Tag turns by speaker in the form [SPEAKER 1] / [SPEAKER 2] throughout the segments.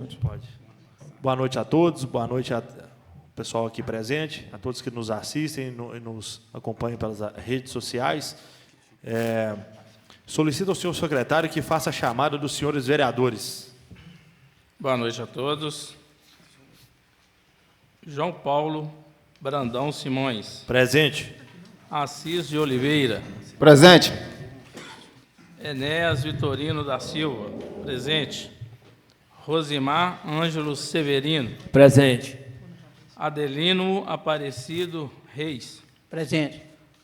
[SPEAKER 1] Pode. Boa noite a todos, boa noite ao pessoal aqui presente, a todos que nos assistem e nos acompanham pelas redes sociais. Solicito ao senhor secretário que faça a chamada dos senhores vereadores.
[SPEAKER 2] Boa noite a todos. João Paulo Brandão Simões.
[SPEAKER 1] Presente.
[SPEAKER 2] Assis de Oliveira.
[SPEAKER 3] Presente.
[SPEAKER 2] Enéas Vitorino da Silva. Presente. Rosimar Ângelo Severino.
[SPEAKER 4] Presente.
[SPEAKER 2] Adelino Aparecido Reis.
[SPEAKER 4] Presente.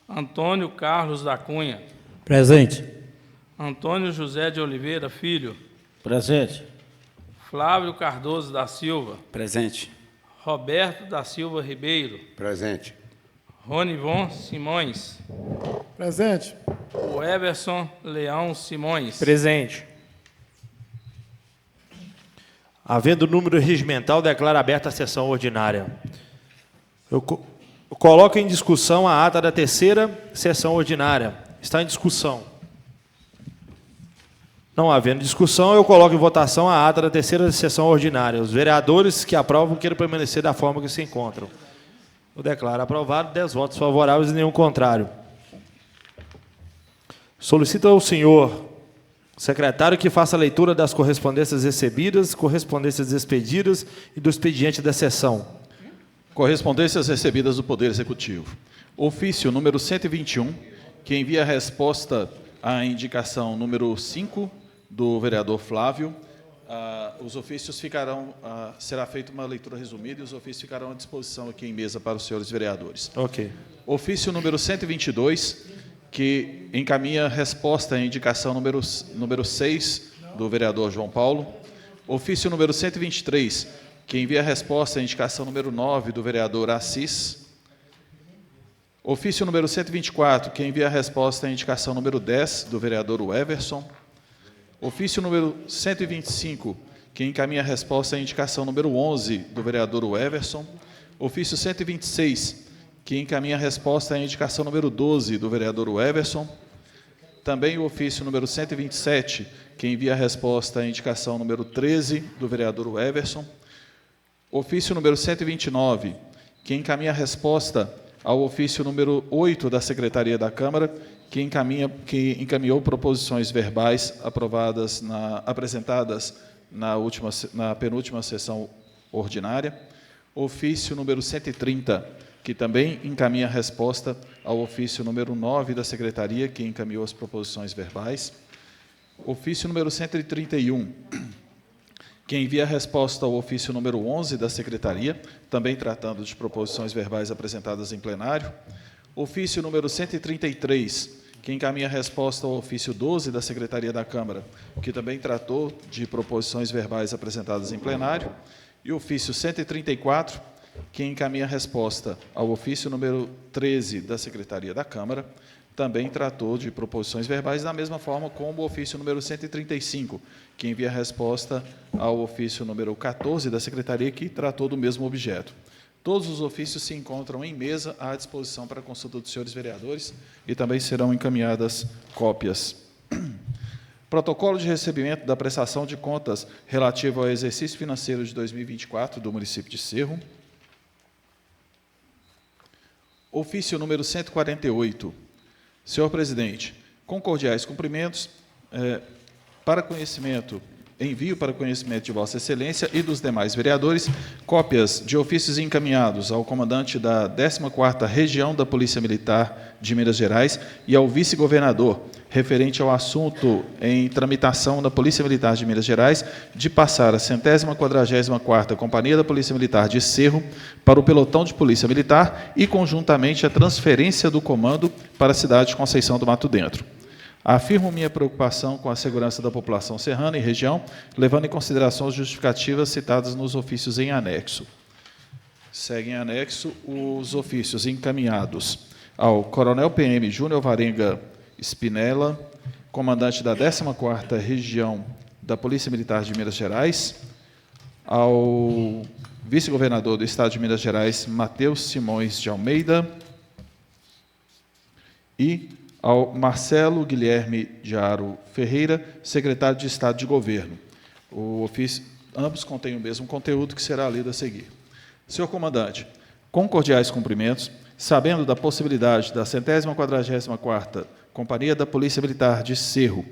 [SPEAKER 2] Antônio Carlos da Cunha.
[SPEAKER 4] Presente.
[SPEAKER 2] Antônio José de Oliveira Filho.
[SPEAKER 4] Presente.
[SPEAKER 2] Flávio Cardoso da Silva.
[SPEAKER 3] Presente.
[SPEAKER 2] Roberto da Silva Ribeiro.
[SPEAKER 3] Presente.
[SPEAKER 2] Ronivon Simões.
[SPEAKER 5] Presente.
[SPEAKER 2] O Everson Leão Simões.
[SPEAKER 1] Presente. Havendo número regimental, declaro aberta a sessão ordinária. Eu coloco em discussão a ata da terceira sessão ordinária. Está em discussão. Não havendo discussão, eu coloco em votação a ata da terceira sessão ordinária. Os vereadores que aprovam queiram permanecer da forma que se encontram. Eu declaro aprovado, 10 votos favoráveis e nenhum contrário. Solicito ao senhor secretário que faça a leitura das correspondências recebidas, correspondências expedidas e do expediente da sessão.
[SPEAKER 6] Correspondências recebidas do Poder Executivo. Ofício número 121, que envia a resposta à indicação número 5 do vereador Flávio. Os ofícios ficarão, será feita uma leitura resumida e os ofícios ficarão à disposição aqui em mesa para os senhores vereadores.
[SPEAKER 1] Ok.
[SPEAKER 6] Ofício número 122, que encaminha resposta à indicação número 6 do vereador João Paulo. Ofício número 123, que envia resposta à indicação número 9 do vereador Assis. Ofício número 124, que envia resposta à indicação número 10 do vereador Everson. Ofício número 125, que encaminha resposta à indicação número 11 do vereador Everson. Ofício 126, que encaminha resposta à indicação número 12 do vereador Everson. Também o ofício número 127, que envia resposta à indicação número 13 do vereador Everson. Ofício número 129, que encaminha resposta ao ofício número 8 da Secretaria da Câmara, que encaminhou proposições verbais apresentadas na penúltima sessão ordinária. Ofício número 130, que também encaminha resposta ao ofício número 9 da Secretaria, que encaminhou as proposições verbais. Ofício número 131, que envia resposta ao ofício número 11 da Secretaria, também tratando de proposições verbais apresentadas em plenário. Ofício número 133, que encaminha resposta ao ofício 12 da Secretaria da Câmara, que também tratou de proposições verbais apresentadas em plenário. E ofício 134, que encaminha resposta ao ofício número 13 da Secretaria da Câmara, também tratou de proposições verbais, da mesma forma como o ofício número 135, que envia resposta ao ofício número 14 da Secretaria, que tratou do mesmo objeto. Todos os ofícios se encontram em mesa à disposição para a consulta dos senhores vereadores e também serão encaminhadas cópias. Protocolo de recebimento da prestação de contas relativo ao exercício financeiro de 2024 do município de Cerro. Ofício número 148. Senhor presidente, com cordiais cumprimentos, envio para conhecimento de Vossa Excelência e dos demais vereadores cópias de ofícios encaminhados ao comandante da 14ª Região da Polícia Militar de Minas Gerais e ao vice-governador, referente ao assunto em tramitação da Polícia Militar de Minas Gerais, de passar a 144ª Companhia da Polícia Militar de Cerro para o pelotão de Polícia Militar e, conjuntamente, a transferência do comando para a cidade de Conceição do Mato Dentro. Afirmo minha preocupação com a segurança da população serrana e região, levando em consideração as justificativas citadas nos ofícios em anexo. Seguem em anexo os ofícios encaminhados ao Coronel PM Júnior Varenga Spinella, comandante da 14ª Região da Polícia Militar de Minas Gerais, ao vice-governador do Estado de Minas Gerais, Matheus Simões de Almeida, e ao Marcelo Guilherme de Aro Ferreira, secretário de Estado de Governo. O ofício, Ambos contêm o mesmo conteúdo que será lido a seguir. Senhor comandante, com cordiais cumprimentos, sabendo da possibilidade da 144ª Companhia da Polícia Militar de Cerro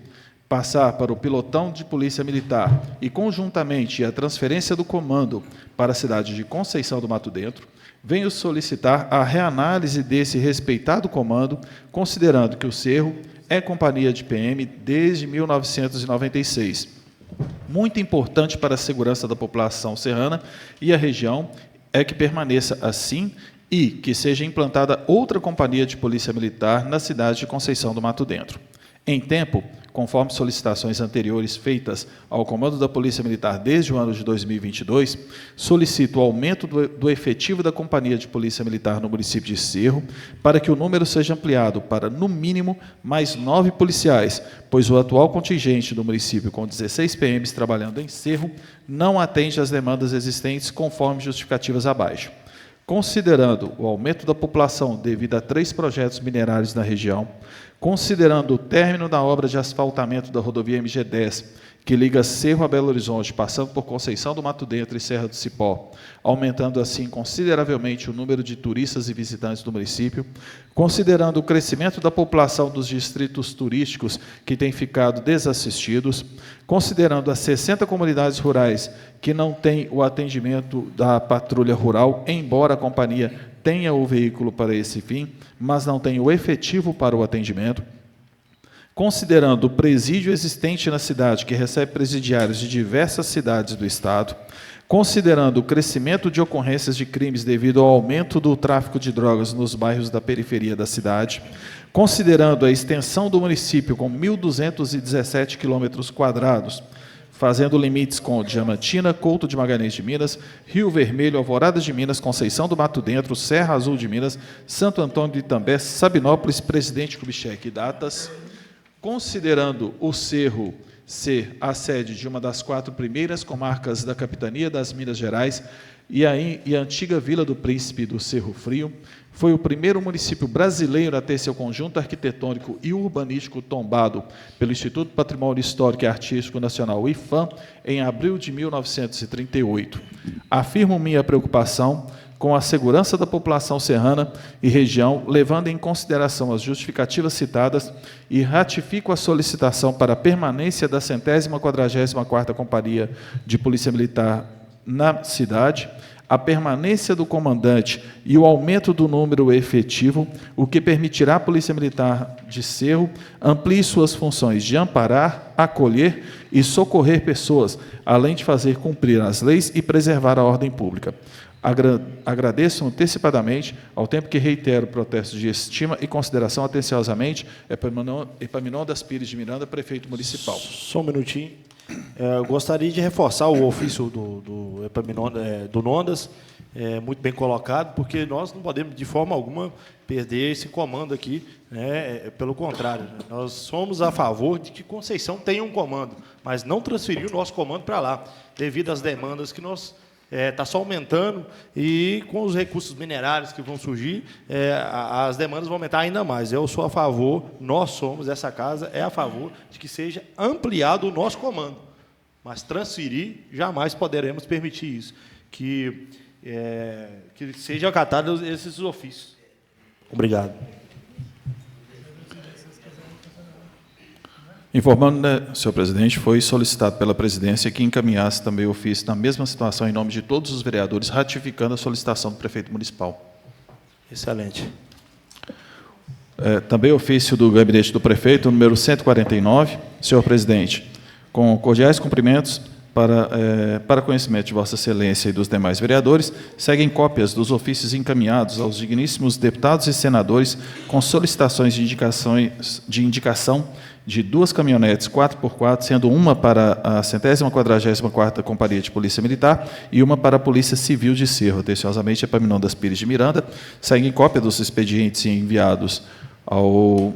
[SPEAKER 6] passar para o Pilotão de Polícia Militar e, conjuntamente, a transferência do comando para a cidade de Conceição do Mato Dentro, venho solicitar a reanálise desse respeitado comando, considerando que o Cerro é companhia de PM desde 1996. Muito importante para a segurança da população serrana e a região é que permaneça assim e que seja implantada outra companhia de polícia militar na cidade de Conceição do Mato Dentro. Em tempo, conforme solicitações anteriores feitas ao Comando da Polícia Militar desde o ano de 2022, solicito o aumento do efetivo da Companhia de Polícia Militar no município de Cerro, para que o número seja ampliado para, no mínimo, mais 9 policiais, pois o atual contingente do município, com 16 PMs trabalhando em Cerro, não atende às demandas existentes conforme justificativas abaixo. Considerando o aumento da população devido a 3 projetos minerários na região, considerando o término da obra de asfaltamento da rodovia MG10, que liga Cerro a Belo Horizonte, passando por Conceição do Mato Dentro e Serra do Cipó, aumentando assim consideravelmente o número de turistas e visitantes do município, considerando o crescimento da população dos distritos turísticos que têm ficado desassistidos, considerando as 60 comunidades rurais que não têm o atendimento da patrulha rural, embora a companhia tenha o veículo para esse fim, mas não tem o efetivo para o atendimento, considerando o presídio existente na cidade, que recebe presidiários de diversas cidades do Estado, considerando o crescimento de ocorrências de crimes devido ao aumento do tráfico de drogas nos bairros da periferia da cidade, considerando a extensão do município com 1.217 km², fazendo limites com Diamantina, Couto de Magalhães de Minas, Rio Vermelho, Alvorada de Minas, Conceição do Mato Dentro, Serra Azul de Minas, Santo Antônio de Itambé, Sabinópolis, Presidente Kubitschek e datas, considerando o Cerro ser a sede de uma das 4 primeiras comarcas da capitania das Minas Gerais e a antiga Vila do Príncipe do Cerro Frio, foi o primeiro município brasileiro a ter seu conjunto arquitetônico e urbanístico tombado pelo Instituto Patrimônio Histórico e Artístico Nacional, IFAM, em abril de 1938. Afirmo minha preocupação com a segurança da população serrana e região, levando em consideração as justificativas citadas, e ratifico a solicitação para a permanência da 144ª Companhia de Polícia Militar na cidade, a permanência do comandante e o aumento do número efetivo, o que permitirá à Polícia Militar de Cerro amplie suas funções de amparar, acolher e socorrer pessoas, além de fazer cumprir as leis e preservar a ordem pública. Agradeço antecipadamente, ao tempo que reitero protestos de estima e consideração atenciosamente, Epaminondas Pires de Miranda, prefeito municipal.
[SPEAKER 1] Só um minutinho. Eu gostaria de reforçar o ofício do Epaminondas, do Nondas, muito bem colocado, porque nós não podemos, de forma alguma, perder esse comando aqui, né? Pelo contrário, nós somos a favor de que Conceição tenha um comando, mas não transferir o nosso comando para lá, devido às demandas que nós está só aumentando, e com os recursos minerários que vão surgir, as demandas vão aumentar ainda mais. Eu sou a favor, nós somos, essa casa é a favor de que seja ampliado o nosso comando, mas transferir, jamais poderemos permitir isso, que sejam acatados esses ofícios. Obrigado.
[SPEAKER 6] Informando, senhor presidente, foi solicitado pela presidência que encaminhasse também o ofício na mesma situação em nome de todos os vereadores, ratificando a solicitação do prefeito municipal.
[SPEAKER 1] Excelente.
[SPEAKER 6] Também ofício do gabinete do prefeito, número 149. Senhor presidente, com cordiais cumprimentos, para conhecimento de Vossa Excelência e dos demais vereadores, seguem cópias dos ofícios encaminhados aos digníssimos deputados e senadores com solicitações de indicação de 2 caminhonetes 4x4, sendo uma para a 144ª Companhia de Polícia Militar e uma para a Polícia Civil de Cerro. Atenciosamente, Epaminondas Pires de Miranda. Seguem cópia dos expedientes enviados ao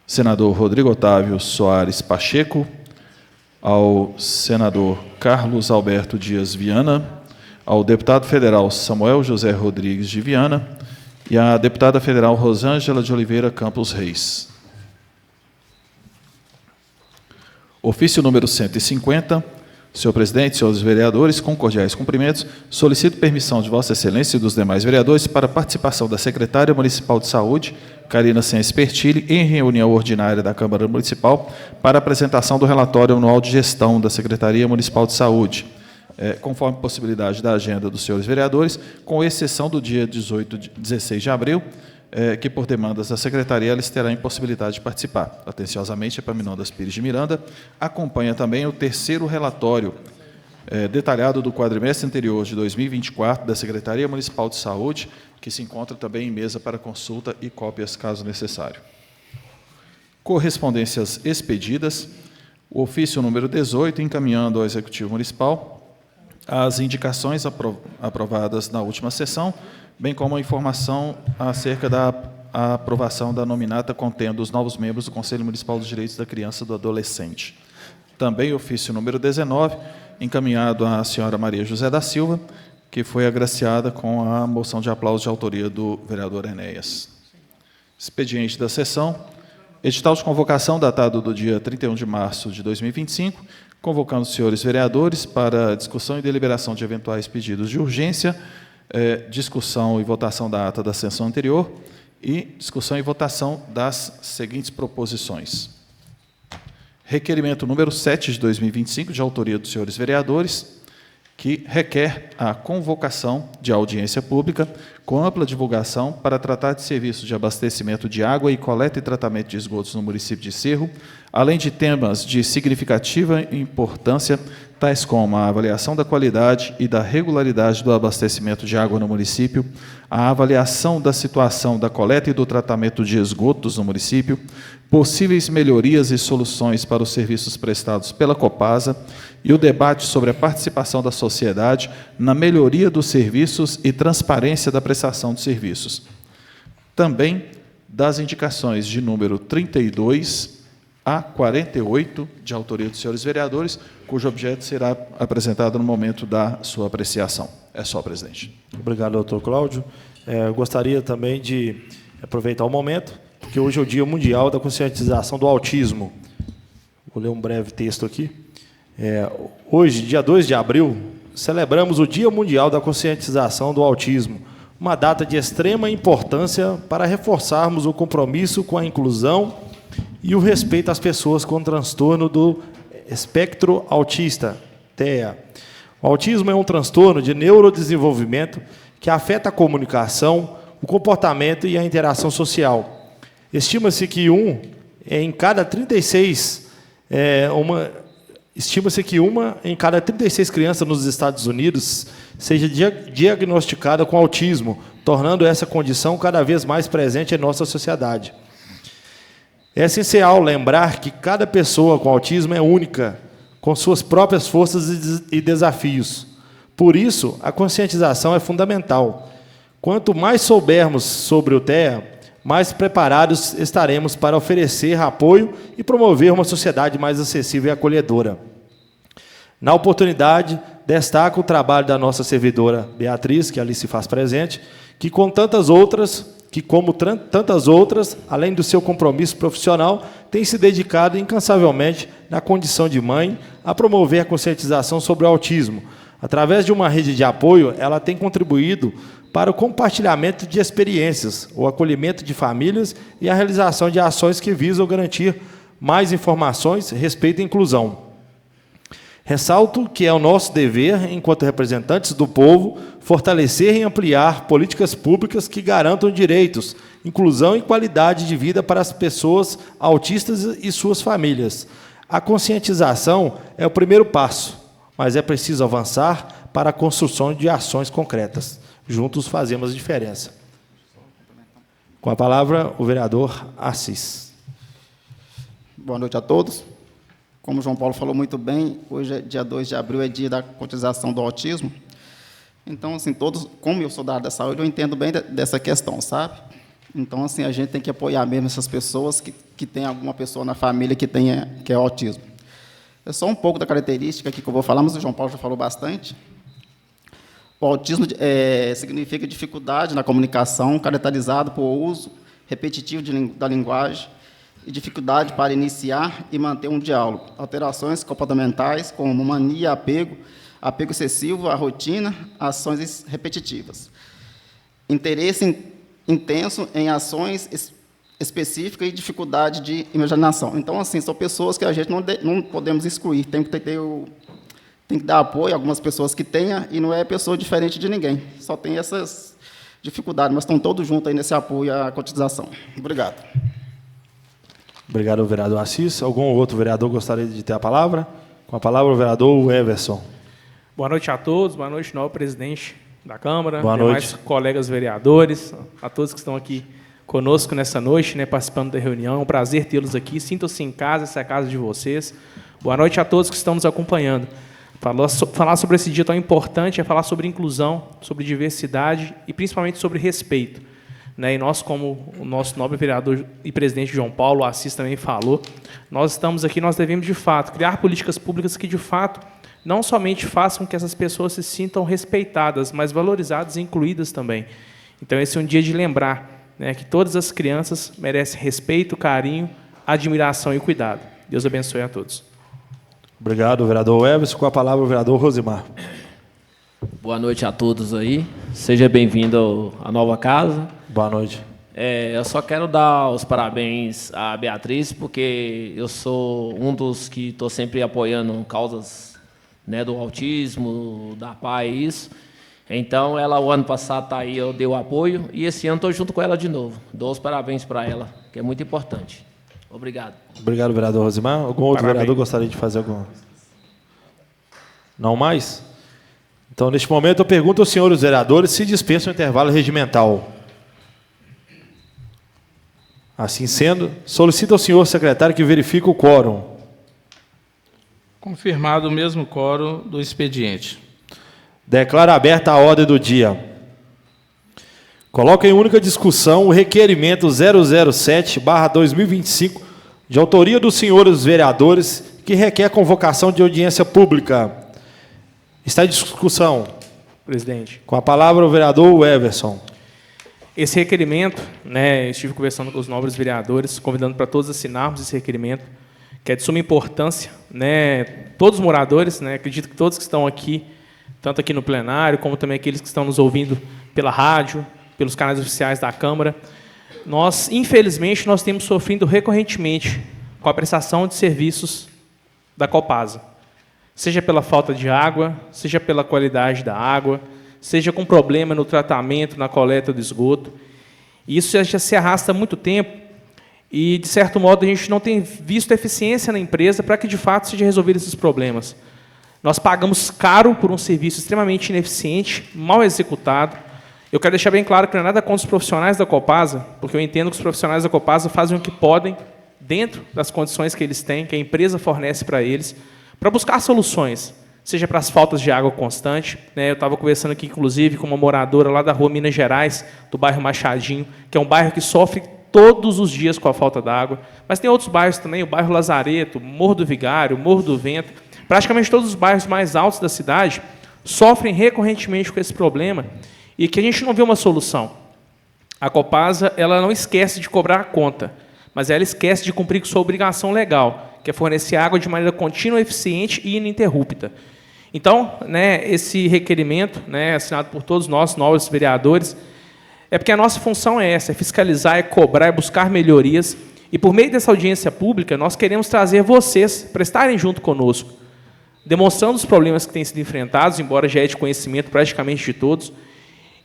[SPEAKER 6] senador Rodrigo Otávio Soares Pacheco, ao senador Carlos Alberto Dias Viana, ao deputado federal Samuel José Rodrigues de Viana e à deputada federal Rosângela de Oliveira Campos Reis. Ofício número 150, Senhor presidente, senhores vereadores, com cordiais cumprimentos, solicito permissão de Vossa Excelência e dos demais vereadores para a participação da secretária municipal de saúde, Carina Sense Pertilli, em reunião ordinária da Câmara Municipal para a apresentação do relatório anual de gestão da Secretaria Municipal de Saúde, conforme possibilidade da agenda dos senhores vereadores, com exceção do dia 16 de abril, que, por demandas da Secretaria, eles terão impossibilidade de participar. Atenciosamente, Epaminondas Pires de Miranda. Acompanha também o terceiro relatório detalhado do quadrimestre anterior de 2024 da Secretaria Municipal de Saúde, que se encontra também em mesa para consulta e cópias, caso necessário. Correspondências expedidas. O ofício número 18, encaminhando ao Executivo Municipal as indicações aprovadas na última sessão, bem como a informação acerca da aprovação da nominata contendo os novos membros do Conselho Municipal dos Direitos da Criança e do Adolescente. Também o ofício número 19, encaminhado à senhora Maria José da Silva, que foi agraciada com a moção de aplauso de autoria do vereador Enéas. Expediente da sessão. Edital de convocação datado do dia 31 de março de 2025, convocando os senhores vereadores para discussão e deliberação de eventuais pedidos de urgência, discussão e votação da ata da sessão anterior e discussão e votação das seguintes proposições. Requerimento número 7 de 2025, de autoria dos senhores vereadores, que requer a convocação de audiência pública com ampla divulgação para tratar de serviços de abastecimento de água e coleta e tratamento de esgotos no município de Cerro, além de temas de significativa importância, tais como a avaliação da qualidade e da regularidade do abastecimento de água no município, a avaliação da situação da coleta e do tratamento de esgotos no município, possíveis melhorias e soluções para os serviços prestados pela Copasa e o debate sobre a participação da sociedade na melhoria dos serviços e transparência da prestação de serviços. Também das indicações de número 32 a 48, de autoria dos senhores vereadores, cujo objeto será apresentado no momento da sua apreciação. É só, presidente.
[SPEAKER 1] Obrigado, doutor Cláudio. Gostaria também de aproveitar o momento, porque hoje é o Dia Mundial da Conscientização do Autismo. Vou ler um breve texto aqui. Hoje, dia 2 de abril, celebramos o Dia Mundial da Conscientização do Autismo, uma data de extrema importância para reforçarmos o compromisso com a inclusão e o respeito às pessoas com transtorno do espectro autista, TEA. O autismo é um transtorno de neurodesenvolvimento que afeta a comunicação, o comportamento e a interação social. Estima-se que uma em cada 36 crianças nos Estados Unidos seja diagnosticada com autismo, tornando essa condição cada vez mais presente em nossa sociedade. É essencial lembrar que cada pessoa com autismo é única, com suas próprias forças e desafios. Por isso, a conscientização é fundamental. Quanto mais soubermos sobre o TEA, mais preparados estaremos para oferecer apoio e promover uma sociedade mais acessível e acolhedora. Na oportunidade, destaco o trabalho da nossa servidora Beatriz, que ali se faz presente, que como tantas outras, além do seu compromisso profissional, tem se dedicado incansavelmente, na condição de mãe, a promover a conscientização sobre o autismo. Através de uma rede de apoio, ela tem contribuído para o compartilhamento de experiências, o acolhimento de famílias e a realização de ações que visam garantir mais informações, respeito e inclusão. Ressalto que é o nosso dever, enquanto representantes do povo, fortalecer e ampliar políticas públicas que garantam direitos, inclusão e qualidade de vida para as pessoas autistas e suas famílias. A conscientização é o primeiro passo, mas é preciso avançar para a construção de ações concretas. Juntos fazemos a diferença. Com a palavra, o vereador Assis.
[SPEAKER 3] Boa noite a todos. Como o João Paulo falou muito bem, hoje é dia 2 de abril, é dia da conscientização do autismo. Então, assim, todos, como eu sou da área da saúde, eu entendo bem dessa questão, sabe? Então, assim, a gente tem que apoiar mesmo essas pessoas que tem alguma pessoa na família que é autismo. É só um pouco da característica aqui que eu vou falar, mas o João Paulo já falou bastante. O autismo significa dificuldade na comunicação, caracterizado por uso repetitivo da linguagem, e dificuldade para iniciar e manter um diálogo. Alterações comportamentais, como mania, apego excessivo à rotina, ações repetitivas. Interesse intenso em ações específicas e dificuldade de imaginação. Então, assim, são pessoas que a gente não podemos excluir, tem que dar apoio a algumas pessoas que tenham, e não é pessoa diferente de ninguém, só tem essas dificuldades, mas estão todos juntos aí nesse apoio à cotização. Obrigado.
[SPEAKER 1] Obrigado, vereador Assis. Algum outro vereador gostaria de ter a palavra? Com a palavra, o vereador Everson.
[SPEAKER 5] Boa noite a todos, boa noite, novo presidente da Câmara,
[SPEAKER 1] boa
[SPEAKER 5] demais
[SPEAKER 1] noite.
[SPEAKER 5] Colegas vereadores, a todos que estão aqui conosco nessa noite, né, participando da reunião. É um prazer tê-los aqui. Sintam-se em casa, essa é a casa de vocês. Boa noite a todos que estão nos acompanhando. Falar sobre esse dia tão importante é falar sobre inclusão, sobre diversidade e principalmente sobre respeito. Né? E nós, como o nosso nobre vereador e presidente João Paulo Assis também falou, nós estamos aqui, nós devemos, de fato, criar políticas públicas que, de fato, não somente façam que essas pessoas se sintam respeitadas, mas valorizadas e incluídas também. Então, esse é um dia de lembrar, né, que todas as crianças merecem respeito, carinho, admiração e cuidado. Deus abençoe a todos.
[SPEAKER 1] Obrigado, vereador Everson. Com a palavra, o vereador Rosimar.
[SPEAKER 4] Boa noite a todos aí. Seja bem-vindo à nova casa.
[SPEAKER 1] Boa noite.
[SPEAKER 4] Eu só quero dar os parabéns à Beatriz, porque eu sou um dos que estou sempre apoiando causas, né, do autismo, da PAI, isso. Então, ela, o ano passado, tá aí, eu dei o apoio, e esse ano estou junto com ela de novo. Dou os parabéns para ela, que é muito importante. Obrigado.
[SPEAKER 1] Obrigado, vereador Rosimar. Algum outro vereador gostaria de fazer alguma? Não mais? Então, neste momento, eu pergunto aos senhores vereadores se dispensam o intervalo regimental. Assim sendo, solicito ao senhor secretário que verifique o quórum.
[SPEAKER 2] Confirmado o mesmo quórum do expediente.
[SPEAKER 1] Declaro aberta a ordem do dia. Coloco em única discussão o requerimento 007/2025, de autoria dos senhores vereadores, que requer convocação de audiência pública. Está em discussão.
[SPEAKER 5] Presidente.
[SPEAKER 1] Com a palavra, o vereador Everson.
[SPEAKER 5] Esse requerimento, né, eu estive conversando com os nobres vereadores, convidando para todos assinarmos esse requerimento, que é de suma importância, né, todos os moradores, né, acredito que todos que estão aqui, tanto aqui no plenário, como também aqueles que estão nos ouvindo pela rádio, pelos canais oficiais da Câmara, infelizmente, nós temos sofrido recorrentemente com a prestação de serviços da Copasa, seja pela falta de água, seja pela qualidade da água, seja com problema no tratamento, na coleta do esgoto. E isso já se arrasta há muito tempo e, de certo modo, a gente não tem visto eficiência na empresa para que, de fato, seja resolvido esses problemas. Nós pagamos caro por um serviço extremamente ineficiente, mal executado. Eu quero deixar bem claro que não é nada contra os profissionais da Copasa, porque eu entendo que os profissionais da Copasa fazem o que podem, dentro das condições que eles têm, que a empresa fornece para eles, para buscar soluções, seja para as faltas de água constante. Né? Eu estava conversando aqui, inclusive, com uma moradora lá da rua Minas Gerais, do bairro Machadinho, que é um bairro que sofre todos os dias com a falta d'água. Mas tem outros bairros também, o bairro Lazareto, Morro do Vigário, Morro do Vento. Praticamente todos os bairros mais altos da cidade sofrem recorrentemente com esse problema e que a gente não vê uma solução. A Copasa, ela não esquece de cobrar a conta, mas ela esquece de cumprir com sua obrigação legal, que é fornecer água de maneira contínua, eficiente e ininterrupta. Então, né, esse requerimento, né, assinado por todos nós, novos vereadores, é porque a nossa função é essa, é fiscalizar, é cobrar, é buscar melhorias, e por meio dessa audiência pública, nós queremos trazer vocês para estarem junto conosco, demonstrando os problemas que têm sido enfrentados, embora já é de conhecimento praticamente de todos,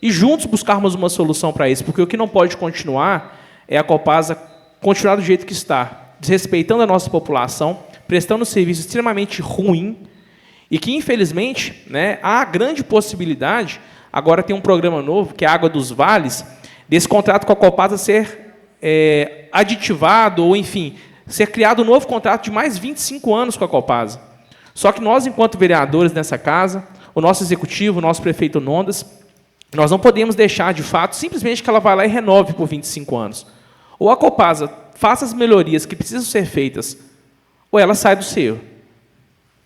[SPEAKER 5] e juntos buscarmos uma solução para isso, porque o que não pode continuar é a Copasa continuar do jeito que está, desrespeitando a nossa população, prestando um serviço extremamente ruim, e que, infelizmente, né, há grande possibilidade, agora tem um programa novo, que é a Água dos Vales, desse contrato com a Copasa ser aditivado, ou, enfim, ser criado um novo contrato de mais 25 anos com a Copasa. Só que nós, enquanto vereadores nessa casa, o nosso executivo, o nosso prefeito Nondas, nós não podemos deixar, de fato, simplesmente que ela vá lá e renove por 25 anos. Ou a Copasa faça as melhorias que precisam ser feitas, ou ela sai do seu.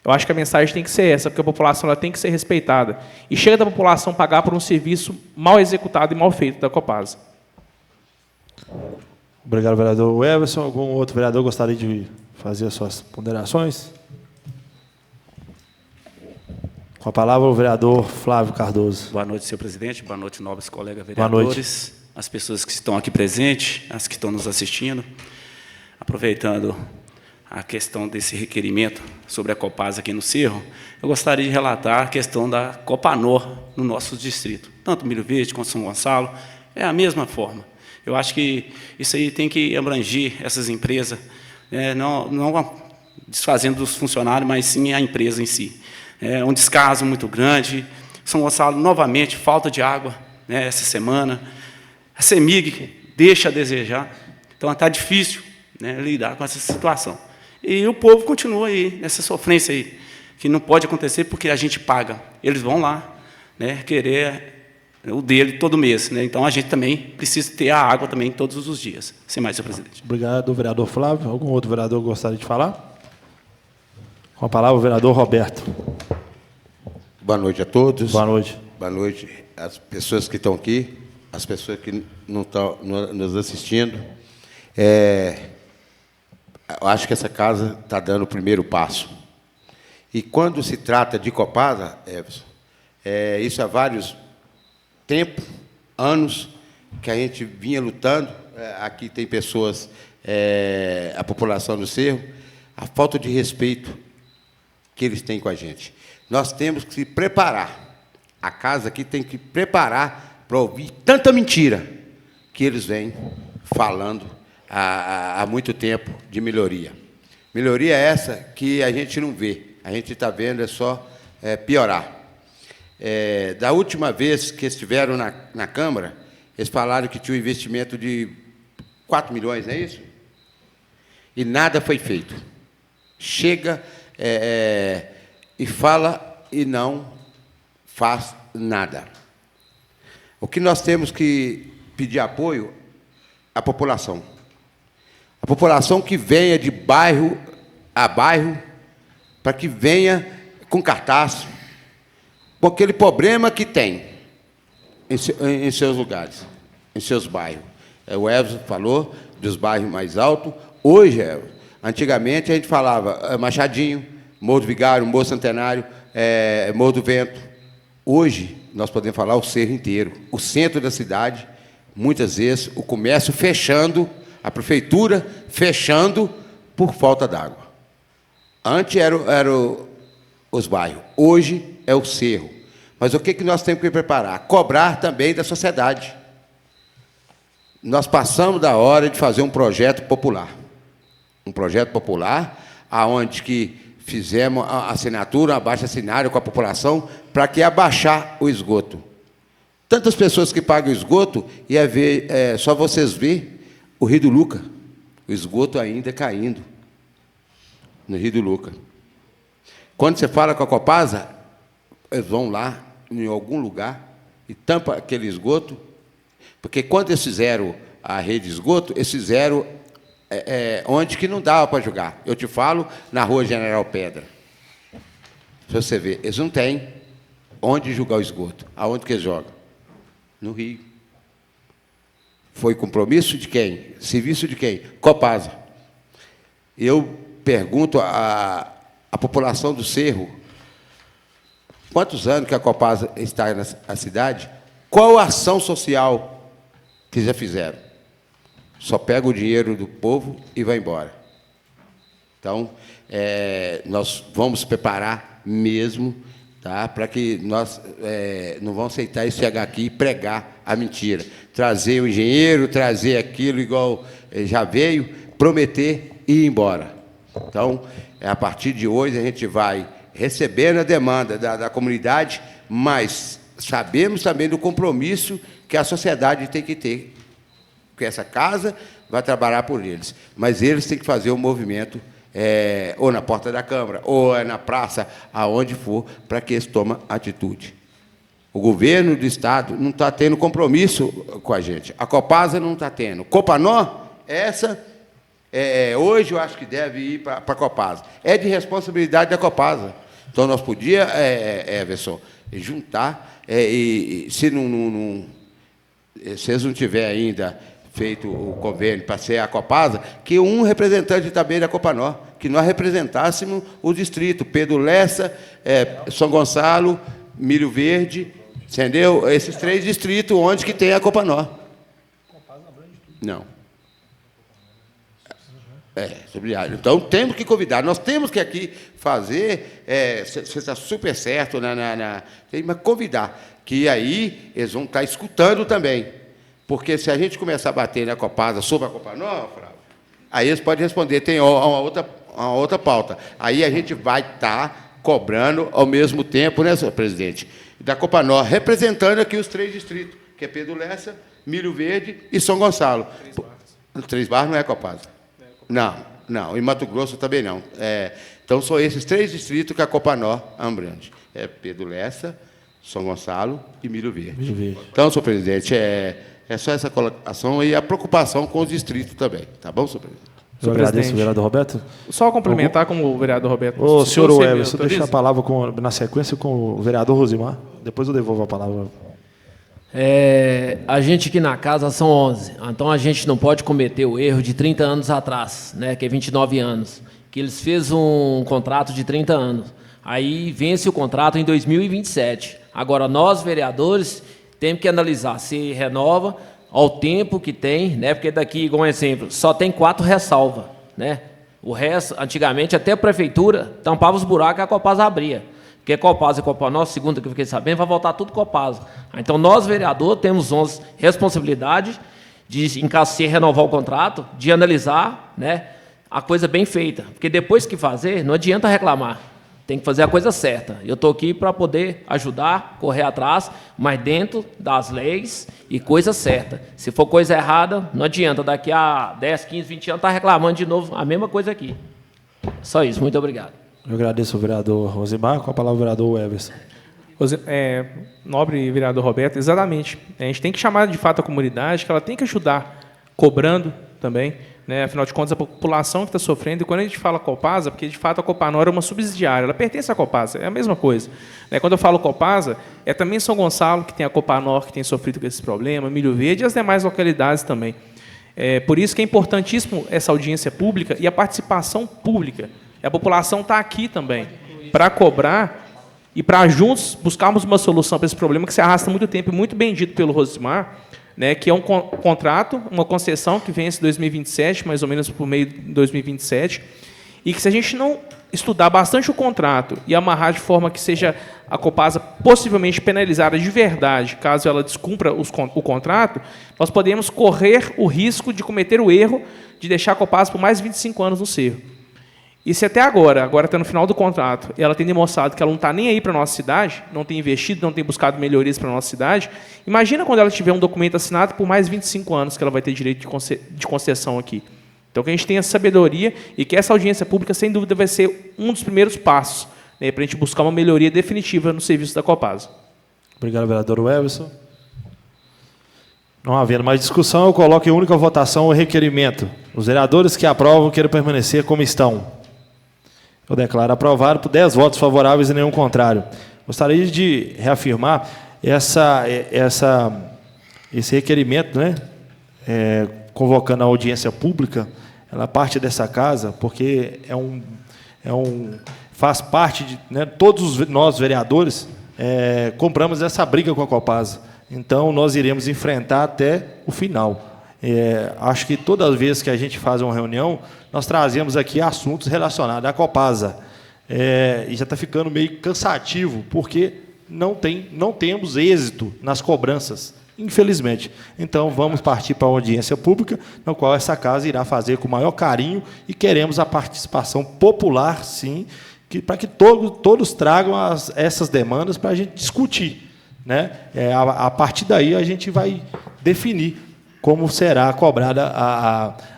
[SPEAKER 5] Eu acho que a mensagem tem que ser essa, porque a população ela tem que ser respeitada. E chega da população pagar por um serviço mal executado e mal feito da Copasa.
[SPEAKER 1] Obrigado, vereador Everson. Algum outro vereador gostaria de fazer as suas ponderações? Com a palavra, o vereador Flávio Cardoso.
[SPEAKER 7] Boa noite, senhor presidente. Boa noite, nobres colegas
[SPEAKER 1] Boa noite.
[SPEAKER 7] vereadores, as pessoas que estão aqui presentes, as que estão nos assistindo. Aproveitando a questão desse requerimento sobre a Copasa aqui no Cerro, eu gostaria de relatar a questão da Copanor no nosso distrito. Tanto Milho Verde quanto São Gonçalo, é a mesma forma. Eu acho que isso aí tem que abranger essas empresas, não desfazendo dos funcionários, mas sim a empresa em si. É um descaso muito grande. São Gonçalo, novamente, falta de água, né, essa semana. A CEMIG deixa a desejar. Então, está difícil, né, lidar com essa situação. E o povo continua aí, nessa sofrência aí, que não pode acontecer porque a gente paga. Eles vão lá, né, querer o dele todo mês, né? Então, a gente também precisa ter a água também todos os dias. Sem mais, senhor presidente.
[SPEAKER 1] Obrigado, vereador Flávio. Algum outro vereador gostaria de falar? Com a palavra, o vereador Roberto.
[SPEAKER 8] Boa noite a todos.
[SPEAKER 1] Boa noite.
[SPEAKER 8] Boa noite às pessoas que estão aqui, às pessoas que não estão nos assistindo. Eu acho que essa casa está dando o primeiro passo. E quando se trata de Copasa, Everson, isso há vários tempos, anos, que a gente vinha lutando. Aqui tem pessoas, a população do Cerro, a falta de respeito que eles têm com a gente. Nós temos que se preparar. A casa aqui tem que preparar para ouvir tanta mentira que eles vêm falando há muito tempo de melhoria. Melhoria essa que a gente não vê. A gente está vendo só piorar. Da última vez que estiveram na Câmara, eles falaram que tinha um investimento de 4 milhões, não é isso? E nada foi feito. Chega e fala e não faz nada. O que nós temos que pedir apoio à população. A população que venha de bairro a bairro, para que venha com cartaz, com aquele problema que tem em seus lugares, em seus bairros. O Everson falou dos bairros mais altos. Hoje, antigamente, a gente falava Machadinho, Morro do Vigário, Morro Centenário, Morro do Vento. Hoje, nós podemos falar o Cerro inteiro. O centro da cidade, muitas vezes, o comércio fechando, a prefeitura fechando por falta d'água. Antes eram os bairros, hoje é o Cerro. Mas o que nós temos que preparar? Cobrar também da sociedade. Nós passamos da hora de fazer um projeto popular. Um projeto popular, onde que fizemos a assinatura, abaixo-assinado com a população, para que abaixar o esgoto. Tantas pessoas que pagam o esgoto, ia ver, só vocês verem o Rio do Luca, o esgoto ainda caindo no Rio do Luca. Quando você fala com a Copasa, eles vão lá, em algum lugar, e tampa aquele esgoto, porque quando eles fizeram a rede de esgoto, eles fizeram onde que não dava para jogar. Eu te falo, na Rua General Pedra. Se você ver, eles não têm onde jogar o esgoto. Aonde que eles jogam? No Rio. Foi compromisso de quem? Serviço de quem? Copasa. Eu pergunto à população do Cerro, quantos anos que a Copasa está na cidade? Qual a ação social que já fizeram? Só pega o dinheiro do povo e vai embora. Então, nós vamos preparar mesmo, tá, para que nós não vamos aceitar isso, chegar aqui e pregar a mentira. Trazer o engenheiro, trazer aquilo igual já veio, prometer e ir embora. Então, a partir de hoje, a gente vai recebendo a demanda da comunidade, mas sabemos também do compromisso que a sociedade tem que ter. Porque essa casa vai trabalhar por eles. Mas eles têm que fazer o movimento, ou na porta da Câmara, ou na praça, aonde for, para que eles tomem atitude. O governo do Estado não está tendo compromisso com a gente. A Copasa não está tendo. Copanor, essa, hoje eu acho que deve ir para a Copasa. É de responsabilidade da Copasa. Então, nós podíamos, Everson, juntar, e se eles não tiverem ainda feito o convênio para ser a Copasa, que um representante também da Copanor, que nós representássemos o distrito, Pedro Lessa, São Gonçalo, Milho Verde, entendeu? Esses 3 distritos onde que tem a Copanor. Não. Sobre área. Então, temos que convidar. Nós temos que aqui fazer, você está super certo, mas convidar, que aí eles vão estar escutando também. Porque se a gente começar a bater na Copasa sobre a Copanor, aí eles podem responder, tem uma outra pauta. Aí a gente vai estar cobrando ao mesmo tempo, né, senhor presidente? Da Copanor, representando aqui os 3 distritos, que é Pedro Lessa, Milho Verde e São Gonçalo. 3 Barras não é Copasa. Não, em Mato Grosso também não. Então, são esses 3 distritos que a Copanor abrange. Pedro Lessa, São Gonçalo e Milho Verde. Então, senhor presidente, é só essa colocação e a preocupação com os distritos também. Tá bom, senhor presidente?
[SPEAKER 1] Eu agradeço, vereador Roberto.
[SPEAKER 5] Só complementar, como o vereador Roberto...
[SPEAKER 1] O senhor Everson, deixa a palavra na sequência com o vereador Rosimar. Depois eu devolvo a palavra.
[SPEAKER 4] A gente aqui na casa são 11, então a gente não pode cometer o erro de 30 anos atrás, né, que é 29 anos, que eles fez um contrato de 30 anos, aí vence o contrato em 2027. Agora, nós, vereadores, temos que analisar se renova ao tempo que tem, né, porque daqui, igual um exemplo, só tem 4 ressalvas, né? O resto, antigamente, até a prefeitura tampava os buracos e a Copasa abria. Porque Copasa e Copanor, segundo que eu fiquei sabendo, vai voltar tudo Copasa. Então, nós, vereadores, temos responsabilidade de, em caso de renovar o contrato, de analisar, né, a coisa bem feita. Porque depois que fazer, não adianta reclamar. Tem que fazer a coisa certa. Eu estou aqui para poder ajudar, correr atrás, mas dentro das leis e coisa certa. Se for coisa errada, não adianta. Daqui a 10, 15, 20 anos, estar reclamando de novo a mesma coisa aqui. Só isso. Muito obrigado.
[SPEAKER 1] Eu agradeço ao vereador Rosimar. Com a palavra o vereador Everson.
[SPEAKER 5] Nobre vereador Roberto, exatamente. A gente tem que chamar, de fato, a comunidade, que ela tem que ajudar, cobrando também, né? Afinal de contas, a população que está sofrendo, e quando a gente fala Copasa, porque, de fato, a Copanor é uma subsidiária, ela pertence à Copasa, é a mesma coisa. Quando eu falo Copasa, é também São Gonçalo, que tem a Copanor, que tem sofrido com esse problema, Milho Verde e as demais localidades também. Por isso que é importantíssimo essa audiência pública e a participação pública. A população está aqui também para cobrar e para juntos buscarmos uma solução para esse problema que se arrasta há muito tempo, e muito bem dito pelo Rosimar, né, que é um contrato, uma concessão que vence em 2027, mais ou menos por meio de 2027, e que se a gente não estudar bastante o contrato e amarrar de forma que seja a Copasa possivelmente penalizada de verdade, caso ela descumpra o contrato, nós podemos correr o risco de cometer o erro de deixar a Copasa por mais de 25 anos no cerro. E se até agora está no final do contrato, ela tem demonstrado que ela não está nem aí para a nossa cidade, não tem investido, não tem buscado melhorias para a nossa cidade, imagina quando ela tiver um documento assinado por mais 25 anos que ela vai ter direito de concessão aqui. Então, que a gente tenha sabedoria e que essa audiência pública, sem dúvida, vai ser um dos primeiros passos, né, para a gente buscar uma melhoria definitiva no serviço da Copasa.
[SPEAKER 1] Obrigado, vereador Everson. Não havendo mais discussão, eu coloco em única votação o requerimento. Os vereadores que aprovam queiram permanecer como estão. Eu declaro aprovado por 10 votos favoráveis e nenhum contrário. Gostaria de reafirmar esse requerimento, né? Convocando a audiência pública, ela parte dessa casa, porque faz parte de, né, todos nós, vereadores, compramos essa briga com a Copasa. Então, nós iremos enfrentar até o final. Acho que toda vez que a gente faz uma reunião, nós trazemos aqui assuntos relacionados à Copasa. E já está ficando meio cansativo, porque não temos êxito nas cobranças, infelizmente. Então, vamos partir para a audiência pública, na qual essa casa irá fazer com o maior carinho, e queremos a participação popular, sim, para que todos tragam essas demandas para a gente discutir, né? A partir daí, a gente vai definir como será cobrada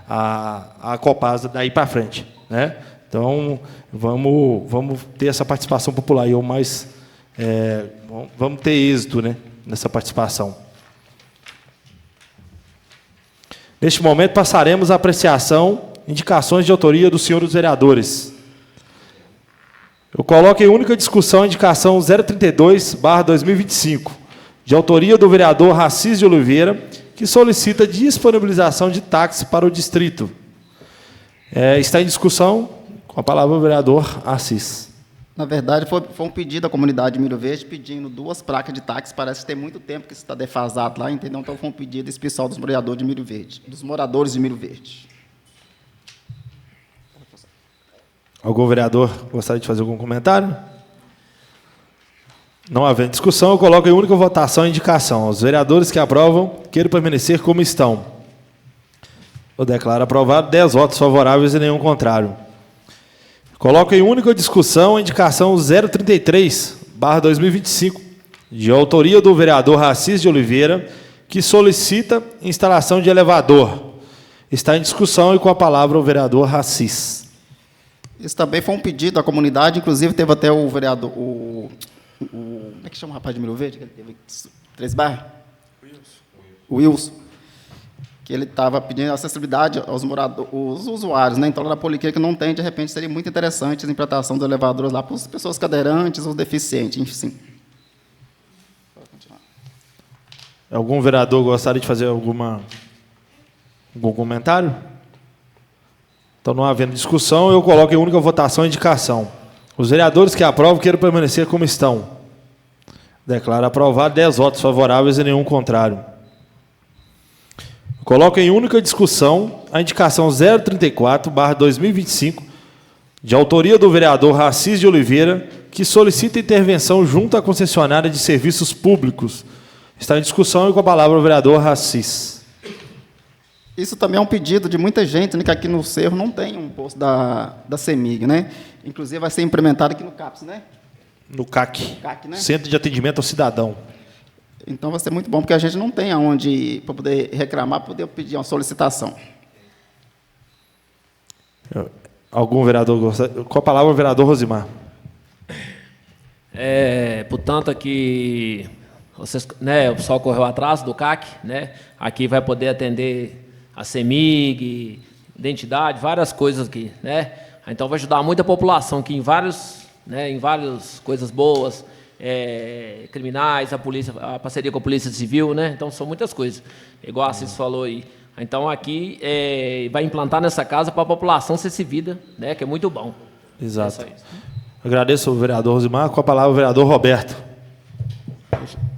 [SPEAKER 1] a Copasa daí para frente, né? Então, vamos ter essa participação popular e vamos ter êxito, né, nessa participação. Neste momento, passaremos à apreciação, indicações de autoria dos senhores vereadores. Eu coloco em única discussão a indicação 032/2025, de autoria do vereador Racis de Oliveira, que solicita disponibilização de táxi para o distrito. Está em discussão. Com a palavra o vereador Assis.
[SPEAKER 3] Na verdade, foi um pedido da comunidade de Milho Verde pedindo 2 placas de táxi. Parece que tem muito tempo que isso está defasado lá, entendeu? Então, foi um pedido especial dos moradores de Milho Verde. Dos moradores de Milho Verde.
[SPEAKER 1] Algum vereador gostaria de fazer algum comentário? Não havendo discussão, eu coloco em única votação a indicação. Os vereadores que aprovam, queiram permanecer como estão. Eu declaro aprovado 10 votos favoráveis e nenhum contrário. Coloco em única discussão a indicação 033/2025, de autoria do vereador Assis de Oliveira, que solicita instalação de elevador. Está em discussão e com a palavra o vereador Assis.
[SPEAKER 3] Isso também foi um pedido da comunidade, inclusive teve até o vereador, como é que chama o rapaz de Milho Verde? Que ele teve 3 bairros? O Wilson. Que ele estava pedindo acessibilidade aos os usuários, né? Então, na Policlínica não tem, de repente, seria muito interessante a implantação dos elevadores lá para as pessoas cadeirantes ou deficientes, enfim.
[SPEAKER 1] Algum vereador gostaria de fazer algum comentário? Então, não havendo discussão, eu coloco em única votação a indicação. Os vereadores que aprovam queiram permanecer como estão. Declaro aprovado 10 votos favoráveis e nenhum contrário. Coloco em única discussão a indicação 034/2025, de autoria do vereador Assis de Oliveira, que solicita intervenção junto à concessionária de serviços públicos. Está em discussão e com a palavra o vereador Assis.
[SPEAKER 3] Isso também é um pedido de muita gente, né, que aqui no Cerro não tem um posto da CEMIG, né? Inclusive vai ser implementado aqui no CAPS, né?
[SPEAKER 1] No CAC,
[SPEAKER 3] né?
[SPEAKER 1] Centro de Atendimento ao Cidadão.
[SPEAKER 3] Então vai ser muito bom, porque a gente não tem aonde para poder reclamar, poder pedir uma solicitação.
[SPEAKER 1] Algum vereador gostaria? Com a palavra o vereador Rosimar.
[SPEAKER 4] Portanto, aqui vocês, né, o pessoal correu atrás do CAC, né? Aqui vai poder atender a CEMIG, identidade, várias coisas aqui, né? Então vai ajudar muito a população aqui em várias coisas boas, criminais, a parceria com a Polícia Civil, né? Então são muitas coisas, igual a Assis falou aí. Então aqui vai implantar nessa casa para a população ser servida, né? Que é muito bom.
[SPEAKER 1] Exato. É só isso. Agradeço ao vereador Rosimar. Com a palavra o vereador Roberto.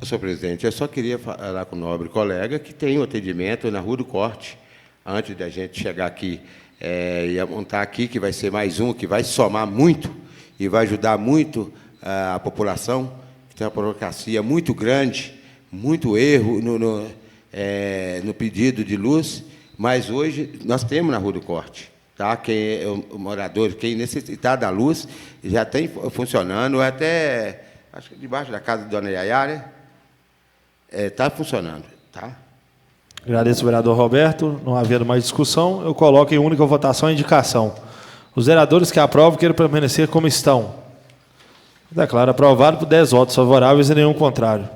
[SPEAKER 8] Senhor presidente, eu só queria falar com o nobre colega que tem um atendimento na Rua do Corte, antes da gente chegar aqui e montar aqui, que vai ser mais um, que vai somar muito e vai ajudar muito a população, que tem uma burocracia muito grande, muito erro no pedido de luz, mas hoje nós temos na Rua do Corte. Tá? Quem é o morador, quem necessitar da luz, já tem funcionando, até, acho que debaixo da casa da dona Yayara, está funcionando. Tá?
[SPEAKER 1] Agradeço ao vereador Roberto. Não havendo mais discussão, eu coloco em única votação a indicação. Os vereadores que aprovam queiram permanecer como estão. Declaro aprovado por 10 votos favoráveis e nenhum contrário.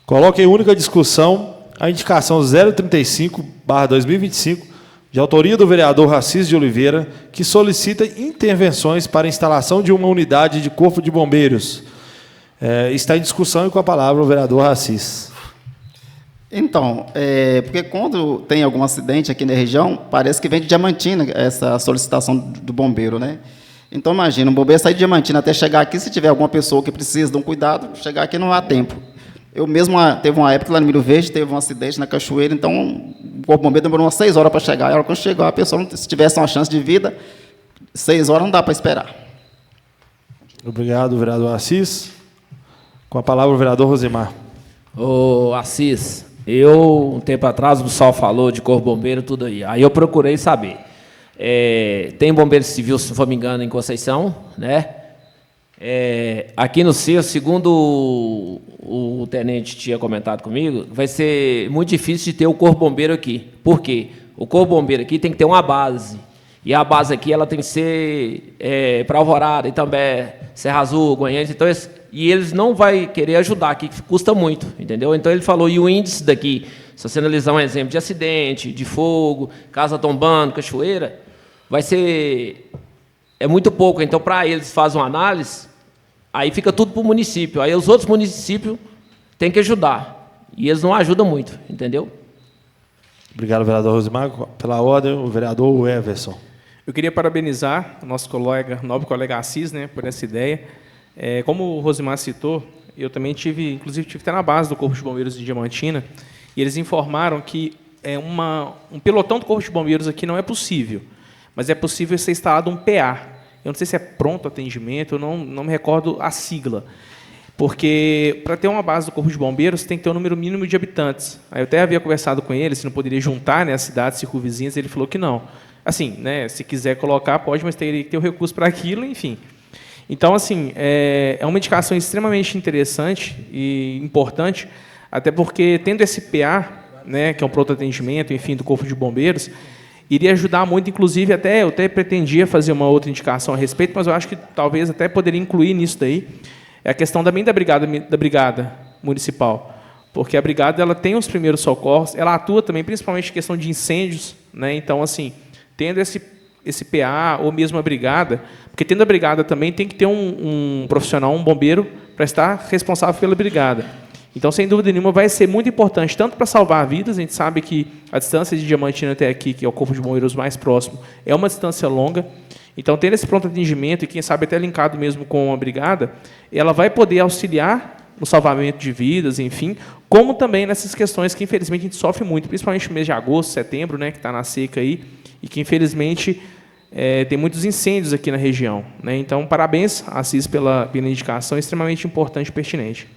[SPEAKER 1] Coloco em única discussão a indicação 035/2025, de autoria do vereador Assis de Oliveira, que solicita intervenções para a instalação de uma unidade de corpo de bombeiros. Está em discussão e com a palavra o vereador Assis.
[SPEAKER 3] Então, porque quando tem algum acidente aqui na região, parece que vem de Diamantina essa solicitação do bombeiro, né? Então, imagina, um bombeiro sair de Diamantina até chegar aqui, se tiver alguma pessoa que precisa de um cuidado, chegar aqui não há tempo. Eu mesmo, teve uma época lá no Milho Verde, teve um acidente na cachoeira, então o corpo bombeiro demorou umas 6 horas para chegar. E a hora que chegou, a pessoa, se tivesse uma chance de vida, 6 horas não dá para esperar.
[SPEAKER 1] Obrigado, vereador Assis. Com a palavra o vereador Rosimar.
[SPEAKER 4] Ô, Assis, um tempo atrás, o pessoal falou de corpo bombeiro, tudo aí. Aí eu procurei saber. Tem bombeiro civil, se não for me engano, em Conceição, né? Aqui no Cerro, segundo o tenente tinha comentado comigo, vai ser muito difícil de ter o corpo bombeiro aqui. Por quê? O corpo bombeiro aqui tem que ter uma base. E a base aqui ela tem que ser para Alvorada, Itambé, Serra Azul, Goiânia. Então, e eles não vão querer ajudar aqui, que custa muito, entendeu? Então ele falou, e o índice daqui, se você analisar um exemplo de acidente, de fogo, casa tombando, cachoeira, vai ser muito pouco. Então, para eles fazem uma análise, aí fica tudo para o município. Aí os outros municípios têm que ajudar. E eles não ajudam muito, entendeu?
[SPEAKER 1] Obrigado, vereador Rosimar. Pela ordem, o vereador Everson.
[SPEAKER 5] Eu queria parabenizar o nosso colega, nobre colega Assis, né, por essa ideia. Como o Rosimar citou, eu também tive até na base do Corpo de Bombeiros de Diamantina, e eles informaram que um pelotão do Corpo de Bombeiros aqui não é possível, mas é possível ser instalado um PA. Eu não sei se é pronto atendimento, eu não me recordo a sigla. Porque, para ter uma base do Corpo de Bombeiros, tem que ter um número mínimo de habitantes. Aí eu até havia conversado com ele, se não poderia juntar, né, as cidades circunvizinhas, ele falou que não. Assim, né, se quiser colocar, pode, mas teria que ter o recurso para aquilo, enfim. Então, assim, é uma indicação extremamente interessante e importante, até porque, tendo esse PA, né, que é um pronto atendimento, enfim, do Corpo de Bombeiros, iria ajudar muito, inclusive, eu até pretendia fazer uma outra indicação a respeito, mas eu acho que talvez até poderia incluir nisso daí, é a questão também da brigada municipal, porque a brigada ela tem os primeiros socorros, ela atua também principalmente em questão de incêndios, né? Então, assim, tendo esse PA ou mesmo a brigada, porque tendo a brigada também tem que ter um profissional, um bombeiro, para estar responsável pela brigada. Então, sem dúvida nenhuma, vai ser muito importante, tanto para salvar vidas, a gente sabe que a distância de Diamantina até aqui, que é o Corpo de Bombeiros mais próximo, é uma distância longa. Então, tendo esse pronto atendimento, e quem sabe até linkado mesmo com a brigada, ela vai poder auxiliar no salvamento de vidas, enfim, como também nessas questões que, infelizmente, a gente sofre muito, principalmente no mês de agosto, setembro, né, que está na seca aí, e que, infelizmente, tem muitos incêndios aqui na região, né? Então, parabéns, Assis, pela indicação, extremamente importante e pertinente.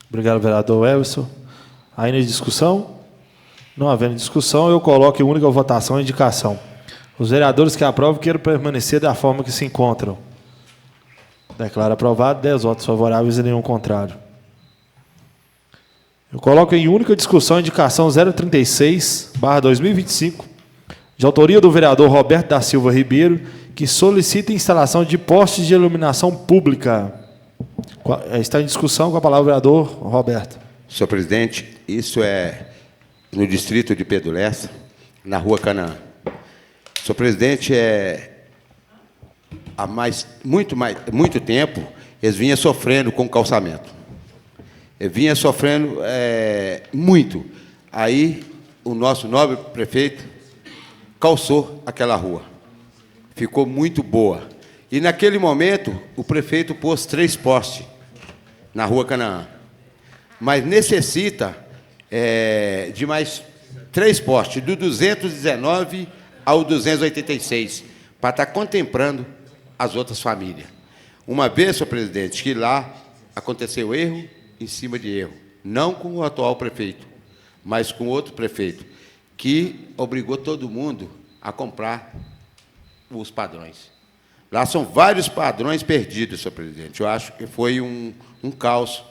[SPEAKER 1] Obrigado, vereador Everson. Ainda em discussão? Não havendo discussão, eu coloco em única votação a indicação. Os vereadores que aprovam queiram permanecer da forma que se encontram. Declaro aprovado, 10 votos favoráveis e nenhum contrário. Eu coloco em única discussão a indicação 036/2025, de autoria do vereador Roberto da Silva Ribeiro, que solicita a instalação de postes de iluminação pública. Está em discussão, com a palavra o vereador Roberto.
[SPEAKER 8] Senhor presidente, isso é no distrito de Pedro Lessa, na rua Canaã. Senhor presidente, há muito tempo, eles vinham sofrendo com calçamento. Eles vinham sofrendo muito. Aí, o nosso nobre prefeito calçou aquela rua. Ficou muito boa. E, naquele momento, o prefeito pôs 3 postes na rua Canaã. Mas necessita de mais 3 postes, do 219 ao 286, para estar contemplando as outras famílias. Uma vez, senhor presidente, que lá aconteceu erro em cima de erro, não com o atual prefeito, mas com outro prefeito, que obrigou todo mundo a comprar os padrões. Lá são vários padrões perdidos, senhor presidente. Eu acho que foi um caos,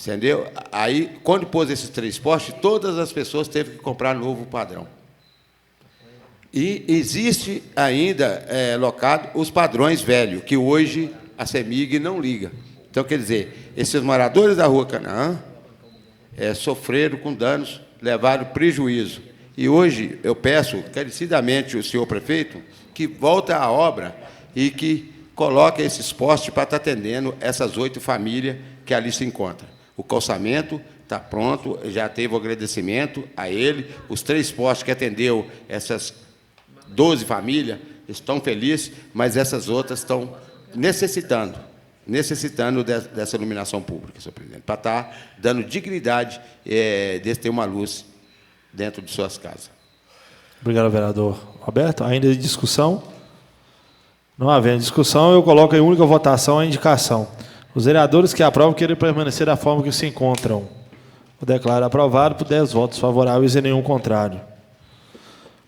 [SPEAKER 8] entendeu? Aí, quando pôs esses 3 postes, todas as pessoas teve que comprar novo padrão. E existe ainda locado os padrões velhos, que hoje a CEMIG não liga. Então, quer dizer, esses moradores da rua Canaã sofreram com danos, levaram prejuízo. E hoje eu peço encarecidamente ao senhor prefeito que volte à obra e que coloque esses postes para estar atendendo essas 8 famílias que ali se encontram. O calçamento está pronto, já teve o agradecimento a ele, os 3 postes que atendeu essas 12 famílias estão felizes, mas essas outras estão necessitando dessa iluminação pública, senhor presidente, para estar dando dignidade de ter uma luz dentro de suas casas.
[SPEAKER 1] Obrigado, vereador Roberto. Ainda em discussão? Não havendo discussão, eu coloco em única votação a indicação. Os vereadores que aprovam querem permanecer da forma que se encontram. Eu declaro aprovado por 10 votos favoráveis e nenhum contrário.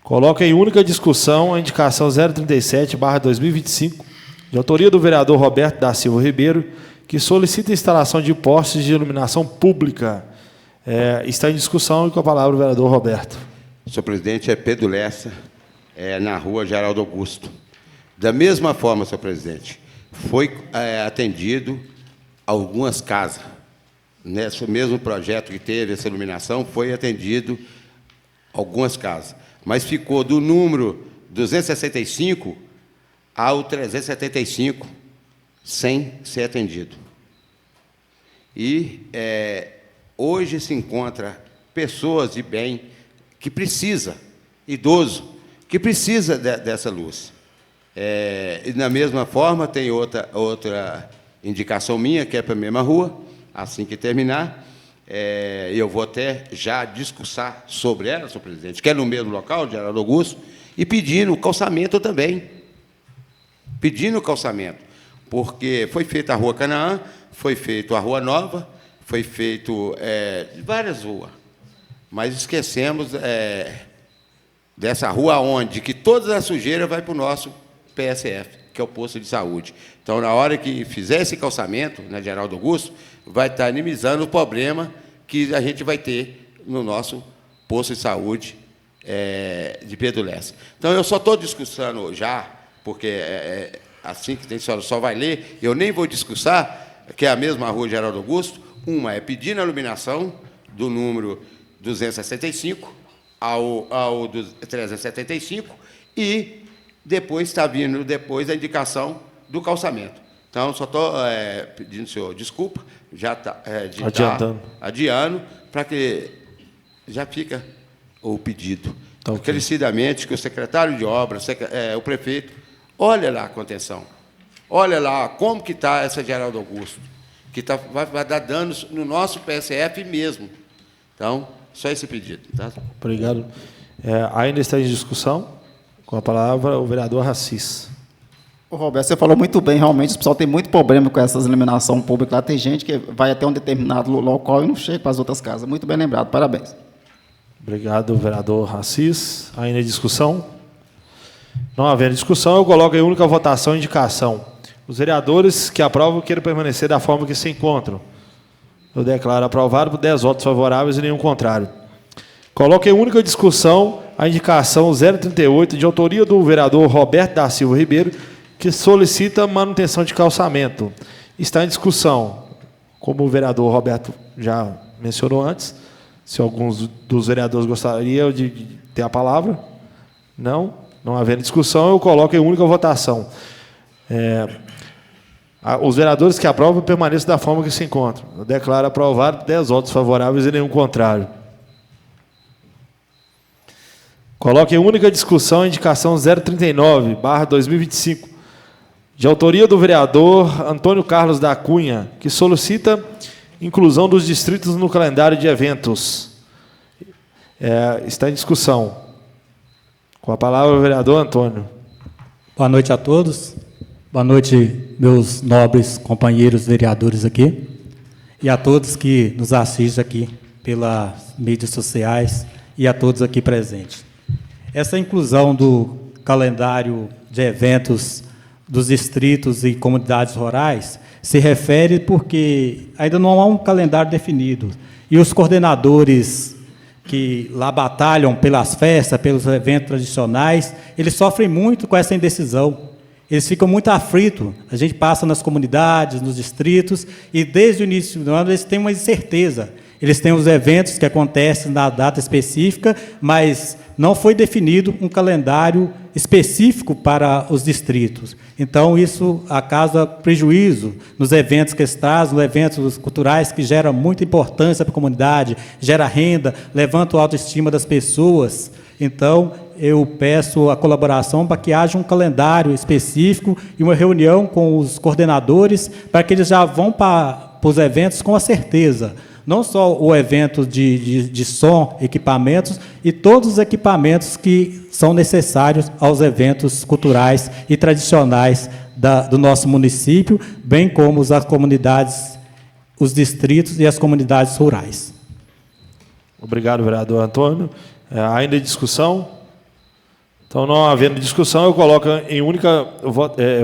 [SPEAKER 1] Coloco em única discussão a indicação 037/2025, de autoria do vereador Roberto da Silva Ribeiro, que solicita a instalação de postes de iluminação pública. Está em discussão e com a palavra o vereador Roberto.
[SPEAKER 8] Senhor presidente, é Pedro Lessa, na rua Geraldo Augusto. Da mesma forma, senhor presidente, foi atendido algumas casas. Nesse mesmo projeto que teve essa iluminação, foi atendido algumas casas. Mas ficou do número 265 ao 375 sem ser atendido. E hoje se encontra pessoas de bem que precisam idoso que precisa dessa luz. E, da mesma forma, tem outra indicação minha, que é para a mesma rua, assim que terminar. Eu vou até já discursar sobre ela, senhor presidente, que é no mesmo local, de Geraldo Augusto, e pedindo calçamento também. Pedindo calçamento, porque foi feita a Rua Canaã, foi feita a Rua Nova, foi feito várias ruas, mas esquecemos dessa rua onde que toda a sujeira vai para o nosso PSF, que é o posto de saúde. Então, na hora que fizer esse calçamento, na Geraldo Augusto, vai estar minimizando o problema que a gente vai ter no nosso posto de saúde de Pedro Lessa. Então, eu só estou discursando já, porque assim que a senhora só vai ler, eu nem vou discursar, que é a mesma rua Geraldo Augusto. Uma é pedindo a iluminação do número 265 ao 375, e depois está vindo a indicação do calçamento. Então, só estou pedindo, senhor, desculpa, já está adiando, para que já fica o pedido. Então, encarecidamente, que o secretário de obras, o prefeito, olha lá com atenção. Olha lá como que está essa Geraldo Augusto, que vai dar danos no nosso PSF mesmo. Então, só esse pedido. Tá?
[SPEAKER 1] Obrigado. Ainda está em discussão. Com a palavra, o vereador Assis.
[SPEAKER 3] Ô, Roberto, você falou muito bem, realmente, o pessoal tem muito problema com essas iluminação pública. Lá tem gente que vai até um determinado local e não chega para as outras casas. Muito bem lembrado, parabéns.
[SPEAKER 1] Obrigado, vereador Assis. Ainda em discussão? Não havendo discussão, eu coloco em única votação a indicação. Os vereadores que aprovam queiram permanecer da forma que se encontram. Eu declaro aprovado por 10 votos favoráveis e nenhum contrário. Coloco em única discussão a indicação 038, de autoria do vereador Roberto da Silva Ribeiro, que solicita manutenção de calçamento. Está em discussão. Como o vereador Roberto já mencionou antes, se alguns dos vereadores gostariam de ter a palavra. Não? Não havendo discussão, eu coloco em única votação. Os vereadores que aprovam permaneçam da forma que se encontram. Eu declaro aprovado 10 votos favoráveis e nenhum contrário. Coloque em única discussão a indicação 039/2025, de autoria do vereador Antônio Carlos da Cunha, que solicita inclusão dos distritos no calendário de eventos. Está em discussão. Com a palavra, o vereador Antônio.
[SPEAKER 9] Boa noite a todos. Boa noite, meus nobres companheiros vereadores aqui, e a todos que nos assistem aqui pelas mídias sociais e a todos aqui presentes. Essa inclusão do calendário de eventos dos distritos e comunidades rurais se refere porque ainda não há um calendário definido. E os coordenadores que lá batalham pelas festas, pelos eventos tradicionais, eles sofrem muito com essa indecisão. Eles ficam muito aflitos. A gente passa nas comunidades, nos distritos, e desde o início do ano eles têm uma incerteza. Eles têm os eventos que acontecem na data específica, mas não foi definido um calendário específico para os distritos. Então, isso causa prejuízo nos eventos que eles trazem, nos eventos culturais, que geram muita importância para a comunidade, gera renda, levanta a autoestima das pessoas. Então, eu peço a colaboração para que haja um calendário específico e uma reunião com os coordenadores, para que eles já vão para os eventos com a certeza. Não só o evento de som, equipamentos, e todos os equipamentos que são necessários aos eventos culturais e tradicionais do nosso município, bem como as comunidades, os distritos e as comunidades rurais.
[SPEAKER 1] Obrigado, vereador Antônio. Ainda em discussão? Então, não havendo discussão, eu coloco em única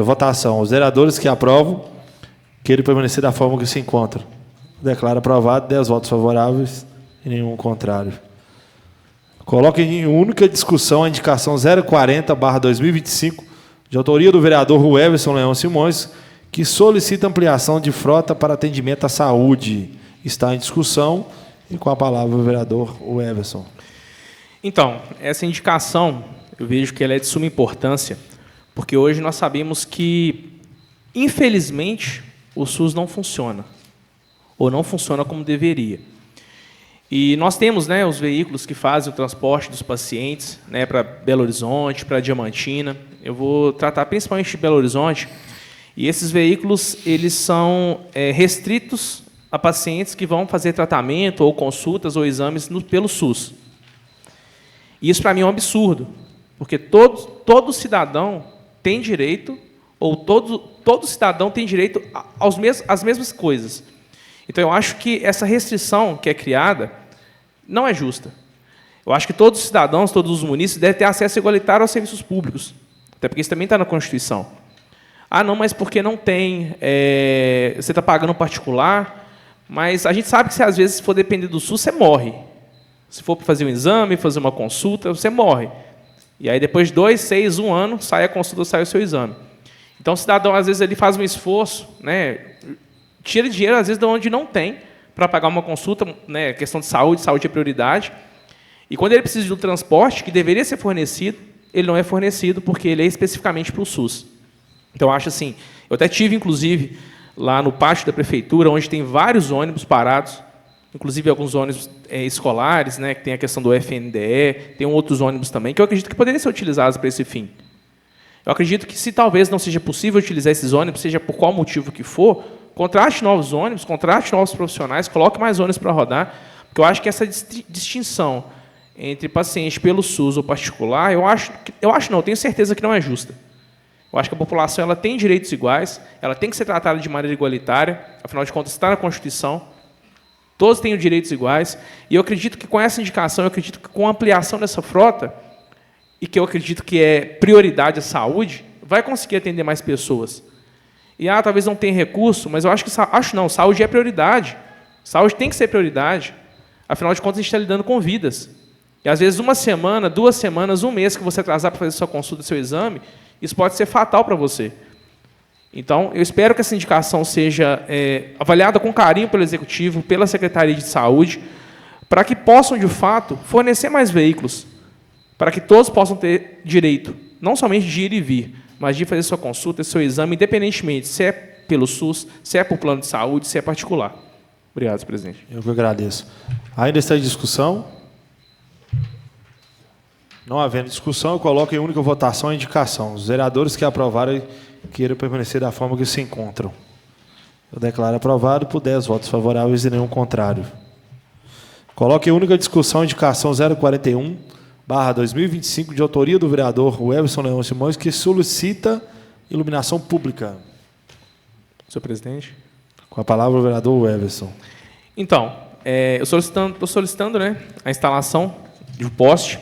[SPEAKER 1] votação. Os vereadores que aprovam, queiram permanecer da forma que se encontram. Declaro aprovado, 10 votos favoráveis e nenhum contrário. Coloque em única discussão a indicação 040/2025, de autoria do vereador Everson Leão Simões, que solicita ampliação de frota para atendimento à saúde. Está em discussão, e com a palavra o vereador Everson.
[SPEAKER 5] Então, essa indicação, eu vejo que ela é de suma importância, porque hoje nós sabemos que, infelizmente, o SUS não funciona, ou não funciona como deveria. E nós temos, né, os veículos que fazem o transporte dos pacientes, né, para Belo Horizonte, para Diamantina. Eu vou tratar principalmente de Belo Horizonte. E esses veículos, eles são restritos a pacientes que vão fazer tratamento, ou consultas, ou exames pelo SUS. E isso, para mim, é um absurdo, porque todo cidadão tem direito, ou todo cidadão tem direito às mesmas coisas. Então, eu acho que essa restrição que é criada não é justa. Eu acho que todos os cidadãos, todos os munícipes, devem ter acesso igualitário aos serviços públicos, até porque isso também está na Constituição. Ah, não, mas porque não tem, você está pagando particular, mas a gente sabe que, se às vezes, se for depender do SUS, você morre. Se for para fazer um exame, fazer uma consulta, você morre. E aí, depois de 2, 6, 1 ano, sai a consulta, sai o seu exame. Então, o cidadão, às vezes, ele faz um esforço, né, tira dinheiro, às vezes, de onde não tem, para pagar uma consulta, né, questão de saúde é prioridade. E quando ele precisa de um transporte, que deveria ser fornecido, ele não é fornecido, porque ele é especificamente para o SUS. Então, eu acho assim, eu até tive, inclusive, lá no pátio da prefeitura, onde tem vários ônibus parados, inclusive alguns ônibus escolares, né, que tem a questão do FNDE, tem outros ônibus também, que eu acredito que poderiam ser utilizados para esse fim. Eu acredito que, se talvez não seja possível utilizar esses ônibus, seja por qual motivo que for, contrate novos ônibus, contrate novos profissionais, coloque mais ônibus para rodar, porque eu acho que essa distinção entre paciente pelo SUS ou particular, eu tenho certeza que não é justa. Eu acho que a população, ela tem direitos iguais, ela tem que ser tratada de maneira igualitária, afinal de contas, está na Constituição, todos têm direitos iguais, e eu acredito que, com essa indicação, eu acredito que, com a ampliação dessa frota, e que eu acredito que é prioridade a saúde, vai conseguir atender mais pessoas. E, talvez não tenha recurso, mas eu acho que, saúde é prioridade. Saúde tem que ser prioridade. Afinal de contas, a gente está lidando com vidas. E, às vezes, 1 semana, 2 semanas, 1 mês que você atrasar para fazer sua consulta, seu exame, isso pode ser fatal para você. Então, eu espero que essa indicação seja avaliada com carinho pelo Executivo, pela Secretaria de Saúde, para que possam, de fato, fornecer mais veículos, para que todos possam ter direito, não somente de ir e vir, mas de fazer sua consulta, seu exame, independentemente se é pelo SUS, se é por plano de saúde, se é particular. Obrigado, senhor presidente.
[SPEAKER 1] Eu que agradeço. Ainda está em discussão? Não havendo discussão, eu coloco em única votação a indicação. Os vereadores que aprovarem queiram permanecer da forma que se encontram. Eu declaro aprovado por 10 votos favoráveis e nenhum contrário. Coloco em única discussão a indicação 041/2025, de autoria do vereador Everson Leão Simões, que solicita iluminação pública.
[SPEAKER 5] Senhor presidente.
[SPEAKER 1] Com a palavra o vereador Everson.
[SPEAKER 5] Então, eu estou solicitando, né, a instalação de um poste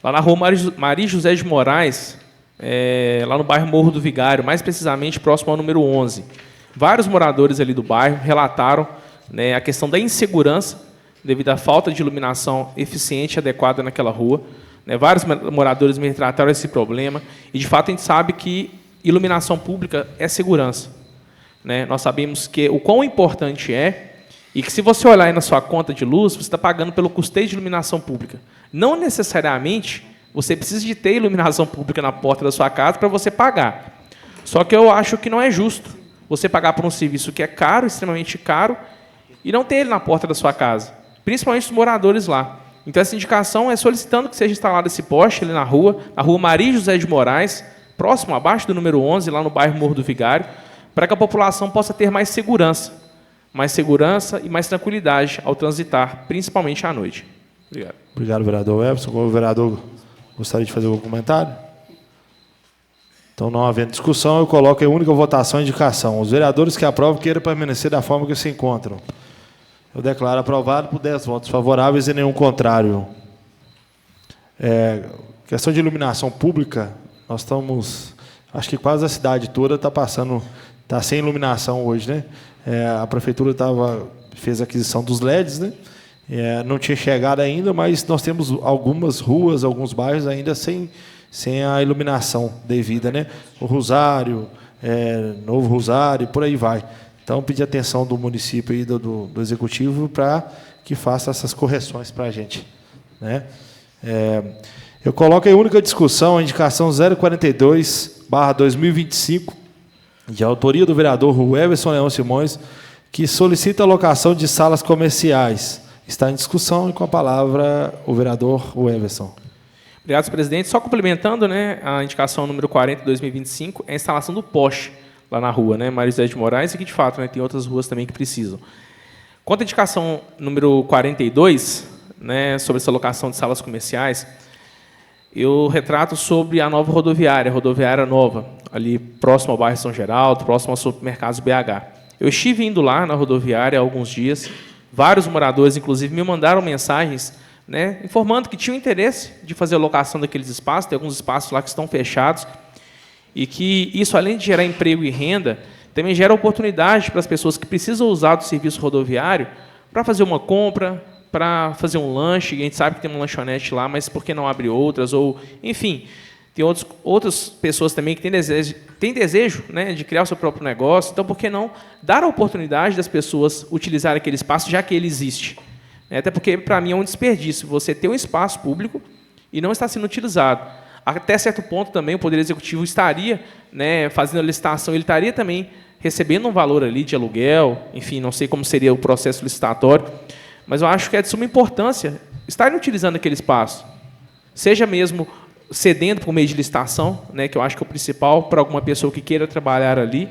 [SPEAKER 5] lá na rua Maria José de Moraes, lá no bairro Morro do Vigário, mais precisamente próximo ao número 11. Vários moradores ali do bairro relataram, né, a questão da insegurança devido à falta de iluminação eficiente e adequada naquela rua. Né, vários moradores me retrataram esse problema e, de fato, a gente sabe que iluminação pública é segurança. Né? Nós sabemos que o quão importante é, e que, se você olhar aí na sua conta de luz, você está pagando pelo custeio de iluminação pública. Não necessariamente você precisa de ter iluminação pública na porta da sua casa para você pagar. Só que eu acho que não é justo você pagar por um serviço que é caro, extremamente caro, e não ter ele na porta da sua casa, principalmente os moradores lá. Então, essa indicação é solicitando que seja instalado esse poste ali na rua Maria José de Moraes, próximo, abaixo do número 11, lá no bairro Morro do Vigário, para que a população possa ter mais segurança e mais tranquilidade ao transitar, principalmente à noite. Obrigado.
[SPEAKER 1] Obrigado, vereador Everson. O vereador gostaria de fazer algum comentário? Então, não havendo discussão, eu coloco em única votação a indicação. Os vereadores que aprovam queiram permanecer da forma que se encontram. Eu declaro aprovado por 10 votos favoráveis e nenhum contrário. Questão de iluminação pública, nós estamos... Acho que quase a cidade toda está sem iluminação hoje, né? A prefeitura fez a aquisição dos LEDs, né? Não tinha chegado ainda, mas nós temos algumas ruas, alguns bairros ainda sem a iluminação devida, né? O Rosário, Novo Rosário, por aí vai. Então, pedir atenção do município e do Executivo para que faça essas correções para a gente. Né? Eu coloco em única discussão a indicação 042/2025, de autoria do vereador Everson Leão Simões, que solicita a locação de salas comerciais Está em discussão e com a palavra o vereador Everson.
[SPEAKER 5] Obrigado, senhor presidente. Só complementando, né, a indicação número 40 de 2025 é a instalação do poste lá na rua, né, Mário José de Moraes, e que, de fato, né, tem outras ruas também que precisam. Quanto à indicação número 42, né, sobre essa locação de salas comerciais, eu retrato sobre a nova rodoviária nova, ali próximo ao bairro São Geraldo, próximo ao supermercado BH. Eu estive indo lá na rodoviária há alguns dias, vários moradores, inclusive, me mandaram mensagens, né, informando que tinham interesse de fazer a locação daqueles espaços, tem alguns espaços lá que estão fechados, e que isso, além de gerar emprego e renda, também gera oportunidade para as pessoas que precisam usar do serviço rodoviário para fazer uma compra, para fazer um lanche. A gente sabe que tem uma lanchonete lá, mas por que não abrir outras? Ou, enfim, tem outras pessoas também que têm desejo, né, de criar o seu próprio negócio. Então, por que não dar a oportunidade das pessoas utilizarem aquele espaço, já que ele existe? Até porque, para mim, é um desperdício você ter um espaço público e não está sendo utilizado. Até certo ponto, também, o Poder Executivo estaria, né, fazendo a licitação, ele estaria também recebendo um valor ali de aluguel, enfim, não sei como seria o processo licitatório, mas eu acho que é de suma importância estarem utilizando aquele espaço, seja mesmo cedendo por meio de licitação, né, que eu acho que é o principal para alguma pessoa que queira trabalhar ali,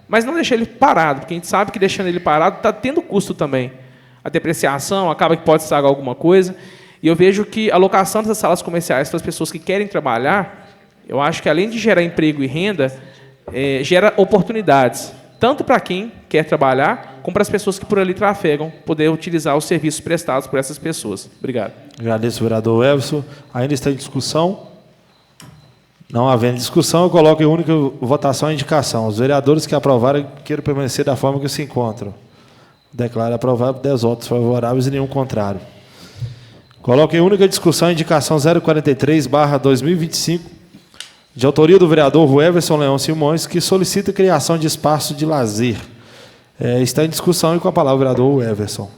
[SPEAKER 5] mas não deixar ele parado, porque a gente sabe que deixando ele parado está tendo custo também. A depreciação acaba que pode estragar alguma coisa. E eu vejo que a locação dessas salas comerciais para as pessoas que querem trabalhar, eu acho que, além de gerar emprego e renda, gera oportunidades, tanto para quem quer trabalhar, como para as pessoas que por ali trafegam, poder utilizar os serviços prestados por essas pessoas. Obrigado.
[SPEAKER 1] Agradeço, vereador Everson. Ainda está em discussão? Não havendo discussão, eu coloco em única votação a indicação. Os vereadores que aprovaram queiram permanecer da forma que se encontram. Declaro aprovado por 10 votos favoráveis e nenhum contrário. Coloco em única discussão a indicação 043/2025, de autoria do vereador Everson Leão Simões, que solicita a criação de espaço de lazer. Está em discussão e com a palavra o vereador Everson.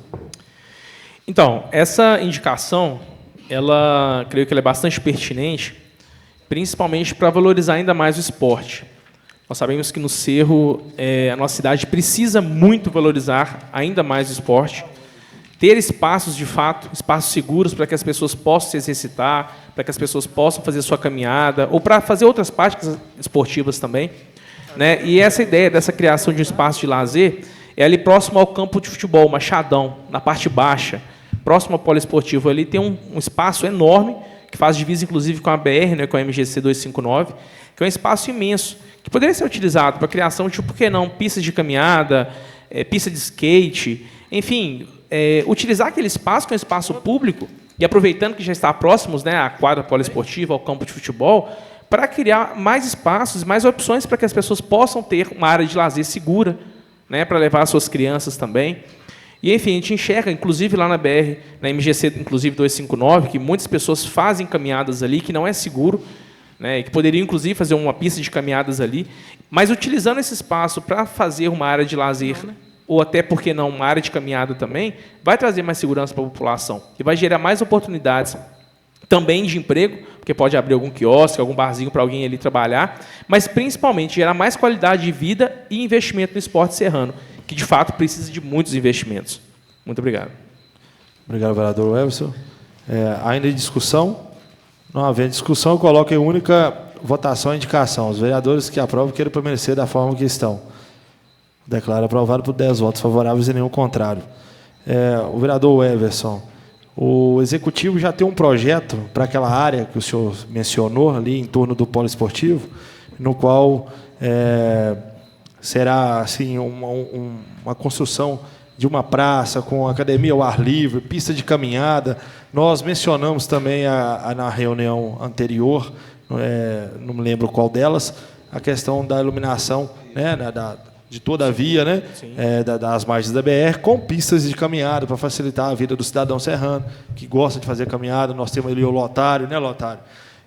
[SPEAKER 5] Então, essa indicação, creio que ela é bastante pertinente, principalmente para valorizar ainda mais o esporte. Nós sabemos que no Cerro, a nossa cidade precisa muito valorizar ainda mais o esporte, ter espaços, de fato, espaços seguros para que as pessoas possam se exercitar, para que as pessoas possam fazer sua caminhada, ou para fazer outras práticas esportivas também, né? E essa ideia dessa criação de um espaço de lazer é ali próximo ao campo de futebol, Machadão, na parte baixa, próximo ao poliesportivo. Ali tem um espaço enorme, que faz divisa, inclusive, com a BR, né, com a MGC 259, que é um espaço imenso, que poderia ser utilizado para a criação de, por que não, pistas de caminhada, pista de skate, enfim, utilizar aquele espaço, que é um espaço público, e aproveitando que já está próximos, né, à quadra poliesportiva, ao campo de futebol, para criar mais espaços, mais opções para que as pessoas possam ter uma área de lazer segura, né, para levar as suas crianças também. E, enfim, a gente enxerga, inclusive lá na BR, na MGC, inclusive 259, que muitas pessoas fazem caminhadas ali, que não é seguro, né, que poderiam, inclusive, fazer uma pista de caminhadas ali, mas utilizando esse espaço para fazer uma área de lazer, ou até, por que não, uma área de caminhada também, vai trazer mais segurança para a população e vai gerar mais oportunidades também de emprego, porque pode abrir algum quiosque, algum barzinho para alguém ali trabalhar, mas, principalmente, gerar mais qualidade de vida e investimento no esporte serrano, que, de fato, precisa de muitos investimentos. Muito obrigado.
[SPEAKER 1] Obrigado, vereador Everson. Ainda em discussão? Não havendo discussão, eu coloco em única votação a indicação. Os vereadores que aprovam queiram permanecer da forma que estão. Declaro aprovado por 10 votos favoráveis e nenhum contrário. O vereador Everson, o Executivo já tem um projeto para aquela área que o senhor mencionou, ali em torno do poliesportivo, no qual será assim, uma construção de uma praça com academia ao ar livre, pista de caminhada. Nós mencionamos também na reunião anterior, não me lembro qual delas, a questão da iluminação, né, de toda a via, né, das margens da BR, com pistas de caminhada para facilitar a vida do cidadão serrano, que gosta de fazer caminhada. Nós temos ali o Lotário, né, Lotário,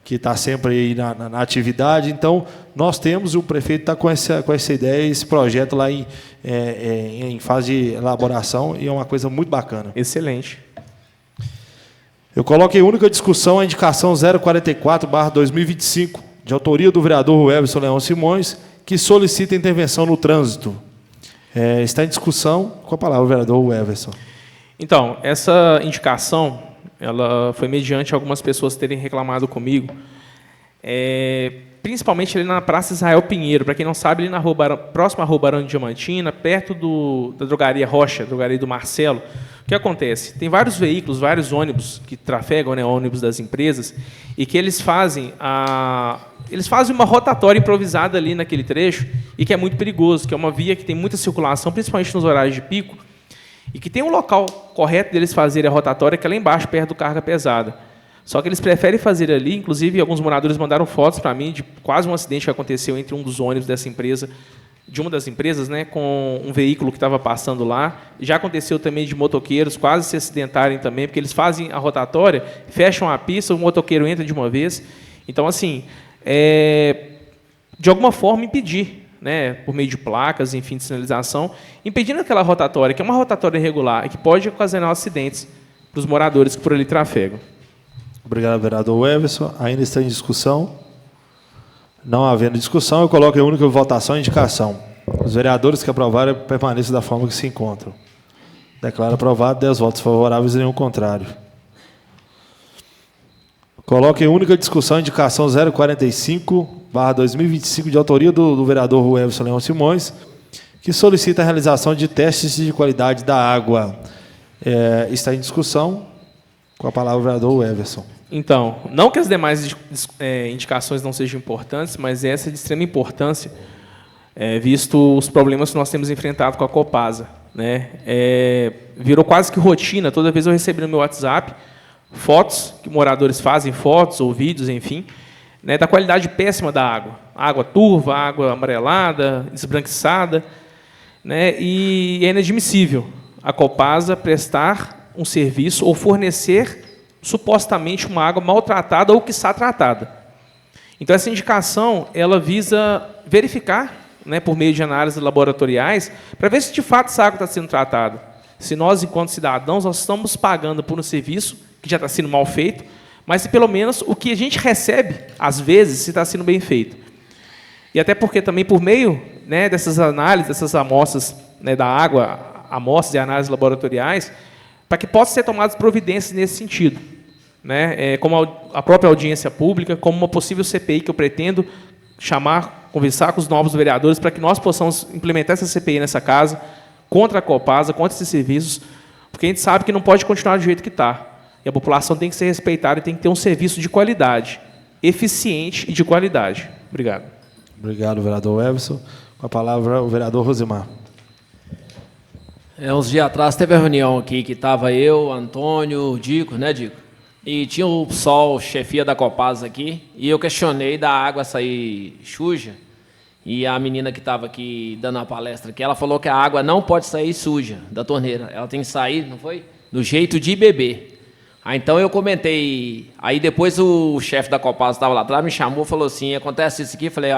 [SPEAKER 1] que está sempre aí na atividade. Então, nós temos, o prefeito está com essa ideia, esse projeto lá em fase de elaboração, e é uma coisa muito bacana.
[SPEAKER 5] Excelente.
[SPEAKER 1] Eu coloco em única discussão a indicação 044/2025, de autoria do vereador Everson Leão Simões, que solicita intervenção no trânsito. Está em discussão. Com a palavra o vereador Everson.
[SPEAKER 5] Então, essa indicação, ela foi mediante algumas pessoas terem reclamado comigo, principalmente ali na Praça Israel Pinheiro, para quem não sabe, ali próximo à Rua Barão de Diamantina, perto da Drogaria Rocha, Drogaria do Marcelo. O que acontece? Tem vários veículos, vários ônibus que trafegam, né, ônibus das empresas, e que eles fazem uma rotatória improvisada ali naquele trecho, e que é muito perigoso, que é uma via que tem muita circulação, principalmente nos horários de pico, e que tem um local correto deles fazerem a rotatória, que é lá embaixo, perto do carga pesada. Só que eles preferem fazer ali, inclusive alguns moradores mandaram fotos para mim de quase um acidente que aconteceu entre um dos ônibus dessa empresa, de uma das empresas, né, com um veículo que estava passando lá. Já aconteceu também de motoqueiros quase se acidentarem também, porque eles fazem a rotatória, fecham a pista, o motoqueiro entra de uma vez. Então, assim, de alguma forma impedir, né, por meio de placas, enfim, de sinalização, impedindo aquela rotatória, que é uma rotatória irregular e que pode ocasionar acidentes para os moradores que por ali trafegam.
[SPEAKER 1] Obrigado, vereador Everson. Ainda está em discussão? Não havendo discussão, eu coloco em única votação a indicação. Os vereadores que aprovarem permaneçam da forma que se encontram. Declaro aprovado, 10 votos favoráveis e nenhum contrário. Coloco em única discussão a indicação 045/2025, de autoria do vereador Everson Leão Simões, que solicita a realização de testes de qualidade da água. Está em discussão. Com a palavra o vereador Everson.
[SPEAKER 5] Então, não que as demais indicações não sejam importantes, mas essa é de extrema importância, visto os problemas que nós temos enfrentado com a Copasa, né? Virou quase que rotina, toda vez eu recebo no meu WhatsApp fotos que moradores fazem, fotos ou vídeos, enfim, né, da qualidade péssima da água. Água turva, água amarelada, esbranquiçada, né? E é inadmissível a Copasa prestar um serviço ou fornecer supostamente uma água maltratada ou quiçá tratada. Então, essa indicação ela visa verificar, né, por meio de análises laboratoriais, para ver se de fato essa água está sendo tratada. Se nós, enquanto cidadãos, nós estamos pagando por um serviço que já está sendo mal feito, mas se pelo menos o que a gente recebe, às vezes, se está sendo bem feito. E até porque também por meio, né, dessas análises, dessas amostras, né, da água, amostras e análises laboratoriais, para que possam ser tomadas providências nesse sentido, né? Como a própria audiência pública, como uma possível CPI que eu pretendo conversar com os novos vereadores para que nós possamos implementar essa CPI nessa casa, contra a Copasa, contra esses serviços, porque a gente sabe que não pode continuar do jeito que está. E a população tem que ser respeitada e tem que ter um serviço de qualidade, eficiente e de qualidade. Obrigado.
[SPEAKER 1] Obrigado, vereador Everson. Com a palavra, o vereador Rosimar.
[SPEAKER 4] Uns dias atrás teve a reunião aqui que estava eu, Antônio, o Dico, né, Dico? E tinha o PSOL, chefia da Copasa aqui, e eu questionei da água sair suja, e a menina que estava aqui dando a palestra aqui, ela falou que a água não pode sair suja da torneira, ela tem que sair, não foi? Do jeito de beber. Então eu comentei, aí depois o chefe da Copasa estava lá atrás, me chamou e falou assim, acontece isso aqui, eu falei,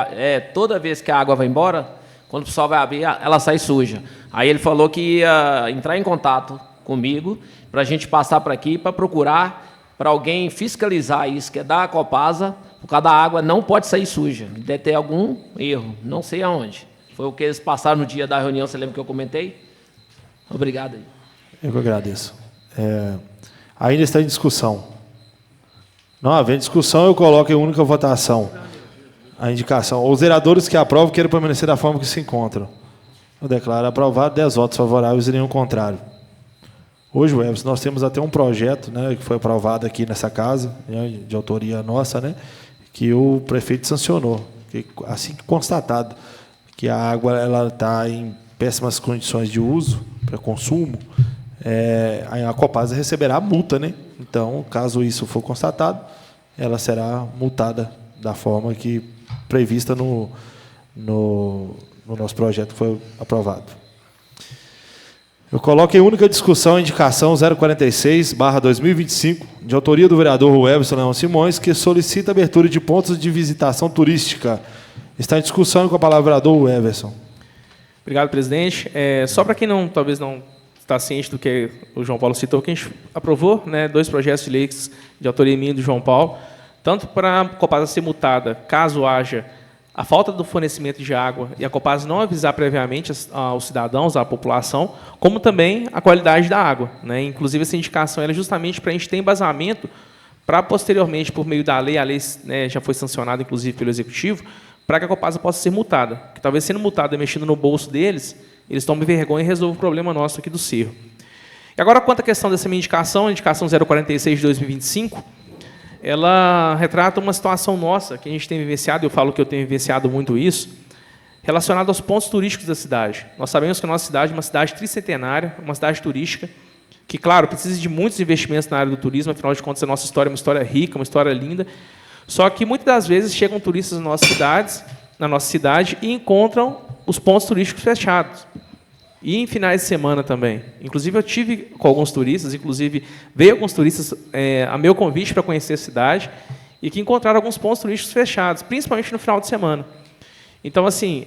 [SPEAKER 4] toda vez que a água vai embora, quando o pessoal vai abrir, ela sai suja. Aí ele falou que ia entrar em contato comigo para a gente passar para aqui para procurar para alguém fiscalizar isso, que é da Copasa, por causa da água não pode sair suja. Deve ter algum erro, não sei aonde. Foi o que eles passaram no dia da reunião, você lembra que eu comentei? Obrigado aí.
[SPEAKER 1] Eu que agradeço. Ainda está em discussão. Não havendo discussão, eu coloco em única votação a indicação. Os vereadores que aprovam queiram permanecer da forma que se encontram. Eu declaro aprovado, 10 votos favoráveis e nenhum contrário. Hoje, Everson, nós temos até um projeto, né, que foi aprovado aqui nessa casa, né, de autoria nossa, né, que o prefeito sancionou. Que, assim que constatado que a água está em péssimas condições de uso para consumo, a Copasa receberá multa, né? Então, caso isso for constatado, ela será multada da forma que prevista no nosso projeto que foi aprovado. Eu coloco em única discussão a indicação 046/2025, de autoria do vereador Everson Leão Simões, que solicita a abertura de pontos de visitação turística. Está em discussão com a palavra o vereador Everson.
[SPEAKER 5] Obrigado, presidente. Só para quem talvez não está ciente do que o João Paulo citou, que a gente aprovou, né, 2 projetos de leis de autoria minha e do João Paulo, tanto para a Copasa ser multada, caso haja a falta do fornecimento de água e a Copasa não avisar previamente aos cidadãos, à população, como também a qualidade da água, né? Inclusive, essa indicação é justamente para a gente ter embasamento para, posteriormente, por meio da lei, a lei, né, já foi sancionada, inclusive, pelo Executivo, para que a Copasa possa ser multada. Porque, talvez, sendo multada e mexendo no bolso deles, eles tomem vergonha e resolvam o problema nosso aqui do Cerro. E agora, quanto à questão dessa minha indicação, a indicação 046 de 2025, ela retrata uma situação nossa, que a gente tem vivenciado, eu falo que eu tenho vivenciado muito isso, relacionado aos pontos turísticos da cidade. Nós sabemos que a nossa cidade é uma cidade tricentenária, uma cidade turística, que, claro, precisa de muitos investimentos na área do turismo, afinal de contas, a nossa história é uma história rica, uma história linda, só que, muitas das vezes, chegam turistas na nossa cidade e encontram os pontos turísticos fechados. E em finais de semana também. Inclusive, eu tive com alguns turistas, inclusive veio alguns turistas a meu convite para conhecer a cidade e que encontraram alguns pontos turísticos fechados, principalmente no final de semana. Então, assim,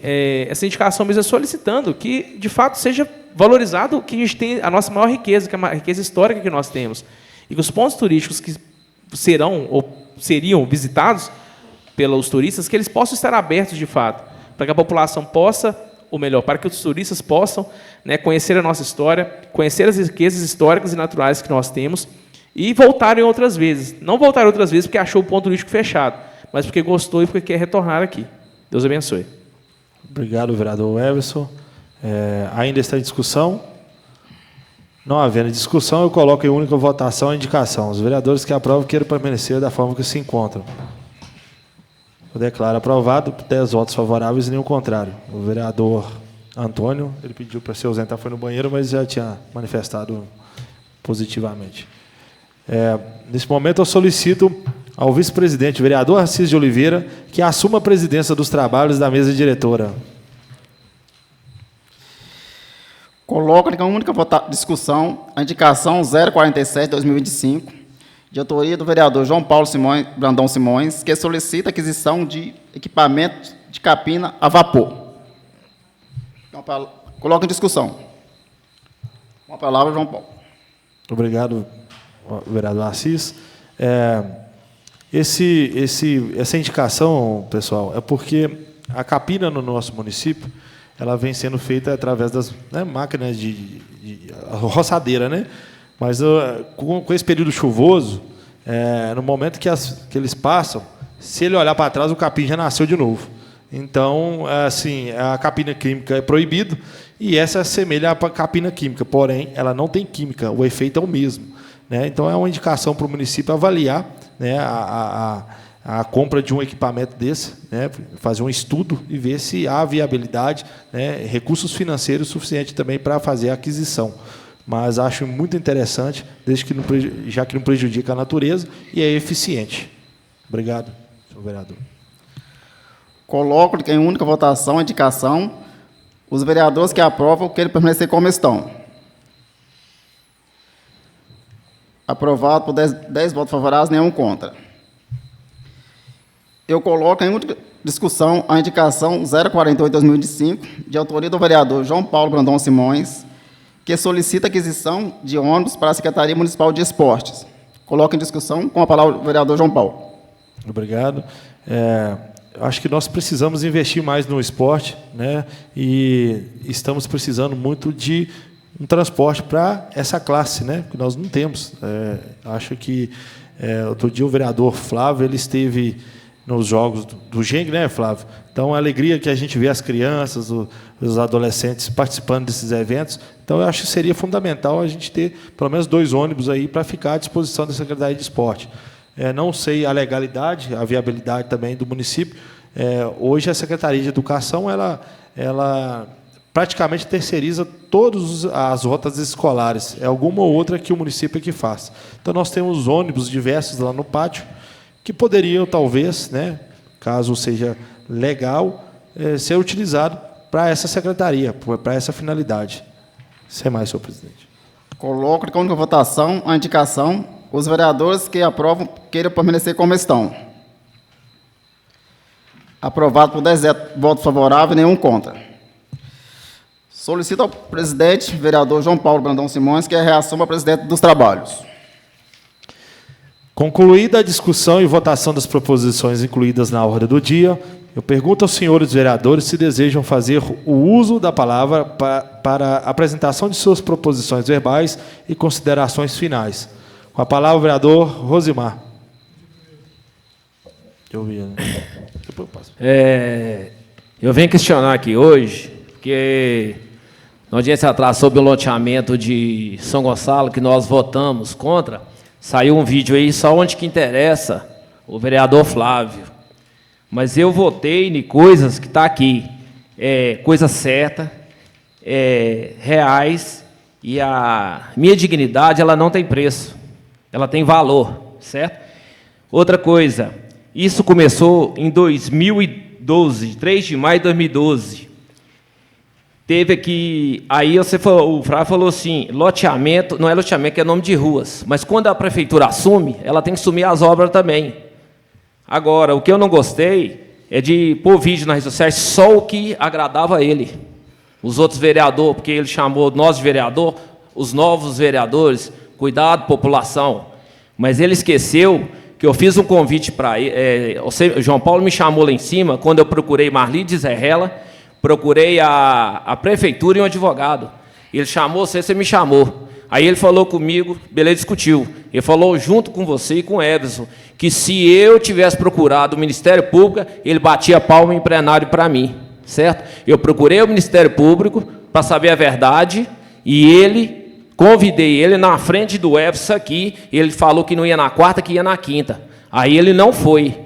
[SPEAKER 5] essa indicação mesmo é solicitando que, de fato, seja valorizado que a gente tem a nossa maior riqueza, que é a riqueza histórica que nós temos. E que os pontos turísticos que serão ou seriam visitados pelos turistas, que eles possam estar abertos de fato, para que a população possa, ou melhor, para que os turistas possam, né, conhecer a nossa história, conhecer as riquezas históricas e naturais que nós temos e voltarem outras vezes. Não voltarem outras vezes porque achou o ponto turístico fechado, mas porque gostou e porque quer retornar aqui. Deus abençoe.
[SPEAKER 1] Obrigado, vereador Everson. Ainda está em discussão? Não havendo discussão, eu coloco em única votação a indicação. Os vereadores que aprovam queiram permanecer da forma que se encontram. Eu declaro aprovado, 10 votos favoráveis e nenhum contrário. O vereador Antônio, ele pediu para se ausentar, foi no banheiro, mas já tinha manifestado positivamente. Nesse momento, eu solicito ao vice-presidente, vereador Assis de Oliveira, que assuma a presidência dos trabalhos da mesa diretora.
[SPEAKER 3] Coloco em única discussão a indicação 047 de 2025, de autoria do vereador João Paulo Brandão Simões, que solicita a aquisição de equipamento de capina a vapor. Coloco em discussão. Com a palavra, João Paulo.
[SPEAKER 1] Obrigado, vereador Assis. Essa indicação, pessoal, é porque a capina no nosso município ela vem sendo feita através das máquinas de roçadeira, né? Mas com esse período chuvoso, no momento que eles passam, se ele olhar para trás, o capim já nasceu de novo. Então, assim, a capina química é proibida e essa assemelha à capina química, porém, ela não tem química, o efeito é o mesmo, né? Então, é uma indicação para o município avaliar, né, a compra de um equipamento desse, né, fazer um estudo e ver se há viabilidade, né, recursos financeiros suficientes também para fazer a aquisição. Mas acho muito interessante, desde que já que não prejudica a natureza e é eficiente. Obrigado, senhor vereador.
[SPEAKER 3] Coloco em única votação a indicação, os vereadores que aprovam querem permanecer como estão. Aprovado por 10 votos favoráveis, nenhum contra. Eu coloco em única discussão a indicação 048 de 2025, de autoria do vereador João Paulo Brandão Simões, que solicita a aquisição de ônibus para a Secretaria Municipal de Esportes. Coloco em discussão, com a palavra o vereador João Paulo.
[SPEAKER 1] Obrigado. Acho que nós precisamos investir mais no esporte, né? E estamos precisando muito de um transporte para essa classe, né? Que nós não temos. Acho que outro dia o vereador Flávio ele esteve nos jogos do Geng, né, Flávio? Então, a alegria que a gente vê as crianças, os adolescentes participando desses eventos. Então, eu acho que seria fundamental a gente ter pelo menos 2 ônibus aí para ficar à disposição da Secretaria de Esporte. Não sei a legalidade, a viabilidade também do município. Hoje, a Secretaria de Educação, ela praticamente terceiriza todas as rotas escolares. É alguma ou outra que o município é que faz. Então, nós temos ônibus diversos lá no pátio, que poderiam, talvez, né, caso seja legal, ser utilizado para essa secretaria, para essa finalidade. Sem mais, senhor presidente.
[SPEAKER 3] Coloco em única votação a indicação, os vereadores que aprovam queiram permanecer como estão. Aprovado por 10 votos favoráveis, nenhum contra. Solicito ao presidente, vereador João Paulo Brandão Simões, que reassuma a presidente dos trabalhos.
[SPEAKER 1] Concluída a discussão e votação das proposições incluídas na ordem do dia, Eu pergunto aos senhores vereadores se desejam fazer o uso da palavra para a apresentação de suas proposições verbais e considerações finais. Com a palavra, o vereador Rosimar. Deixa eu ver, né? Depois eu passo.
[SPEAKER 4] Eu venho questionar aqui hoje, porque na audiência atrás sobre o loteamento de São Gonçalo, que nós votamos contra, saiu um vídeo aí só onde que interessa o vereador Flávio. Mas eu votei em coisas que está aqui, coisa certa, reais, e a minha dignidade ela não tem preço, ela tem valor, certo? Outra coisa, isso começou em 2012, 3 de maio de 2012. Teve aqui, aí o Flávio falou assim, loteamento, não é loteamento, que é nome de ruas, mas quando a prefeitura assume, ela tem que assumir as obras também. Agora, o que eu não gostei é de pôr vídeo nas redes sociais só o que agradava a ele. Os outros vereadores, porque ele chamou nós de vereador, os novos vereadores, cuidado, população. Mas ele esqueceu que eu fiz um convite para ele. O João Paulo me chamou lá em cima, quando eu procurei Marli de Zerrela, procurei a prefeitura e um advogado. Ele chamou, você me chamou. Aí ele falou comigo, beleza, discutiu. Ele falou junto com você e com o Everson, que se eu tivesse procurado o Ministério Público, ele batia palma em plenário para mim, certo? Eu procurei o Ministério Público para saber a verdade e convidei ele na frente do Everson aqui, ele falou que não ia na quarta, que ia na quinta. Aí ele não foi.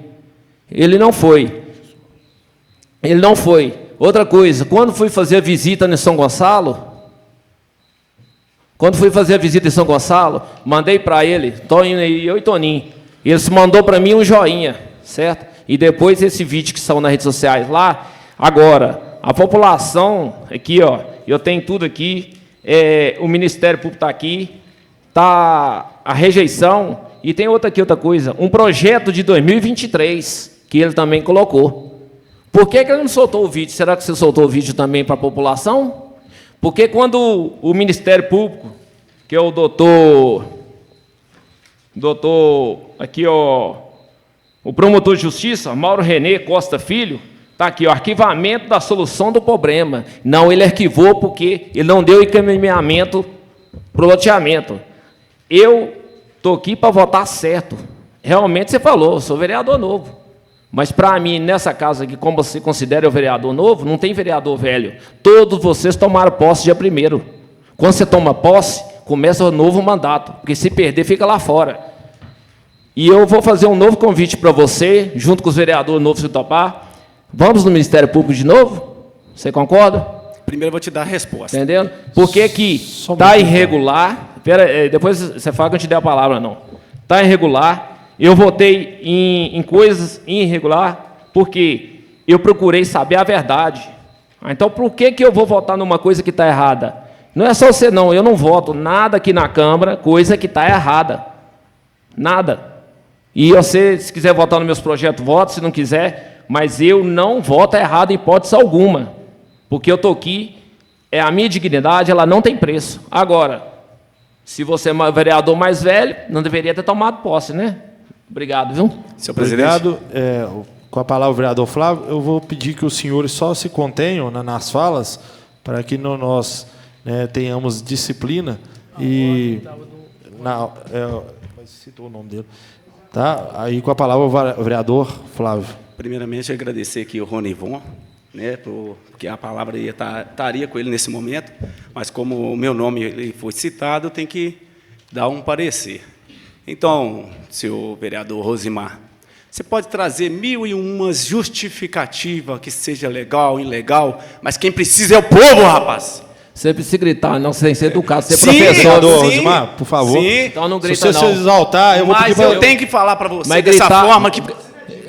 [SPEAKER 4] Ele não foi. Outra coisa, quando fui fazer a visita em São Gonçalo, mandei para ele, eu e Toninho, ele mandou para mim um joinha, certo? E depois esse vídeo que saiu nas redes sociais lá. Agora, a população, aqui, ó, eu tenho tudo aqui, o Ministério Público está aqui, está a rejeição, e tem outra coisa, um projeto de 2023, que ele também colocou. Por que ele não soltou o vídeo? Será que você soltou o vídeo também para a população? Porque quando o Ministério Público, que é o doutor, aqui, ó, o promotor de justiça, Mauro René Costa Filho, está aqui, o arquivamento da solução do problema. Não, ele arquivou porque ele não deu encaminhamento para o loteamento. Eu estou aqui para votar certo. Realmente você falou, eu sou vereador novo. Mas, para mim, nessa casa aqui, como você considera o vereador novo, não tem vereador velho. Todos vocês tomaram posse dia 1º. Quando você toma posse, começa um novo mandato, porque se perder, fica lá fora. E eu vou fazer um novo convite para você, junto com os vereadores novos, se topar. Vamos no Ministério Público de novo? Você concorda?
[SPEAKER 7] Primeiro eu vou te dar a resposta.
[SPEAKER 4] Entendendo? Por que está irregular? Depois você fala que eu te dei a palavra, não. Está irregular. Eu votei em coisas irregular porque eu procurei saber a verdade. Então, por que eu vou votar numa coisa que está errada? Não é só você, não. Eu não voto nada aqui na Câmara, coisa que está errada. Nada. E você, se quiser votar nos meus projetos, vote, se não quiser, mas eu não voto errado em hipótese alguma. Porque eu estou aqui, a minha dignidade, ela não tem preço. Agora, se você é um vereador mais velho, não deveria ter tomado posse, né? Obrigado, viu?
[SPEAKER 7] Senhor presidente.
[SPEAKER 1] Obrigado. Com a palavra o vereador Flávio, eu vou pedir que os senhores só se contenham nas falas, para que nós tenhamos disciplina e... citou o nome dele. Tá? Aí, com a palavra o vereador Flávio.
[SPEAKER 7] Primeiramente, agradecer aqui o Ronivon, porque a palavra estaria com ele nesse momento, mas como o meu nome foi citado, eu tenho que dar um parecer. Então, senhor vereador Rosimar, você pode trazer 1001 justificativas que seja legal, ilegal, mas quem precisa é o povo, rapaz.
[SPEAKER 4] Você precisa gritar, não sem ser educado, ser
[SPEAKER 7] Sim,
[SPEAKER 4] professor.
[SPEAKER 1] Rosimar, por favor.
[SPEAKER 7] Sim.
[SPEAKER 4] Então não grita,
[SPEAKER 1] se você
[SPEAKER 4] não.
[SPEAKER 1] se exaltar, eu vou pedir
[SPEAKER 7] Mas eu tenho que falar para você
[SPEAKER 4] Mas
[SPEAKER 7] dessa
[SPEAKER 4] gritar,
[SPEAKER 7] forma que...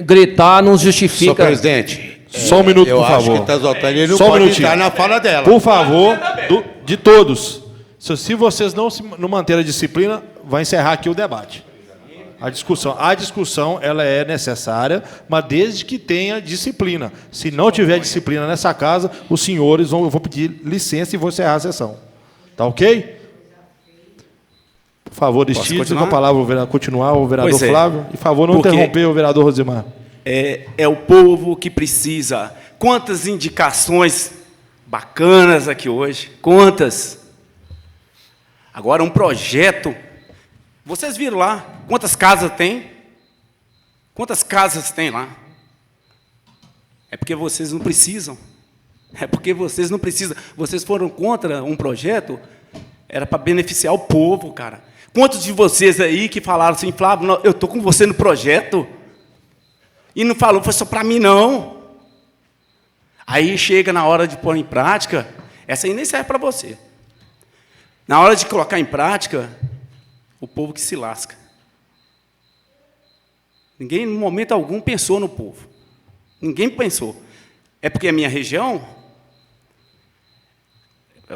[SPEAKER 4] Gritar não
[SPEAKER 8] Senhor
[SPEAKER 4] justifica.
[SPEAKER 8] presidente,
[SPEAKER 1] Só um minuto,
[SPEAKER 8] eu
[SPEAKER 1] por
[SPEAKER 8] acho
[SPEAKER 1] favor.
[SPEAKER 8] que está exaltando, ele não
[SPEAKER 1] Só um
[SPEAKER 8] pode
[SPEAKER 1] minutinho.
[SPEAKER 8] entrar na fala dela.
[SPEAKER 1] Por favor, de todos. Se vocês não manterem a disciplina, vai encerrar aqui o debate. A discussão ela é necessária, mas desde que tenha disciplina. Se não tiver disciplina nessa casa, os senhores eu vou pedir licença e vou encerrar a sessão. Tá ok? Por favor, Aristides, com a palavra continuar o vereador Flávio. E, por favor, não interromper o vereador Rosimar.
[SPEAKER 7] é o povo que precisa. Quantas indicações bacanas aqui hoje, quantas. Agora, um projeto. Vocês viram lá quantas casas tem? Quantas casas tem lá? É porque vocês não precisam. É porque vocês não precisam. Vocês foram contra um projeto, era para beneficiar o povo, cara. Quantos de vocês aí que falaram assim, Flávio, eu estou com você no projeto, e não falou, foi só para mim, não. Aí chega na hora de pôr em prática, essa aí nem serve para você. Na hora de colocar em prática, o povo que se lasca. Ninguém, em momento algum, pensou no povo. Ninguém pensou. É porque a minha região,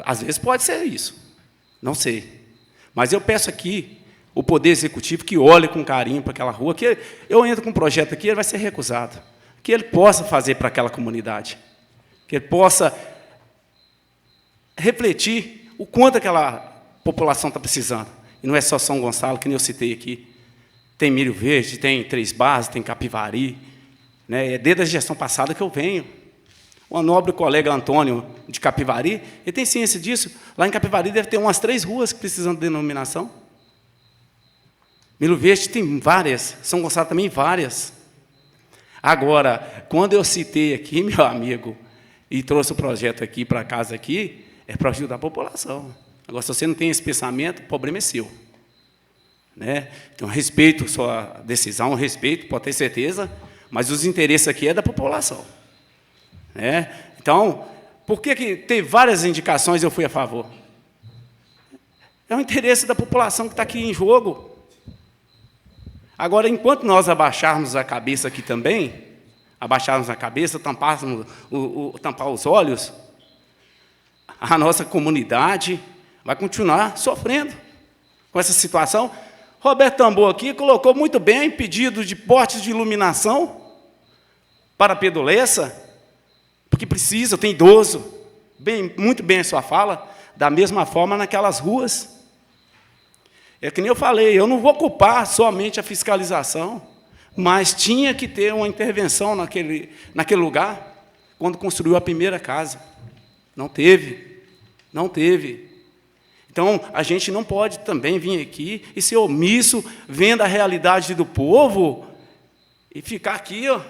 [SPEAKER 7] às vezes pode ser isso, não sei. Mas eu peço aqui o Poder Executivo que olhe com carinho para aquela rua, que eu entro com um projeto aqui, ele vai ser recusado. Que ele possa fazer para aquela comunidade. Que ele possa refletir o quanto aquela população está precisando. E não é só São Gonçalo, que nem eu citei aqui. Tem Milho Verde, tem Três Barras, tem Capivari. Né? É desde a gestão passada que eu venho. O nobre colega Antônio, de Capivari, ele tem ciência disso. Lá em Capivari deve ter umas 3 ruas que precisam de denominação. Milho Verde tem várias, São Gonçalo também várias. Agora, quando eu citei aqui, meu amigo, e trouxe o projeto aqui para casa aqui, é para ajudar a população. Agora, se você não tem esse pensamento, o problema é seu. Né? Então, respeito a sua decisão, respeito, pode ter certeza, mas os interesses aqui é da população. Né? Então, por que tem várias indicações e eu fui a favor? É o interesse da população que está aqui em jogo. Agora, enquanto nós abaixarmos a cabeça aqui também, abaixarmos a cabeça, tampar os olhos, a nossa comunidade vai continuar sofrendo com essa situação. Roberto Tambor aqui colocou muito bem pedido de portes de iluminação para Pedro Lessa, porque precisa, tem idoso, muito bem a sua fala, da mesma forma naquelas ruas. É que nem eu falei, eu não vou culpar somente a fiscalização, mas tinha que ter uma intervenção naquele lugar, quando construiu a primeira casa. Não teve, não teve. Então, a gente não pode também vir aqui e ser omisso, vendo a realidade do povo, e ficar aqui, ó.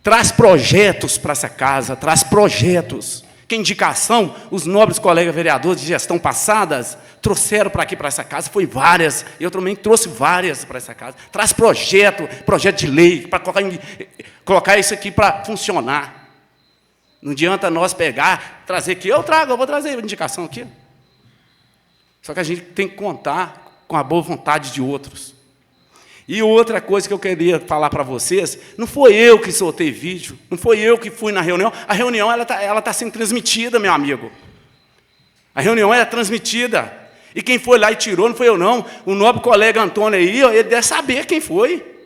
[SPEAKER 7] Traz projetos para essa casa, traz projetos. Que indicação os nobres colegas vereadores de gestão passadas trouxeram para aqui, para essa casa, foi várias. Eu também trouxe várias para essa casa. Traz projeto de lei, para colocar isso aqui para funcionar. Não adianta nós pegar, trazer aqui, eu vou trazer a indicação aqui. Só que a gente tem que contar com a boa vontade de outros. E outra coisa que eu queria falar para vocês, não foi eu que soltei vídeo, não foi eu que fui na reunião. A reunião ela tá sendo transmitida, meu amigo. A reunião é transmitida. E quem foi lá e tirou, não foi eu, não. O nobre colega Antônio aí, ele deve saber quem foi.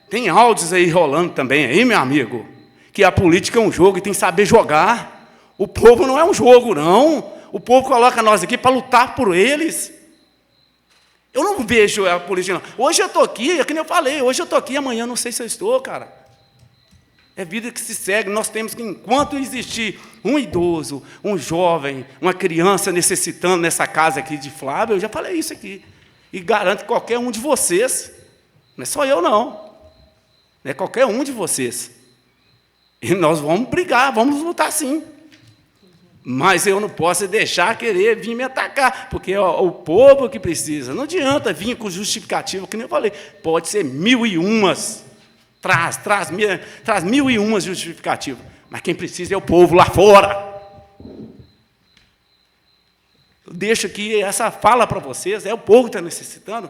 [SPEAKER 7] Tem áudios aí rolando também, aí, meu amigo, que a política é um jogo e tem que saber jogar. O povo não é um jogo, não. O povo coloca nós aqui para lutar por eles. Eu não vejo a política, não. Hoje eu estou aqui, é que nem eu falei, hoje eu estou aqui, amanhã não sei se eu estou, cara. É vida que se segue, nós temos que, enquanto existir um idoso, um jovem, uma criança necessitando nessa casa aqui de Flávio, eu já falei isso aqui, e garanto que qualquer um de vocês, não é só eu não, é qualquer um de vocês, e nós vamos brigar, vamos lutar sim. Mas eu não posso deixar querer vir me atacar, porque é o povo que precisa. Não adianta vir com justificativa, que nem eu falei. Pode ser 1001. Traz 1001 justificativas. Mas quem precisa é o povo lá fora. Eu deixo aqui essa fala para vocês. É o povo que está necessitando.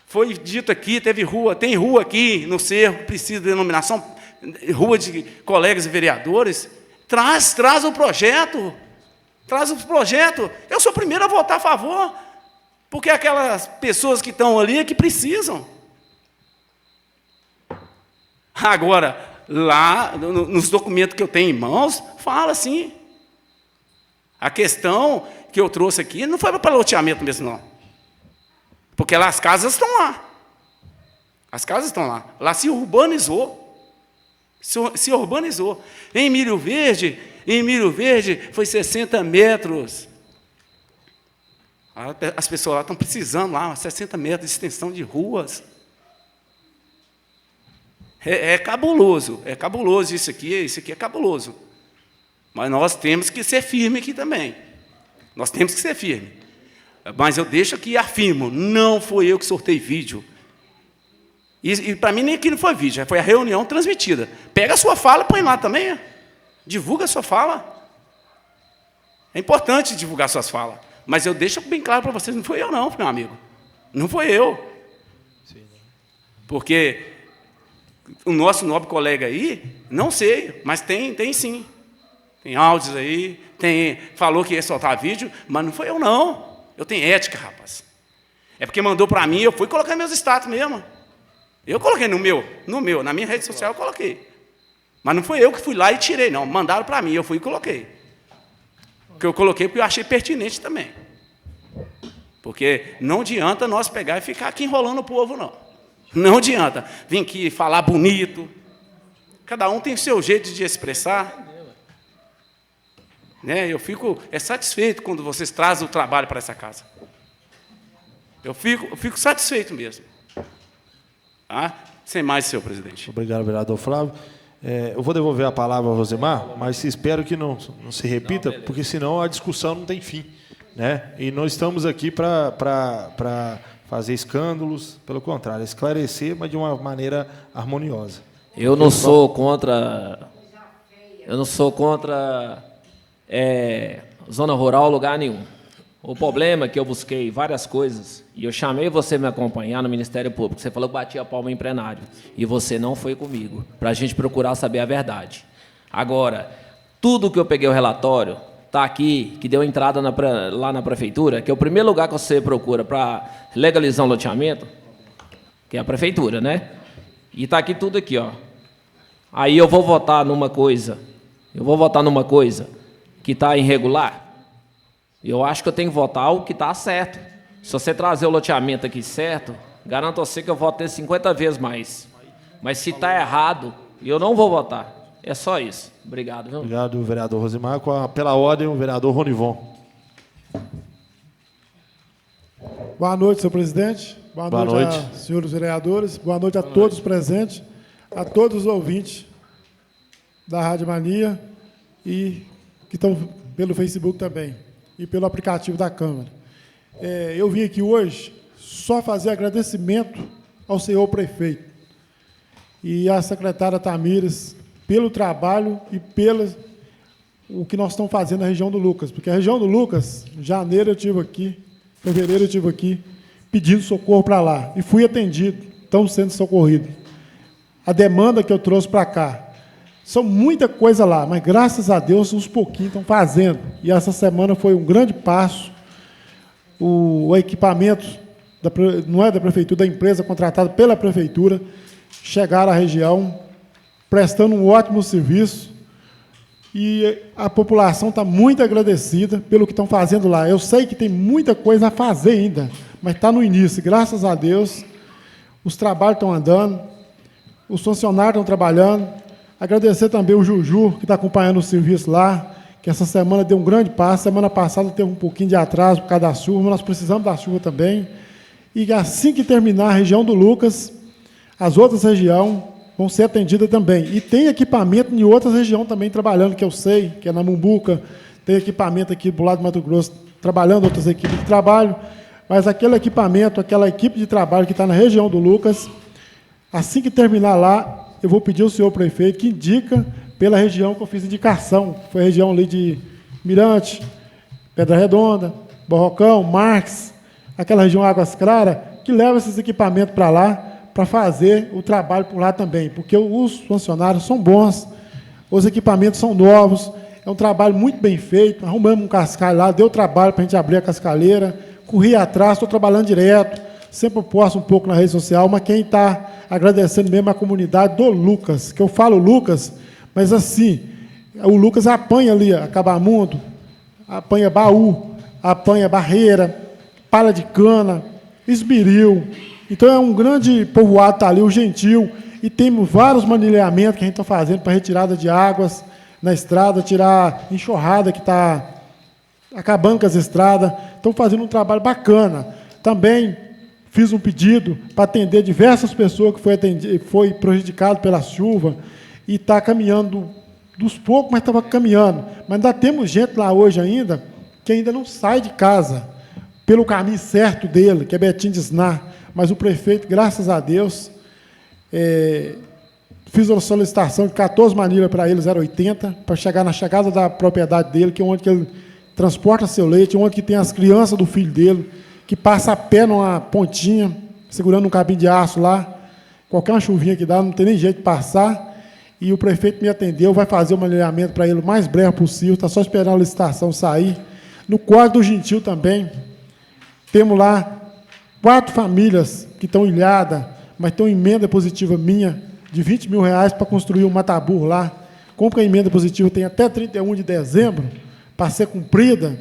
[SPEAKER 7] Foi dito aqui, tem rua aqui no Cerro, que precisa de denominação, rua de colegas e vereadores. Traz o projeto. Traz o projeto. Eu sou o primeiro a votar a favor, porque aquelas pessoas que estão ali é que precisam. Agora, lá, nos documentos que eu tenho em mãos, fala assim. A questão que eu trouxe aqui não foi para loteamento mesmo, não. Porque lá as casas estão lá. As casas estão lá. Lá se urbanizou. Se urbanizou. Em Milho Verde foi 60 metros. As pessoas lá estão precisando, lá, 60 metros de extensão de ruas. É cabuloso isso aqui é cabuloso. Mas nós temos que ser firmes aqui também. Nós temos que ser firmes. Mas eu deixo aqui e afirmo, não foi eu que sorteei vídeo. E para mim nem aqui não foi vídeo, foi a reunião transmitida. Pega a sua fala e põe lá também. Divulga a sua fala. É importante divulgar suas falas. Mas eu deixo bem claro para vocês, não foi eu não, meu amigo. Não foi eu. Porque o nosso nobre colega aí, não sei, mas tem sim. Tem áudios aí, falou que ia soltar vídeo, mas não foi eu não. Eu tenho ética, rapaz. É porque mandou para mim, eu fui colocar meus status mesmo. Eu coloquei no meu, na minha rede social eu coloquei. Mas não foi eu que fui lá e tirei, não. Mandaram para mim, eu fui e coloquei. Que eu coloquei porque eu achei pertinente também. Porque não adianta nós pegar e ficar aqui enrolando o povo, não. Não adianta. Vim aqui falar bonito. Cada um tem o seu jeito de expressar. Né? Eu fico satisfeito quando vocês trazem o trabalho para essa casa. Eu fico satisfeito mesmo. Tá? Sem mais, senhor presidente.
[SPEAKER 1] Obrigado, vereador Flávio. Eu vou devolver a palavra ao Rosemar, mas espero que não se repita, porque senão a discussão não tem fim. Né? E nós estamos aqui para fazer escândalos, pelo contrário, esclarecer, mas de uma maneira harmoniosa.
[SPEAKER 4] Eu não sou contra zona rural, lugar nenhum. O problema é que eu busquei várias coisas e eu chamei você me acompanhar no Ministério Público. Você falou que batia a palma em plenário e você não foi comigo, para a gente procurar saber a verdade. Agora, tudo que eu peguei o relatório está aqui, que deu entrada lá na prefeitura, que é o primeiro lugar que você procura para legalizar um loteamento, que é a prefeitura, né? E está aqui tudo aqui, ó. Aí eu vou votar numa coisa que está irregular. Eu acho que eu tenho que votar o que está certo. Se você trazer o loteamento aqui certo, garanto a você que eu voto 50 vezes mais. Mas se está errado, eu não vou votar. É só isso. Obrigado. Viu?
[SPEAKER 1] Obrigado, vereador Rosemar. Pela ordem, o vereador Ronivon.
[SPEAKER 10] Boa noite, senhor presidente. Boa noite a senhores vereadores. Boa noite a todos presentes, a todos os ouvintes da Rádio Mania e que estão pelo Facebook também e pelo aplicativo da Câmara. Eu vim aqui hoje só fazer agradecimento ao senhor prefeito e à secretária Tamires pelo trabalho e pelo o que nós estamos fazendo na região do Lucas, porque a região do Lucas, em janeiro eu estive aqui, fevereiro eu estive aqui, pedindo socorro para lá, e fui atendido, estão sendo socorridos. A demanda que eu trouxe para cá, são muita coisa lá, mas graças a Deus, uns pouquinhos estão fazendo, e essa semana foi um grande passo, o equipamento, não é da prefeitura, da empresa contratada pela prefeitura, chegaram à região, prestando um ótimo serviço, e a população está muito agradecida pelo que estão fazendo lá. Eu sei que tem muita coisa a fazer ainda, mas está no início. Graças a Deus, os trabalhos estão andando, os funcionários estão trabalhando. Agradecer também o Juju, que está acompanhando o serviço lá, que essa semana deu um grande passo. Semana passada teve um pouquinho de atraso por causa da chuva, mas nós precisamos da chuva também. E assim que terminar a região do Lucas, as outras regiões vão ser atendidas também. E tem equipamento em outras regiões também trabalhando, que eu sei, que é na Mumbuca, tem equipamento aqui do lado do Mato Grosso, trabalhando outras equipes de trabalho, mas aquele equipamento, aquela equipe de trabalho que está na região do Lucas, assim que terminar lá, eu vou pedir ao senhor prefeito que indica pela região que eu fiz indicação, que foi a região ali de Mirante, Pedra Redonda, Barrocão, Marques, aquela região Águas Claras, que leva esses equipamentos para lá, para fazer o trabalho por lá também, porque os funcionários são bons, os equipamentos são novos, é um trabalho muito bem feito, arrumamos um cascalho lá, deu trabalho para a gente abrir a cascalheira, corri atrás, estou trabalhando direto, sempre posto um pouco na rede social, mas quem está agradecendo mesmo é a comunidade do Lucas, que eu falo Lucas, mas assim, o Lucas apanha ali, Acabamundo, apanha Baú, apanha Barreira, Palha de Cana, Esmeril. Então é um grande povoado, está ali, o Gentil, e temos vários manilhamentos que a gente está fazendo para retirada de águas na estrada, tirar enxurrada que está acabando com as estradas. Estão fazendo um trabalho bacana. Também fiz um pedido para atender diversas pessoas que foi prejudicado pela chuva e está caminhando dos poucos, mas estava caminhando. Mas ainda temos gente lá hoje ainda que ainda não sai de casa pelo caminho certo dele, que é Betim de Sná. Mas o prefeito, graças a Deus, fiz uma solicitação de 14 manilhas para ele, 0,80, para chegar na chegada da propriedade dele, que é onde que ele transporta seu leite, onde que tem as crianças do filho dele, que passa a pé numa pontinha, segurando um cabinho de aço lá. Qualquer uma chuvinha que dá, não tem nem jeito de passar. E o prefeito me atendeu, vai fazer o manilhamento para ele o mais breve possível, está só esperando a licitação sair. No Córrego do Gentil também, temos lá 4 famílias que estão ilhadas, mas tem uma emenda positiva minha de R$20 mil para construir um mataburro lá. Como que a emenda positiva tem até 31 de dezembro para ser cumprida,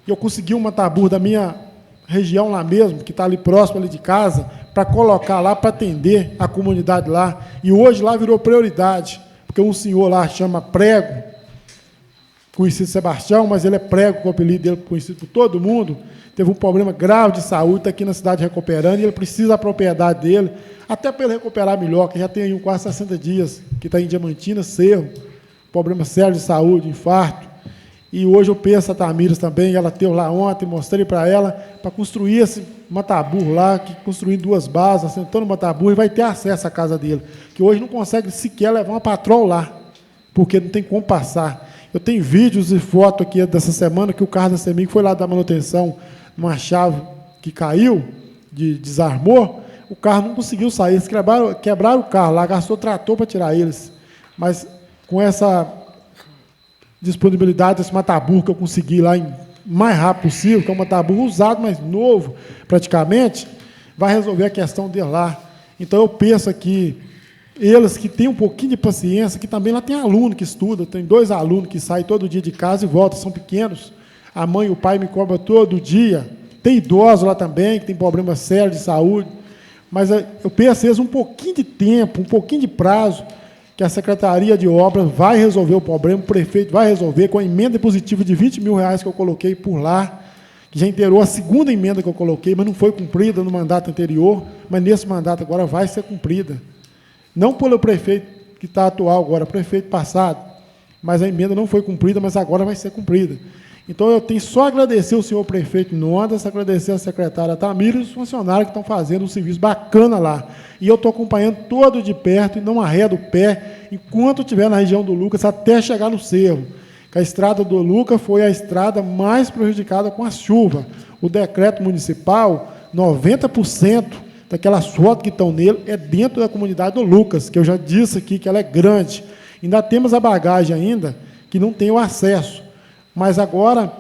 [SPEAKER 10] e eu consegui um mataburro da minha região lá mesmo, que está ali próximo ali de casa, para colocar lá, para atender a comunidade lá. E hoje lá virou prioridade, porque um senhor lá chama Prego, conhecido Sebastião, mas ele é Prego, com o apelido dele conhecido por todo mundo, teve um problema grave de saúde, está aqui na cidade recuperando, e ele precisa da propriedade dele, até para ele recuperar melhor, que já tem aí quase 60 dias, que está em Diamantina, Cerro, problema sério de saúde, infarto. E hoje eu penso a Tamires também, ela teve lá ontem, mostrei para ela, para construir esse mataburro lá, que construir 2 bases, assentando o mataburro, e vai ter acesso à casa dele, que hoje não consegue sequer levar uma patrol lá, porque não tem como passar. Eu tenho vídeos e fotos aqui dessa semana, que o carro da CEMIG foi lá dar manutenção numa chave que caiu, desarmou, o carro não conseguiu sair, eles quebraram o carro lá, gastou trator para tirar eles. Mas com essa disponibilidade desse mataburro que eu consegui lá mais rápido possível, que é um mataburro usado, mas novo, praticamente, vai resolver a questão dele lá. Então, eu penso aqui, eles que têm um pouquinho de paciência, que também lá tem aluno que estuda, tem 2 alunos que saem todo dia de casa e voltam, são pequenos, a mãe e o pai me cobram todo dia, tem idosos lá também, que tem problema sério de saúde, mas eu penso eles um pouquinho de tempo, um pouquinho de prazo, que a Secretaria de Obras vai resolver o problema, o prefeito vai resolver com a emenda positiva de R$20 mil que eu coloquei por lá, que já inteirou a 2ª emenda que eu coloquei, mas não foi cumprida no mandato anterior, mas nesse mandato agora vai ser cumprida. Não pelo prefeito que está atual agora, prefeito passado, mas a emenda não foi cumprida, mas agora vai ser cumprida. Então, eu tenho só a agradecer o senhor prefeito Nondas, agradecer a secretária Tamires e os funcionários que estão fazendo um serviço bacana lá. E eu estou acompanhando todo de perto e não arredo o pé, enquanto estiver na região do Lucas, até chegar no Cerro. Que a estrada do Lucas foi a estrada mais prejudicada com a chuva. O decreto municipal, 90% daquelas fotos que estão nele é dentro da comunidade do Lucas, que eu já disse aqui que ela é grande. Ainda temos a bagagem ainda, que não tem o acesso. Mas agora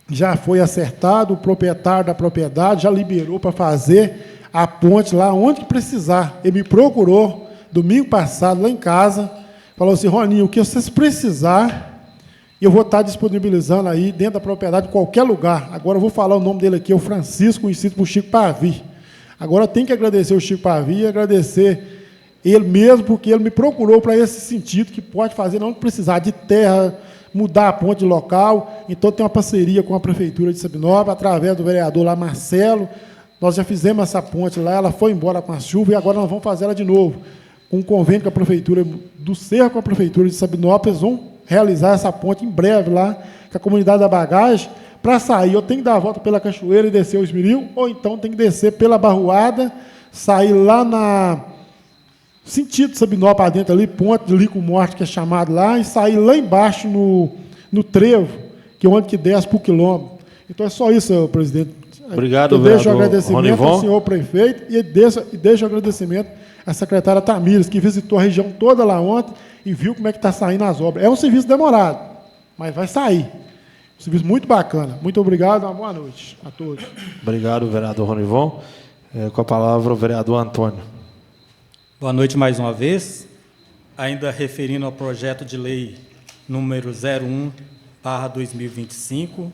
[SPEAKER 10] já foi acertado, o proprietário da propriedade já liberou para fazer a ponte lá onde precisar. Ele me procurou domingo passado lá em casa, falou assim: Roninho, o que vocês precisar, eu vou estar disponibilizando aí dentro da propriedade, em qualquer lugar. Agora eu vou falar o nome dele aqui, é o Francisco, conhecido por Chico Pavi. Agora eu tenho que agradecer o Chico Pavi e agradecer ele mesmo, porque ele me procurou para esse sentido, que pode fazer, não precisar de terra, mudar a ponte local. Então, tem uma parceria com a Prefeitura de Sabinópolis, através do vereador lá, Marcelo. Nós já fizemos essa ponte lá, ela foi embora com a chuva, e agora nós vamos fazer ela de novo. Com um convênio com a Prefeitura do Cerro, com a Prefeitura de Sabinópolis, vão realizar essa ponte em breve lá, com a comunidade da bagagem. Para sair, eu tenho que dar a volta pela Cachoeira e descer o Esmeril, ou então tem que descer pela Barroada, sair lá na sentido Sabinópolis, dentro ali, ponte de Lico Morte, que é chamado lá, e sair lá embaixo no Trevo, que é onde que desce para o quilômetro. Então, é só isso, senhor presidente.
[SPEAKER 1] Obrigado,
[SPEAKER 10] eu deixo o
[SPEAKER 1] vereador
[SPEAKER 10] agradecimento
[SPEAKER 1] Ronivon.
[SPEAKER 10] ao senhor prefeito e deixo o agradecimento à secretária Tamires, que visitou a região toda lá ontem e viu como é que está saindo as obras. É um serviço demorado, mas vai sair. Um serviço muito bacana. Muito obrigado, uma boa noite a todos.
[SPEAKER 1] Obrigado, vereador Ronivon. Com a palavra, o vereador Antônio.
[SPEAKER 9] Boa noite mais uma vez. Ainda referindo ao projeto de lei número 01/2025,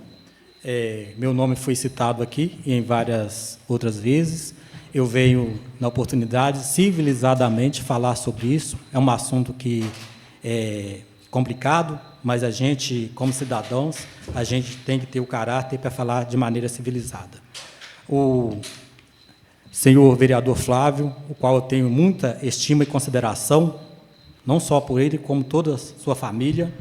[SPEAKER 9] Meu nome foi citado aqui em várias outras vezes. Eu venho, na oportunidade, civilizadamente falar sobre isso. É um assunto que é complicado, mas a gente, como cidadãos, a gente tem que ter o caráter para falar de maneira civilizada. O senhor vereador Flávio, o qual eu tenho muita estima e consideração, não só por ele, como toda a sua família,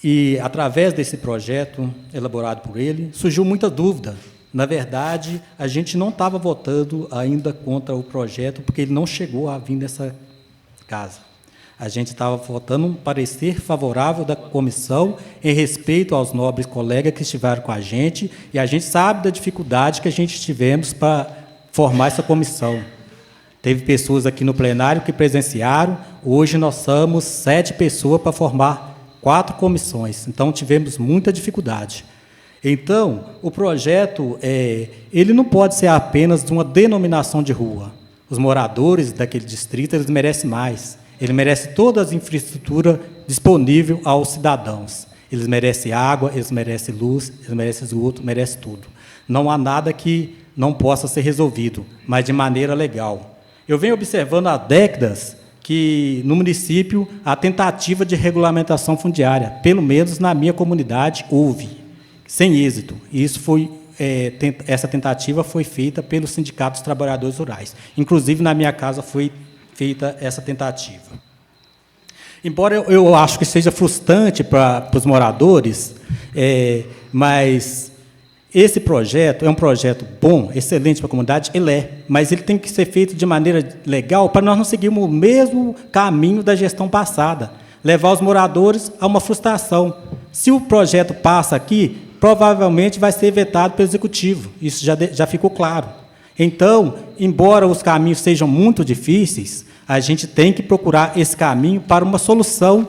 [SPEAKER 9] e, através desse projeto elaborado por ele, surgiu muita dúvida. Na verdade, a gente não estava votando ainda contra o projeto, porque ele não chegou a vir nessa casa. A gente estava votando um parecer favorável da comissão em respeito aos nobres colegas que estiveram com a gente, e a gente sabe da dificuldade que a gente tivemos para formar essa comissão. Teve pessoas aqui no plenário que presenciaram, hoje nós somos 7 pessoas para formar 4 comissões, então tivemos muita dificuldade. Então, o projeto, ele não pode ser apenas de uma denominação de rua. Os moradores daquele distrito, eles merecem mais. Ele merece toda a infraestrutura disponível aos cidadãos. Eles merecem água, eles merecem luz, eles merecem esgoto, merecem tudo. Não há nada que não possa ser resolvido, mas de maneira legal. Eu venho observando há décadas que, no município, a tentativa de regulamentação fundiária, pelo menos na minha comunidade, houve, sem êxito. E isso foi, essa tentativa foi feita pelo Sindicato dos Trabalhadores Rurais. Inclusive, na minha casa foi feita essa tentativa. Embora eu acho que seja frustrante para os moradores, mas esse projeto é um projeto bom, excelente para a comunidade, ele é, mas ele tem que ser feito de maneira legal para nós não seguirmos o mesmo caminho da gestão passada, levar os moradores a uma frustração. Se o projeto passa aqui, provavelmente vai ser vetado pelo Executivo, isso já ficou claro. Então, embora os caminhos sejam muito difíceis, a gente tem que procurar esse caminho para uma solução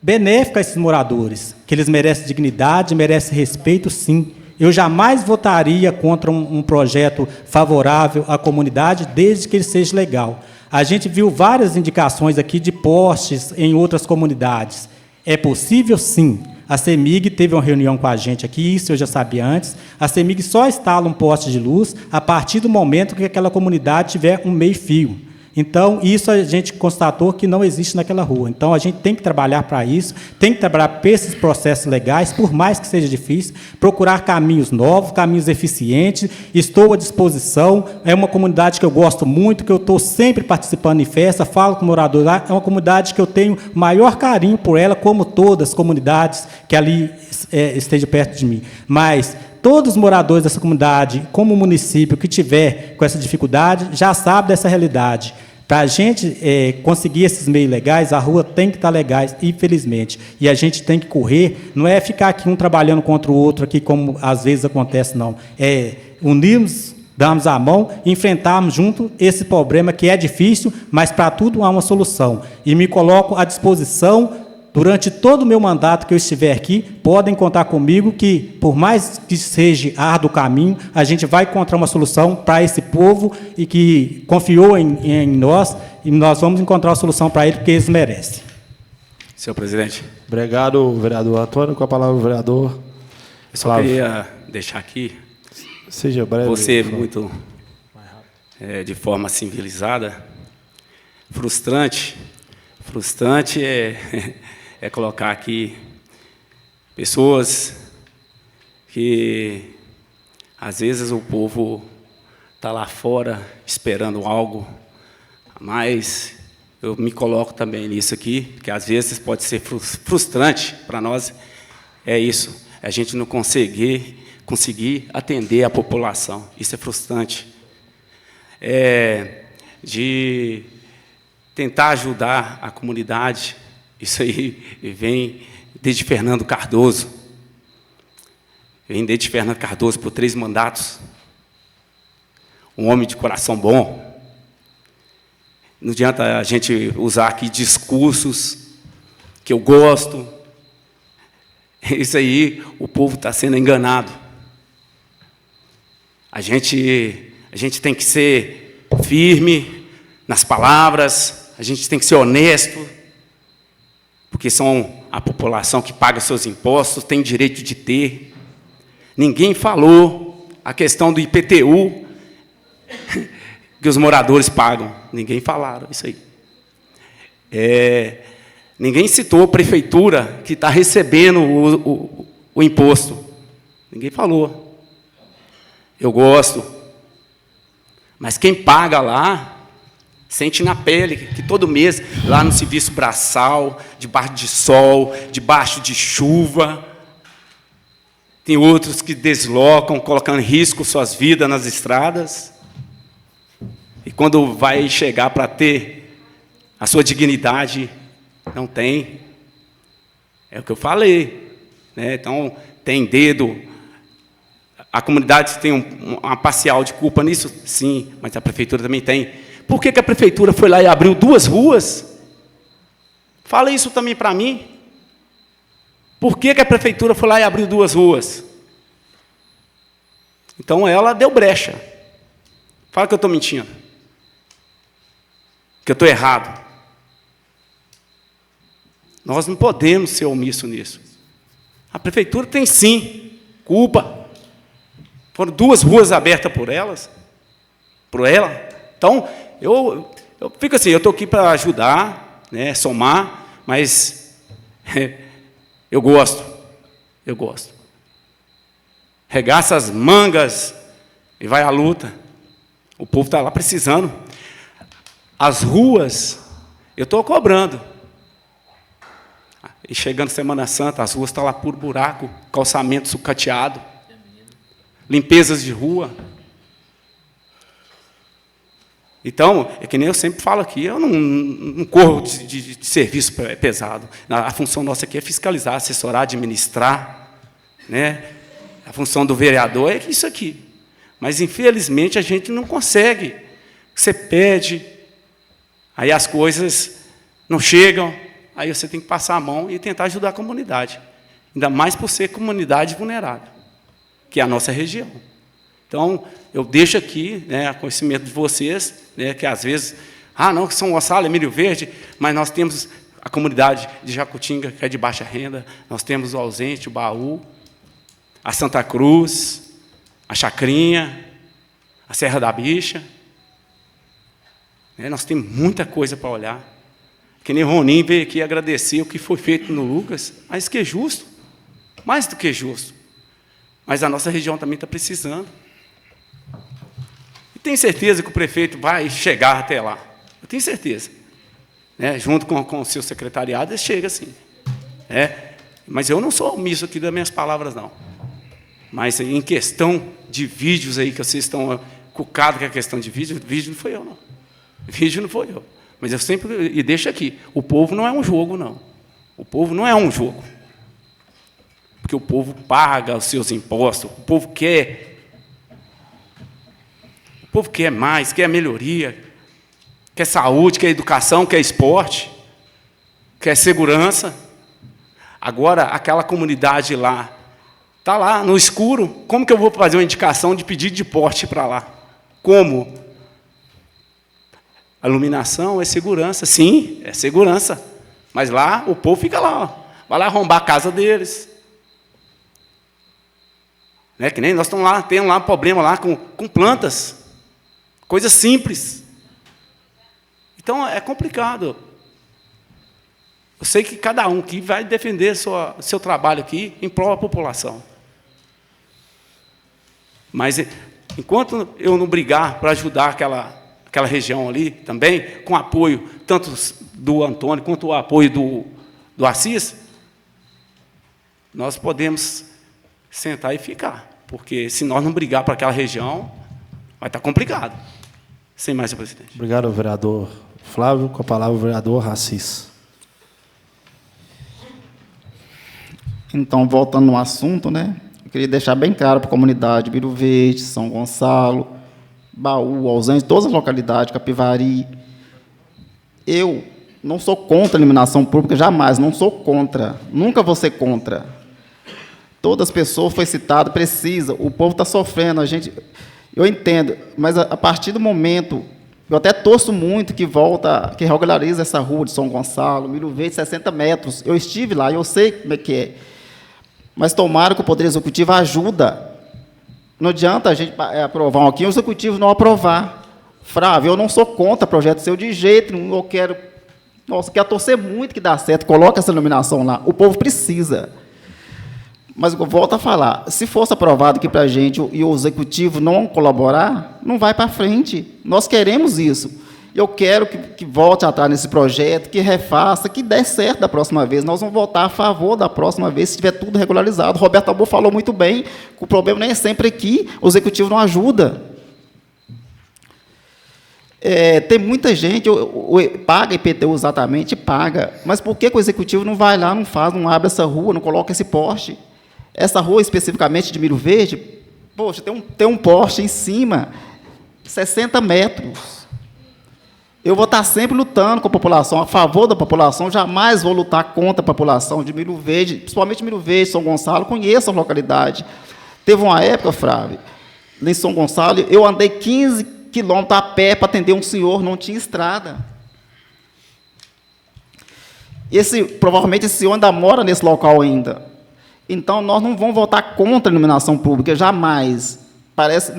[SPEAKER 9] benéfica a esses moradores, que eles merecem dignidade, merecem respeito, sim. Eu jamais votaria contra um projeto favorável à comunidade, desde que ele seja legal. A gente viu várias indicações aqui de postes em outras comunidades. É possível, sim. A CEMIG teve uma reunião com a gente aqui, isso eu já sabia antes. A CEMIG só instala um poste de luz a partir do momento que aquela comunidade tiver um meio-fio. Então, isso a gente constatou que não existe naquela rua. Então, a gente tem que trabalhar para isso, tem que trabalhar para esses processos legais, por mais que seja difícil, procurar caminhos novos, caminhos eficientes. Estou à disposição. É uma comunidade que eu gosto muito, que eu estou sempre participando em festa, falo com moradores lá. É uma comunidade que eu tenho maior carinho por ela, como todas as comunidades que ali estejam perto de mim. Mas todos os moradores dessa comunidade, como o município que tiver com essa dificuldade, já sabe dessa realidade. Para a gente conseguir esses meios legais, a rua tem que estar legais, infelizmente. E a gente tem que correr, não é ficar aqui um trabalhando contra o outro, aqui como às vezes acontece, não. É unirmos, darmos a mão e enfrentarmos junto esse problema que é difícil, mas para tudo há uma solução. E me coloco à disposição. Durante todo o meu mandato que eu estiver aqui, podem contar comigo que, por mais que seja árduo o caminho, a gente vai encontrar uma solução para esse povo e que confiou em nós, e nós vamos encontrar uma solução para ele, porque eles merecem.
[SPEAKER 7] Senhor presidente.
[SPEAKER 1] Obrigado, vereador Antônio. Com a palavra, o vereador
[SPEAKER 7] Eu só queria deixar aqui,
[SPEAKER 1] seja breve,
[SPEAKER 7] você muito, de forma civilizada, frustrante é colocar aqui pessoas que, às vezes, o povo está lá fora esperando algo, mas eu me coloco também nisso aqui, que às vezes pode ser frustrante para nós, é isso, a gente não conseguir atender a população, isso é frustrante. De tentar ajudar a comunidade, isso aí vem desde Fernando Cardoso. Vem desde Fernando Cardoso por 3 mandatos. Um homem de coração bom. Não adianta a gente usar aqui discursos que eu gosto. Isso aí, o povo está sendo enganado. A gente tem que ser firme nas palavras, a gente tem que ser honesto, porque são a população que paga seus impostos tem direito de ter. Ninguém falou a questão do IPTU que os moradores pagam. Ninguém falaram isso aí. Ninguém citou a prefeitura que está recebendo o imposto. Ninguém falou. Eu gosto. Mas quem paga lá, sente na pele, que todo mês, lá no serviço braçal, debaixo de sol, debaixo de chuva, tem outros que deslocam, colocando em risco suas vidas nas estradas. E quando vai chegar para ter a sua dignidade, não tem. É o que eu falei, né? Então, tem dedo. A comunidade tem uma parcial de culpa nisso? Sim, mas a prefeitura também tem. Por que a prefeitura foi lá e abriu 2 ruas? Fala isso também para mim. Por que a prefeitura foi lá e abriu 2 ruas? Então, ela deu brecha. Fala que eu estou mentindo. Que eu estou errado. Nós não podemos ser omissos nisso. A prefeitura tem, sim, culpa. Foram 2 ruas abertas por ela. Então, eu fico assim, eu estou aqui para ajudar, né, somar, mas eu gosto. Regaça as mangas e vai à luta. O povo está lá precisando. As ruas, eu estou cobrando. E chegando Semana Santa, as ruas estão lá por buraco, calçamento sucateado, limpezas de rua. Então, é que nem eu sempre falo aqui, eu não corro de serviço pesado. A função nossa aqui é fiscalizar, assessorar, administrar, né? A função do vereador é isso aqui. Mas, infelizmente, a gente não consegue. Você pede, aí as coisas não chegam, aí você tem que passar a mão e tentar ajudar a comunidade. Ainda mais por ser comunidade vulnerável, que é a nossa região. Então, eu deixo aqui, né, a conhecimento de vocês, né, que às vezes, não, que São Gonçalo é Milho Verde, mas nós temos a comunidade de Jacutinga, que é de baixa renda, nós temos o Ausente, o Baú, a Santa Cruz, a Chacrinha, a Serra da Bicha. Nós temos muita coisa para olhar. Que nem Ronim veio aqui agradecer o que foi feito no Lucas, mas que é justo, mais do que justo. Mas a nossa região também está precisando. E tenho certeza que o prefeito vai chegar até lá. Eu tenho certeza. Né? Junto com o seu secretariado, ele chega sim. Mas eu não sou omisso aqui das minhas palavras, não. Mas em questão de vídeos aí, que vocês estão cucados com a questão de vídeo não foi eu, não. Vídeo não foi eu. Mas eu sempre, e deixo aqui, o povo não é um jogo, não. O povo não é um jogo. Porque o povo paga os seus impostos, o povo quer mais, quer melhoria, quer saúde, quer educação, quer esporte, quer segurança. Agora, aquela comunidade lá, está lá no escuro, como que eu vou fazer uma indicação de pedido de porte para lá? Como? A iluminação é segurança, sim, é segurança. Mas lá, o povo fica lá, vai lá arrombar a casa deles. Que nem nós estamos lá, temos lá um problema lá com plantas, coisas simples. Então, é complicado. Eu sei que cada um que vai defender seu trabalho aqui em prol da população. Mas, enquanto eu não brigar para ajudar aquela região ali também, com apoio tanto do Antônio quanto o apoio do Assis, nós podemos sentar e ficar. Porque, se nós não brigar para aquela região, vai estar complicado. Sem mais, senhor presidente.
[SPEAKER 1] Obrigado, vereador Flávio. Com a palavra, o vereador Assis.
[SPEAKER 3] Então, voltando no assunto, né, eu queria deixar bem claro para a comunidade, Milho Verde, São Gonçalo, Baú, Ausente, todas as localidades, Capivari. Eu não sou contra a iluminação pública, jamais, não sou contra, nunca vou ser contra. Todas as pessoas foi citado, precisa, o povo está sofrendo, eu entendo, mas a partir do momento Eu até torço muito que volta, que regularize essa rua de São Gonçalo, Milho Verde, 60 metros. Eu estive lá, eu sei como é que é. Mas tomara que o Poder Executivo ajuda. Não adianta a gente aprovar um aqui e o Executivo não aprovar. Flávio, eu não sou contra projeto seu de jeito nenhum, eu quero... Nossa, quero torcer muito que dá certo, coloca essa iluminação lá. O povo precisa. Mas eu volto a falar, se fosse aprovado aqui para a gente e o Executivo não colaborar, não vai para frente. Nós queremos isso. Eu quero que volte atrás nesse projeto, que refaça, que dê certo da próxima vez. Nós vamos votar a favor da próxima vez, se tiver tudo regularizado. Roberto Abor falou muito bem, que o problema nem é sempre aqui, o Executivo não ajuda. Tem muita gente, paga IPTU exatamente, paga. Mas por que o Executivo não vai lá, não abre essa rua, não coloca esse poste? Essa rua, especificamente de Milho Verde, poxa, tem um poste em cima, 60 metros. Eu vou estar sempre lutando com a população, a favor da população, jamais vou lutar contra a população de Milho Verde, principalmente Milho Verde, São Gonçalo, conheço a localidade. Teve uma época, Flávio, em São Gonçalo, eu andei 15 quilômetros a pé para atender um senhor, não tinha estrada. Provavelmente esse senhor ainda mora nesse local ainda. Então, nós não vamos votar contra a iluminação pública, jamais. Parece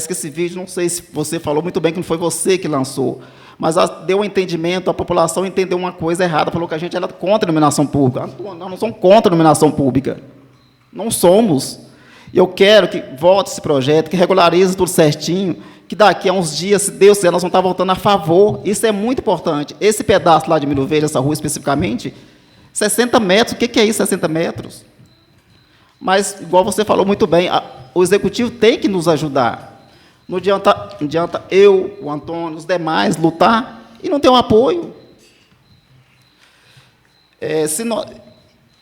[SPEAKER 3] que esse vídeo, não sei se você falou muito bem que não foi você que lançou, mas deu um entendimento, a população entendeu uma coisa errada, falou que a gente era contra a iluminação pública. Nós não somos contra a iluminação pública. Não somos. E eu quero que volte esse projeto, que regularize tudo certinho, que daqui a uns dias, se Deus quiser, nós vamos estar votando a favor. Isso é muito importante. Esse pedaço lá de Milho Verde, essa rua especificamente, 60 metros, o que é isso, 60 metros? Mas, igual você falou muito bem, o Executivo tem que nos ajudar. Não adianta eu, o Antônio, os demais, lutar e não ter um apoio. Se nós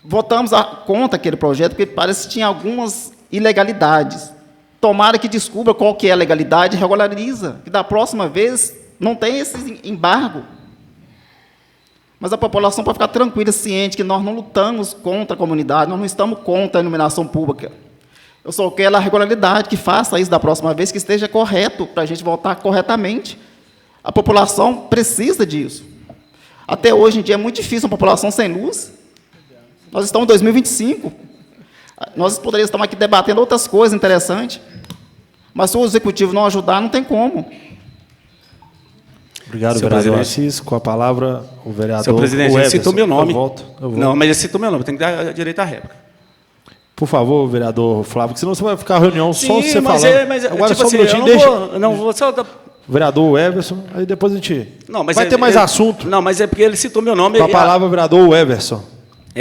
[SPEAKER 3] votamos contra aquele projeto, porque parece que tinha algumas ilegalidades. Tomara que descubra qual que é a legalidade e regulariza, que da próxima vez não tem esse embargo. Mas a população pode ficar tranquila, ciente, que nós não lutamos contra a comunidade, nós não estamos contra a iluminação pública. Eu só quero a regularidade, que faça isso da próxima vez, que esteja correto, para a gente votar corretamente. A população precisa disso. Até hoje em dia é muito difícil uma população sem luz. Nós estamos em 2025. Nós poderíamos estar aqui debatendo outras coisas interessantes. Mas se o Executivo não ajudar, não tem como.
[SPEAKER 1] Obrigado, vereador Assis. Com a palavra, o vereador...
[SPEAKER 7] Senhor presidente, ele citou meu nome.
[SPEAKER 1] Eu volto.
[SPEAKER 7] Não, mas ele citou meu nome, tem que dar direito à réplica.
[SPEAKER 1] Por favor, vereador Flávio, porque senão você vai ficar a reunião só você
[SPEAKER 7] mas
[SPEAKER 1] falando.
[SPEAKER 7] Mas
[SPEAKER 1] agora
[SPEAKER 7] tipo
[SPEAKER 1] só um
[SPEAKER 7] assim,
[SPEAKER 1] minutinho,
[SPEAKER 7] não vou só...
[SPEAKER 1] Vereador Everson, aí depois a gente...
[SPEAKER 7] Não, mas
[SPEAKER 1] vai ter mais assunto.
[SPEAKER 7] Não, mas é porque ele citou meu nome.
[SPEAKER 1] Com a palavra, vereador Everson.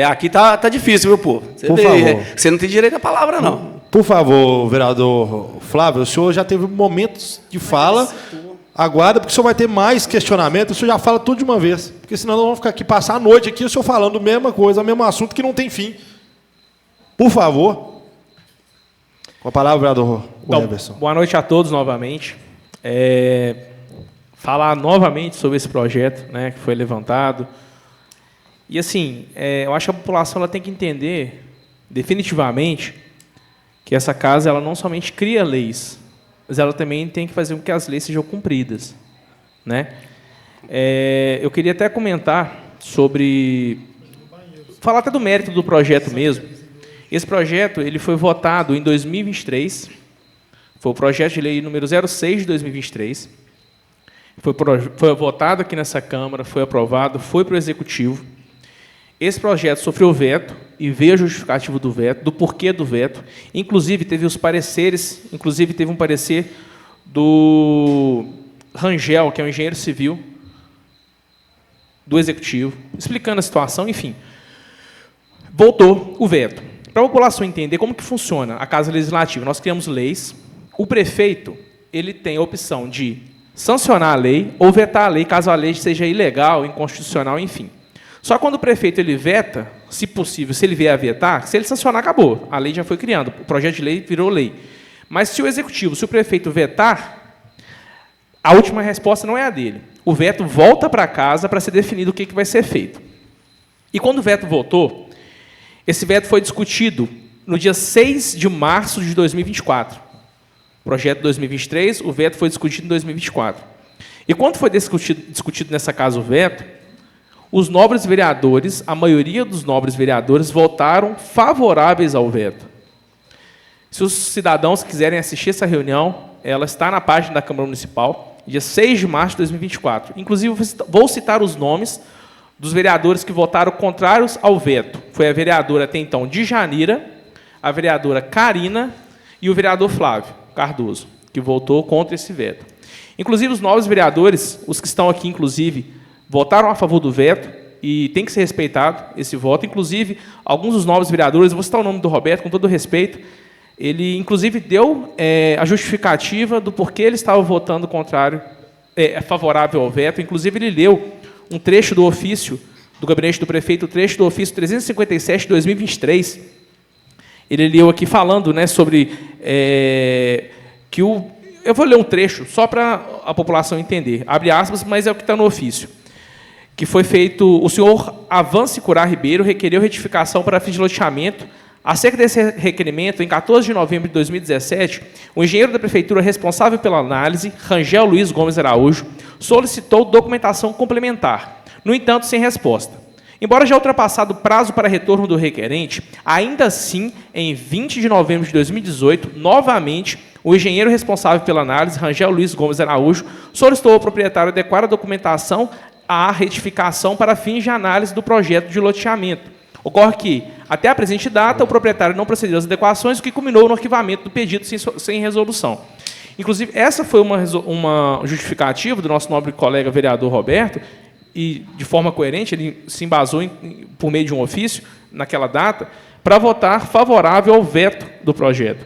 [SPEAKER 7] Aqui tá difícil, viu, pô?
[SPEAKER 1] Por favor.
[SPEAKER 7] Você não tem direito à palavra, não.
[SPEAKER 1] Por favor, vereador Flávio, o senhor já teve momentos de fala... Aguarda, porque o senhor vai ter mais questionamento, o senhor já fala tudo de uma vez. Porque senão nós vamos ficar aqui, passar a noite aqui, o senhor falando a mesma coisa, o mesmo assunto que não tem fim. Por favor. Com a palavra, vereador Everson.
[SPEAKER 5] Boa noite a todos novamente. Falar novamente sobre esse projeto, né, que foi levantado. E, assim, eu acho que a população ela tem que entender, definitivamente, que essa casa ela não somente cria leis, mas ela também tem que fazer com que as leis sejam cumpridas, né? Eu queria até comentar sobre... Falar até do mérito do projeto mesmo. Esse projeto ele foi votado em 2023, foi o projeto de lei número 06 de 2023, foi votado aqui nessa Câmara, foi aprovado, foi para o Executivo. Esse projeto sofreu veto, e veio a justificativa do veto, do porquê do veto. Inclusive, teve os pareceres, teve um parecer do Rangel, que é um engenheiro civil, do Executivo, explicando a situação, enfim. Voltou o veto. Para a população entender como que funciona a Casa Legislativa, nós criamos leis, o prefeito ele tem a opção de sancionar a lei ou vetar a lei, caso a lei seja ilegal, inconstitucional, enfim. Só quando o prefeito ele veta, se possível, se ele vier a vetar, se ele sancionar, acabou. A lei já foi criada, o projeto de lei virou lei. Mas se o Executivo, se o prefeito vetar, a última resposta não é a dele. O veto volta para casa para ser definido o que vai ser feito. E quando o veto voltou, esse veto foi discutido no dia 6 de março de 2024. Projeto 2023, o veto foi discutido em 2024. E quando foi discutido nessa casa o veto, os nobres vereadores, a maioria dos nobres vereadores, votaram favoráveis ao veto. Se os cidadãos quiserem assistir essa reunião, ela está na página da Câmara Municipal, dia 6 de março de 2024. Inclusive, vou citar os nomes dos vereadores que votaram contrários ao veto. Foi a vereadora, até então, Djanira, a vereadora Karina e o vereador Flávio Cardoso, que votou contra esse veto. Inclusive, os novos vereadores, os que estão aqui, inclusive, votaram a favor do veto e tem que ser respeitado esse voto. Inclusive, alguns dos novos vereadores, vou citar o nome do Roberto, com todo o respeito, ele, inclusive, deu a justificativa do porquê ele estava votando contrário, favorável ao veto. Inclusive, ele leu um trecho do ofício do gabinete do prefeito, o trecho do ofício 357 de 2023. Ele leu aqui falando, né, sobre que o... Eu vou ler um trecho, só para a população entender. Abre aspas, mas é o que está no ofício. Que foi feito... O senhor Avance Curá Ribeiro requereu retificação para fins de loteamento. Acerca desse requerimento, em 14 de novembro de 2017, o engenheiro da prefeitura responsável pela análise, Rangel Luiz Gomes Araújo, solicitou documentação complementar, no entanto, sem resposta. Embora já ultrapassado o prazo para retorno do requerente, ainda assim, em 20 de novembro de 2018, novamente, o engenheiro responsável pela análise, Rangel Luiz Gomes Araújo, solicitou ao proprietário adequar a documentação à retificação para fins de análise do projeto de loteamento. Ocorre que, até a presente data, o proprietário não procedeu às adequações, o que culminou no arquivamento do pedido sem resolução. Inclusive, essa foi uma justificativa do nosso nobre colega vereador Roberto, e, de forma coerente, ele se embasou por meio de um ofício, naquela data, para votar favorável ao veto do projeto.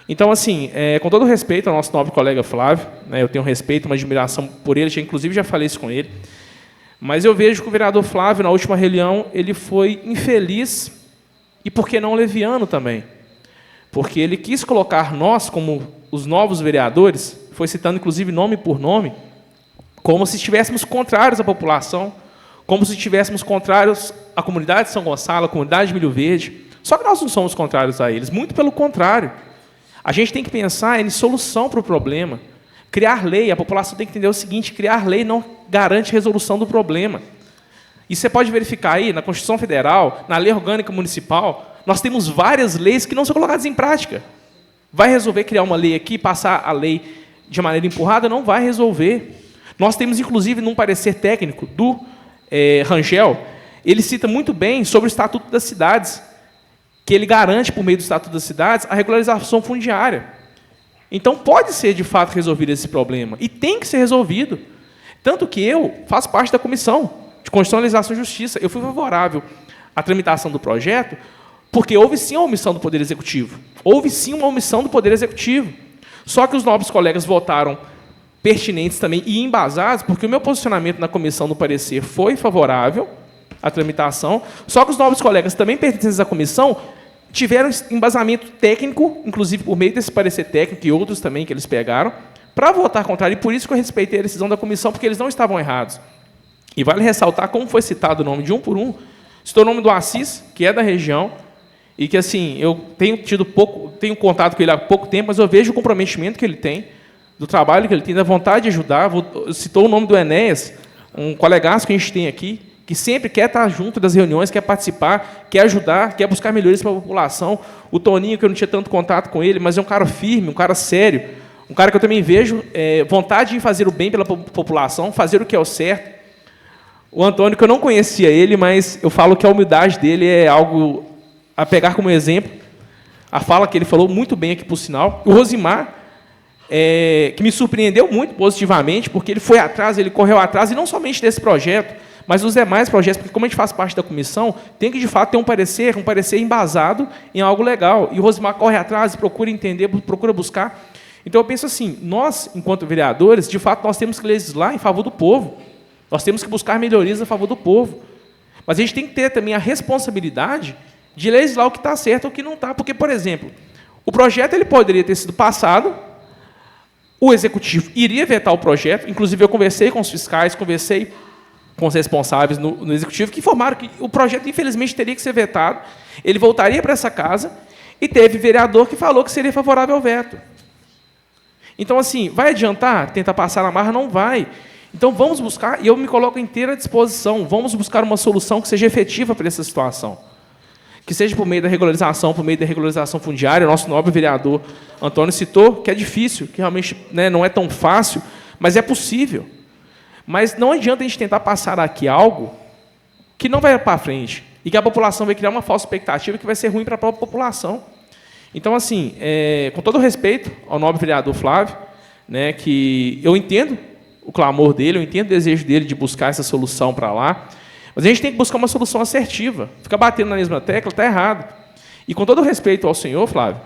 [SPEAKER 5] Então, assim, com todo respeito ao nosso nobre colega Flávio, né, eu tenho respeito, uma admiração por ele, inclusive já falei isso com ele, mas eu vejo que o vereador Flávio, na última reunião, ele foi infeliz e, por que não, leviano também. Porque ele quis colocar nós, como os novos vereadores, foi citando, inclusive, nome por nome, como se estivéssemos contrários à população, como se estivéssemos contrários à comunidade de São Gonçalo, à comunidade de Milho Verde. Só que nós não somos contrários a eles, muito pelo contrário. A gente tem que pensar em solução para o problema. Criar lei, a população tem que entender o seguinte, criar lei não garante resolução do problema. E você pode verificar aí, na Constituição Federal, na Lei Orgânica Municipal, nós temos várias leis que não são colocadas em prática. Vai resolver criar uma lei aqui, passar a lei de maneira empurrada? Não vai resolver. Nós temos, inclusive, num parecer técnico do Rangel, ele cita muito bem sobre o Estatuto das Cidades, que ele garante, por meio do Estatuto das Cidades, a regularização fundiária. Então, pode ser, de fato, resolvido esse problema. E tem que ser resolvido. Tanto que eu faço parte da Comissão de Constituição, Legislação e Justiça. Eu fui favorável à tramitação do projeto, porque houve, sim, a omissão do Poder Executivo. Houve, sim, uma omissão do Poder Executivo. Só que os nobres colegas votaram pertinentes também e embasados, porque o meu posicionamento na comissão do parecer foi favorável à tramitação, só que os nobres colegas também pertencentes à comissão tiveram embasamento técnico, inclusive por meio desse parecer técnico e outros também que eles pegaram, para votar contrário, e por isso que eu respeitei a decisão da comissão, porque eles não estavam errados. E vale ressaltar, como foi citado o nome de um por um, citou o nome do Assis, que é da região, e que, assim, eu tenho contato com ele há pouco tempo, mas eu vejo o comprometimento que ele tem, do trabalho que ele tem, da vontade de ajudar. Citou o nome do Enéas, um colegaço que a gente tem aqui, que sempre quer estar junto das reuniões, quer participar, quer ajudar, quer buscar melhorias para a população. O Toninho, que eu não tinha tanto contato com ele, mas é um cara firme, um cara sério, um cara que eu também vejo vontade de fazer o bem pela população, fazer o que é o certo. O Antônio, que eu não conhecia ele, mas eu falo que a humildade dele é algo a pegar como exemplo. A fala que ele falou muito bem aqui, por sinal. O Rosimar, que me surpreendeu muito positivamente, porque ele foi atrás, ele correu atrás, e não somente desse projeto, mas dos demais projetos, porque como a gente faz parte da comissão, tem que, de fato, ter um parecer embasado em algo legal. E o Rosimar corre atrás, procura entender, procura buscar. Então, eu penso assim, nós, enquanto vereadores, de fato, nós temos que legislar em favor do povo. Nós temos que buscar melhorias a favor do povo. Mas a gente tem que ter também a responsabilidade de legislar o que está certo e o que não está. Porque, por exemplo, o projeto ele poderia ter sido passado, o executivo iria vetar o projeto, inclusive eu conversei com os fiscais, conversei com os responsáveis no executivo, que informaram que o projeto, infelizmente, teria que ser vetado, ele voltaria para essa casa, e teve vereador que falou que seria favorável ao veto. Então, assim, vai adiantar tentar passar na marra? Não vai. Então, vamos buscar, e eu me coloco inteira à disposição, vamos buscar uma solução que seja efetiva para essa situação. Que seja por meio da regularização fundiária. O nosso nobre vereador Antônio citou que é difícil, que realmente, né, não é tão fácil, mas é possível. Mas não adianta a gente tentar passar aqui algo que não vai para frente e que a população vai criar uma falsa expectativa que vai ser ruim para a própria população. Então, assim, com todo respeito ao nobre vereador Flávio, né, que eu entendo o clamor dele, eu entendo o desejo dele de buscar essa solução para lá, mas a gente tem que buscar uma solução assertiva. Ficar batendo na mesma tecla está errado. E com todo respeito ao senhor, Flávio,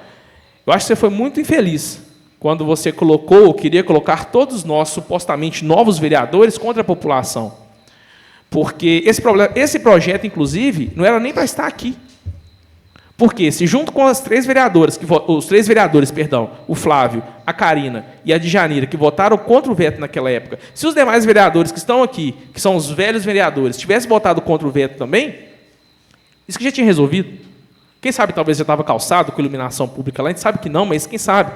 [SPEAKER 5] eu acho que você foi muito infeliz quando você colocou, ou queria colocar todos nós, supostamente novos vereadores, contra a população. Porque esse projeto, inclusive, não era nem para estar aqui. Porque se junto com os três vereadores, o Flávio, a Karina e a Djanira, que votaram contra o veto naquela época, se os demais vereadores que estão aqui, que são os velhos vereadores, tivessem votado contra o veto também, isso que já tinha resolvido. Quem sabe talvez já estava calçado com iluminação pública lá, a gente sabe que não, mas quem sabe.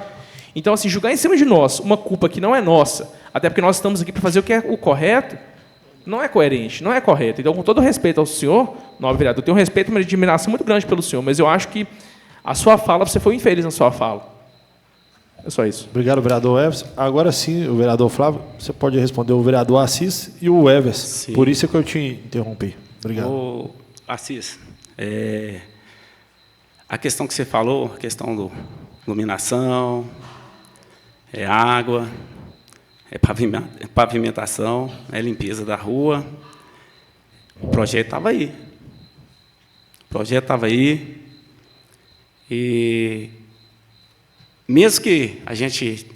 [SPEAKER 5] Então, assim, julgar em cima de nós uma culpa que não é nossa, até porque nós estamos aqui para fazer o que é o correto, não é coerente, não é correto. Então, com todo respeito ao senhor, nobre vereador, eu tenho um respeito e uma admiração muito grande pelo senhor, mas eu acho que a sua fala, você foi infeliz na sua fala. É só isso.
[SPEAKER 1] Obrigado, vereador Everson. Agora sim, o vereador Flávio, você pode responder o vereador Assis e o Everson.
[SPEAKER 7] Sim.
[SPEAKER 1] Por isso é que eu te interrompi. Obrigado.
[SPEAKER 7] Ô, Assis, a questão que você falou, a questão da iluminação, água, pavimentação, limpeza da rua. O projeto estava aí. O projeto estava aí. E mesmo que a gente,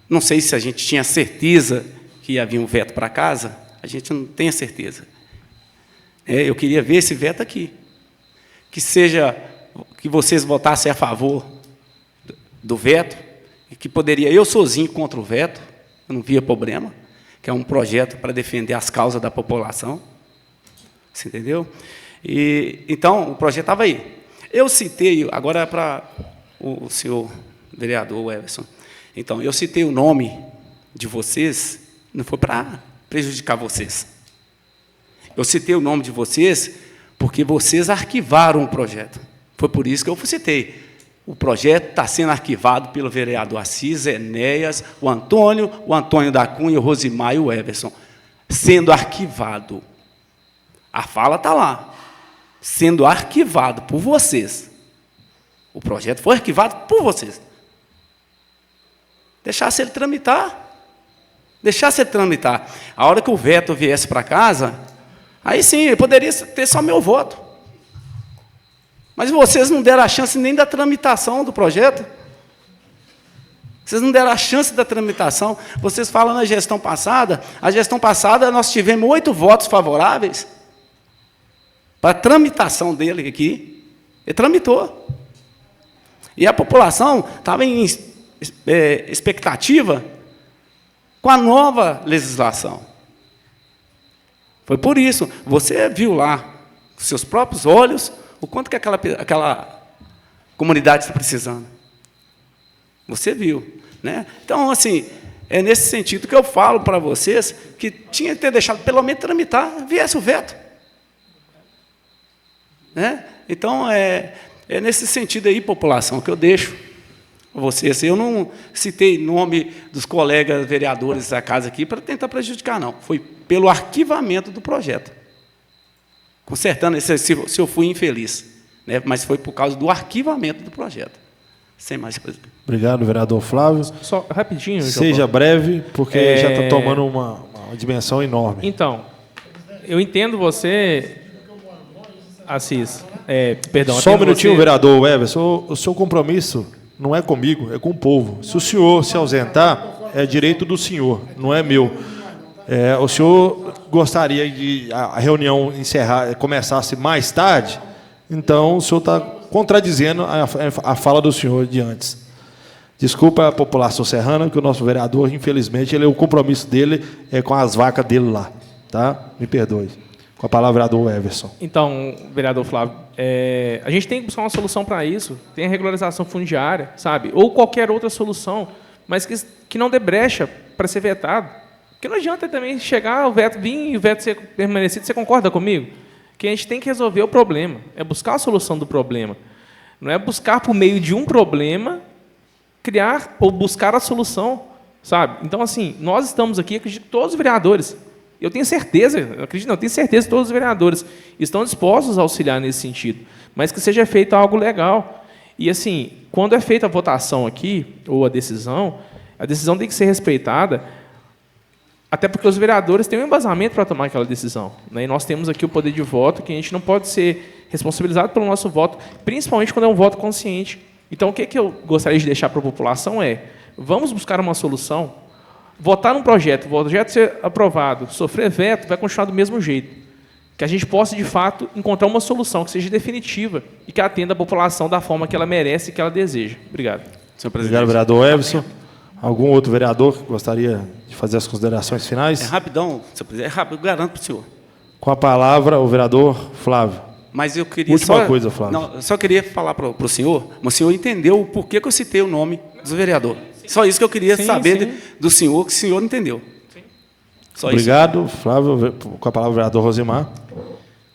[SPEAKER 7] não sei se a gente tinha certeza que ia vir um veto para casa, a gente não tem a certeza. Eu queria ver esse veto aqui. Que vocês votassem a favor do veto, e que poderia eu sozinho contra o veto, eu não via problema, que é um projeto para defender as causas da população. Você entendeu? Então, o projeto estava aí. Eu citei, agora para o senhor vereador Everson, então, eu citei o nome de vocês, não foi para prejudicar vocês. Eu citei o nome de vocês porque vocês arquivaram o projeto. Foi por isso que eu citei. O projeto está sendo arquivado pelo vereador Assis, Enéas, o Antônio da Cunha, o Rosimar e o Everson. Sendo arquivado. A fala está lá. Sendo arquivado por vocês. O projeto foi arquivado por vocês. Deixasse ele tramitar. Deixasse ele tramitar. A hora que o veto viesse para casa, aí sim, eu poderia ter só meu voto. Mas vocês não deram a chance nem da tramitação do projeto. Vocês não deram a chance da tramitação. Vocês falam na gestão passada. A gestão passada nós tivemos 8 votos favoráveis para a tramitação dele aqui. Ele tramitou. E a população estava em expectativa com a nova legislação. Foi por isso. Você viu lá, com seus próprios olhos, o quanto que aquela comunidade está precisando. Você viu, né? Então, assim, é nesse sentido que eu falo para vocês que tinha que ter deixado, pelo menos, tramitar, viesse o veto. Né? Então, é nesse sentido aí, população, que eu deixo a vocês. Eu não citei nome dos colegas vereadores da casa aqui para tentar prejudicar, não. Foi pelo arquivamento do projeto. Consertando se eu fui infeliz, né? Mas foi por causa do arquivamento do projeto. Sem mais coisa.
[SPEAKER 1] Obrigado, vereador Flávio.
[SPEAKER 5] Só rapidinho,
[SPEAKER 1] seja breve, porque já está tomando uma dimensão enorme.
[SPEAKER 5] Então, eu entendo você, Assis. Perdão.
[SPEAKER 1] Só um minutinho, vereador Everson. O seu compromisso não é comigo, é com o povo. Se o senhor se ausentar, é direito do senhor, não é meu. O senhor gostaria de a reunião começasse mais tarde? Então, o senhor está contradizendo a fala do senhor de antes. Desculpa a população serrana, que o nosso vereador, infelizmente, o compromisso dele é com as vacas dele lá. Tá? Me perdoe. Com a palavra, vereador Everson.
[SPEAKER 5] Então, vereador Flávio, a gente tem que buscar uma solução para isso. Tem a regularização fundiária, sabe? Ou qualquer outra solução. mas que não dê brecha para ser vetado. Porque não adianta também chegar, o veto vir e o veto ser permanecido. Você concorda comigo? Que a gente tem que resolver o problema, é buscar a solução do problema. Não é buscar, por meio de um problema, criar ou buscar a solução, sabe? Então, assim, nós estamos aqui, acredito que todos os vereadores, eu tenho certeza que todos os vereadores estão dispostos a auxiliar nesse sentido, mas que seja feito algo legal. E, assim, quando é feita a votação aqui, ou a decisão tem que ser respeitada, até porque os vereadores têm um embasamento para tomar aquela decisão, né? E nós temos aqui o poder de voto, que a gente não pode ser responsabilizado pelo nosso voto, principalmente quando é um voto consciente. Então, o que eu gostaria de deixar para a população é: vamos buscar uma solução, votar num projeto, o projeto ser aprovado, sofrer veto, vai continuar do mesmo jeito. Que a gente possa, de fato, encontrar uma solução que seja definitiva e que atenda a população da forma que ela merece e que ela deseja. Obrigado.
[SPEAKER 1] Senhor presidente. Obrigado, vereador Everson. Algum outro vereador que gostaria de fazer as considerações finais?
[SPEAKER 7] É rapidão, senhor presidente. É rápido, eu garanto para o senhor.
[SPEAKER 1] Com a palavra, o vereador Flávio.
[SPEAKER 7] Mas eu queria
[SPEAKER 1] Última coisa, Flávio.
[SPEAKER 7] Não, eu só queria falar para o senhor, mas o senhor entendeu o porquê que eu citei o nome do vereador. Só isso que eu queria saber do senhor, que o senhor entendeu. Só
[SPEAKER 1] obrigado,
[SPEAKER 7] isso.
[SPEAKER 1] Flávio. Com a palavra, o vereador Rosimar.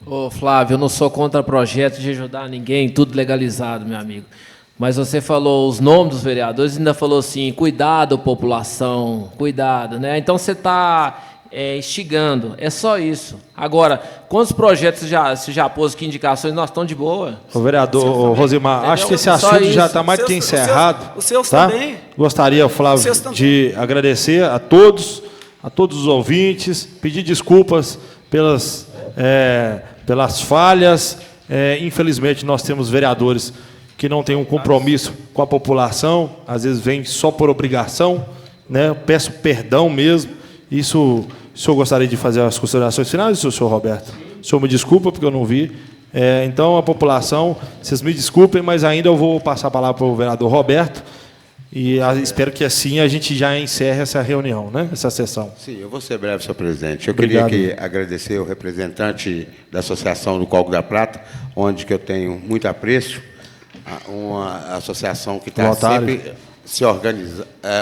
[SPEAKER 4] Ô, Flávio, eu não sou contra projeto de ajudar ninguém, tudo legalizado, meu amigo. Mas você falou os nomes dos vereadores e ainda falou assim: cuidado, população, cuidado, né? Então você está instigando, é só isso. Agora, quantos projetos você já pôs aqui, indicações, nós estamos de boa.
[SPEAKER 1] O vereador Rosimar,
[SPEAKER 4] entendeu?
[SPEAKER 1] acho que esse assunto já está mais do que encerrado.
[SPEAKER 7] Os seus
[SPEAKER 1] tá?
[SPEAKER 7] também.
[SPEAKER 1] Gostaria, Flávio, de agradecer a todos os ouvintes, pedir desculpas pelas falhas. Infelizmente, nós temos vereadores que não têm um compromisso com a população, às vezes vem só por obrigação, né? Peço perdão mesmo. Isso, o senhor gostaria de fazer as considerações finais, senhor Roberto? O senhor me desculpa, porque eu não vi. Então, a população, vocês me desculpem, mas ainda eu vou passar a palavra para o vereador Roberto, e espero que assim a gente já encerre essa reunião, né? Essa sessão.
[SPEAKER 8] Sim, eu vou ser breve, senhor presidente. Eu
[SPEAKER 1] Obrigado.
[SPEAKER 8] queria agradecer o representante da Associação do Córrego da Prata, onde que eu tenho muito apreço, uma associação que está sempre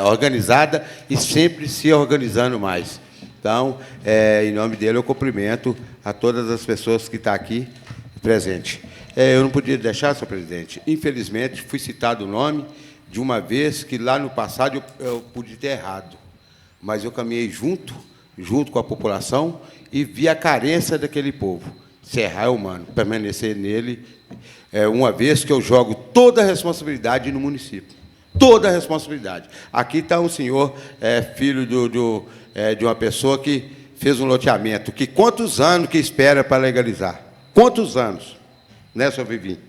[SPEAKER 8] organizada e sempre se organizando mais. Então, em nome dele, eu cumprimento a todas as pessoas que estão aqui presentes. Eu não podia deixar, senhor presidente, infelizmente, fui citado o nome de uma vez que lá no passado eu pude ter errado, mas eu caminhei junto com a população e vi a carência daquele povo. Se errar é humano, permanecer nele, uma vez que eu jogo toda a responsabilidade no município. Toda a responsabilidade. Aqui está um senhor, filho de uma pessoa que fez um loteamento, que quantos anos que espera para legalizar? Quantos anos? Né, senhor Vivi?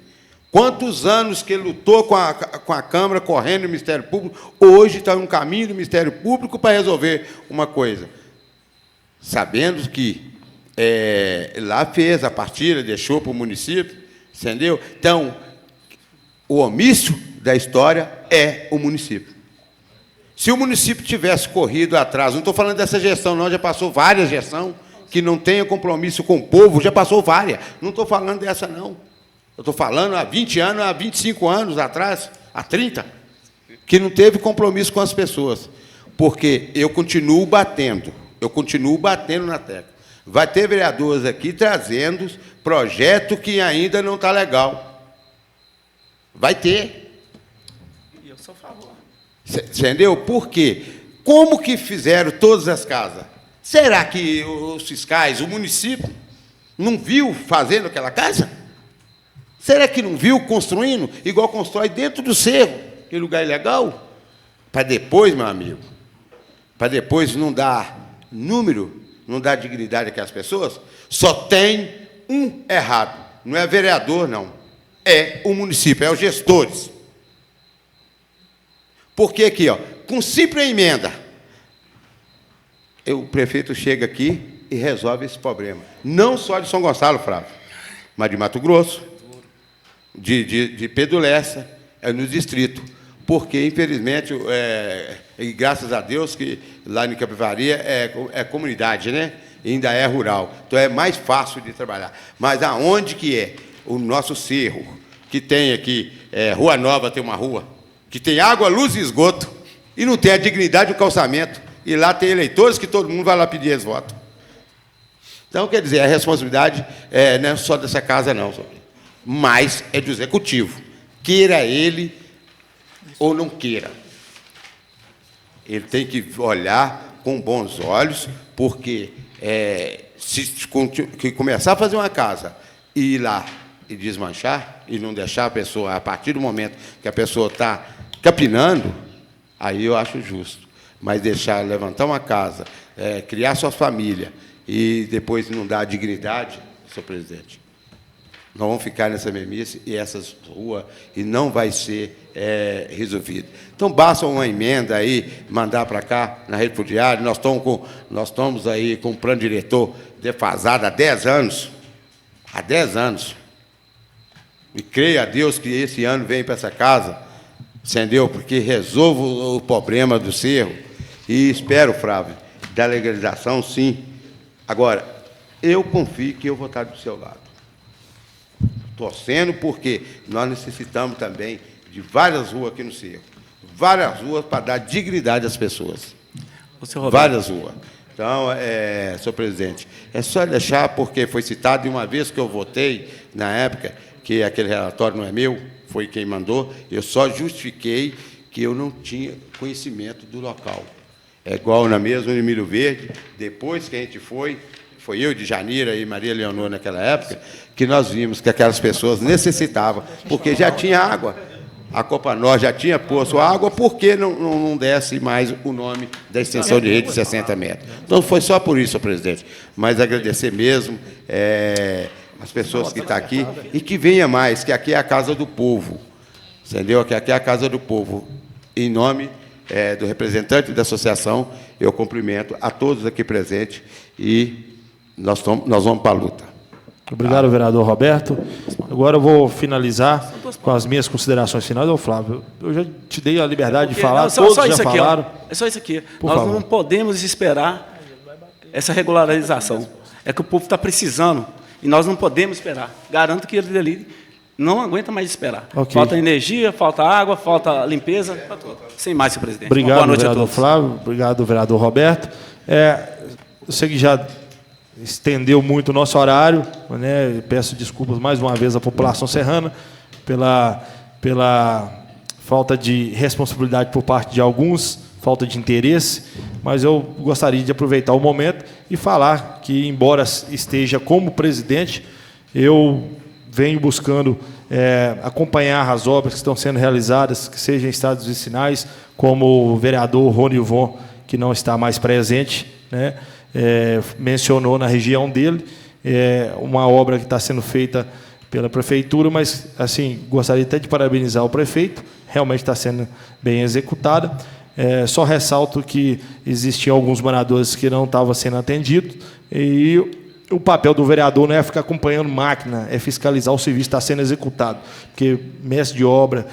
[SPEAKER 8] Quantos anos que ele lutou com a Câmara, correndo no Ministério Público, hoje está no caminho do Ministério Público para resolver uma coisa. Sabendo que lá fez a partilha, deixou para o município, entendeu? Então, o omício da história é o município. Se o município tivesse corrido atrás, não estou falando dessa gestão, não, já passou várias gestões que não tenha compromisso com o povo, já passou várias. Não estou falando dessa, não. Eu estou falando há 20 anos, há 25 anos atrás, há 30, que não teve compromisso com as pessoas. Porque eu continuo batendo na tecla. Vai ter vereadores aqui trazendo projeto que ainda não está legal. Vai ter.
[SPEAKER 7] E eu sou a favor.
[SPEAKER 8] Entendeu? Por quê? Como que fizeram todas as casas? Será que os fiscais, o município, não viu fazendo aquela casa? Será que não viu construindo, igual constrói dentro do cerro, aquele lugar ilegal? Para depois, meu amigo, para depois não dar número, não dar dignidade àquelas pessoas, só tem um errado. Não é vereador, não. É o município, é os gestores. Porque aqui, ó, com simples emenda, o prefeito chega aqui e resolve esse problema. Não só de São Gonçalo, Flávio, mas de Mato Grosso, de Pedro Lessa, no distrito. Porque, infelizmente, e graças a Deus, que lá em Capivaria é comunidade, né? E ainda é rural. Então, é mais fácil de trabalhar. Mas aonde que é? O nosso cerro, que tem aqui, Rua Nova tem uma rua, que tem água, luz e esgoto. E não tem a dignidade do calçamento. E lá tem eleitores que todo mundo vai lá pedir esse voto. Então, quer dizer, a responsabilidade não é só dessa casa, não, mas é do executivo. Queira ele ou não queira. Ele tem que olhar com bons olhos, porque se começar a fazer uma casa e ir lá e desmanchar, e não deixar a pessoa, a partir do momento que a pessoa está capinando, aí eu acho justo. Mas deixar, levantar uma casa, criar sua família, e depois não dar dignidade, senhor presidente, nós vamos ficar nessa mesmice e essas ruas, e não vai ser resolvido. Então, basta uma emenda aí, mandar para cá, na rede fundiária. Nós estamos aí com um plano diretor defasado há 10 anos. Há 10 anos. E creio a Deus que esse ano vem para essa casa, entendeu? Porque resolvo o problema do cerro. E espero, Flávio, da legalização, sim. Agora, eu confio que eu vou estar do seu lado. Torcendo, porque nós necessitamos também de várias ruas aqui no cerro. Várias ruas para dar dignidade às pessoas. Várias ruas. Então, senhor presidente, é só deixar, porque foi citado, e uma vez que eu votei, na época, que aquele relatório não é meu, foi quem mandou, eu só justifiquei que eu não tinha conhecimento do local. É igual na mesma em Milho Verde, depois que a gente foi eu, de Janira e Maria Leonor naquela época, que nós vimos que aquelas pessoas necessitavam, porque já tinha água. A Copa Nós já tinha posto água, por que não desce mais o nome da extensão de rede de 60 metros? Então, foi só por isso, senhor presidente. Mas agradecer mesmo as pessoas que estão aqui, e que venha mais, que aqui é a casa do povo, entendeu? Que aqui é a casa do povo. Em nome do representante da associação, eu cumprimento a todos aqui presentes, e nós vamos para a luta.
[SPEAKER 1] Obrigado, vereador Roberto. Agora eu vou finalizar com as minhas considerações finais. Ô, Flávio, eu já te dei a liberdade de falar, todos já falaram.
[SPEAKER 11] É só isso aqui. Nós não podemos esperar essa regularização. É que o povo está precisando, e nós não podemos esperar. Garanto que ele ali não aguenta mais esperar. Okay. Falta energia, falta água, falta limpeza, sem mais, senhor presidente.
[SPEAKER 1] Obrigado, boa noite, vereador Flávio. Obrigado, vereador Roberto. Eu sei que já estendeu muito o nosso horário, né? Peço desculpas mais uma vez à população serrana pela falta de responsabilidade por parte de alguns, falta de interesse, mas eu gostaria de aproveitar o momento e falar que, embora esteja como presidente, eu venho buscando acompanhar as obras que estão sendo realizadas, que sejam em estados vicinais, como o vereador Rony Von, que não está mais presente, né? Mencionou na região dele, uma obra que está sendo feita pela prefeitura, mas assim gostaria até de parabenizar o prefeito, realmente está sendo bem executada. Só ressalto que existiam alguns moradores que não estavam sendo atendidos, e o papel do vereador não é ficar acompanhando máquina, é fiscalizar o serviço que está sendo executado. Porque mestre de obra,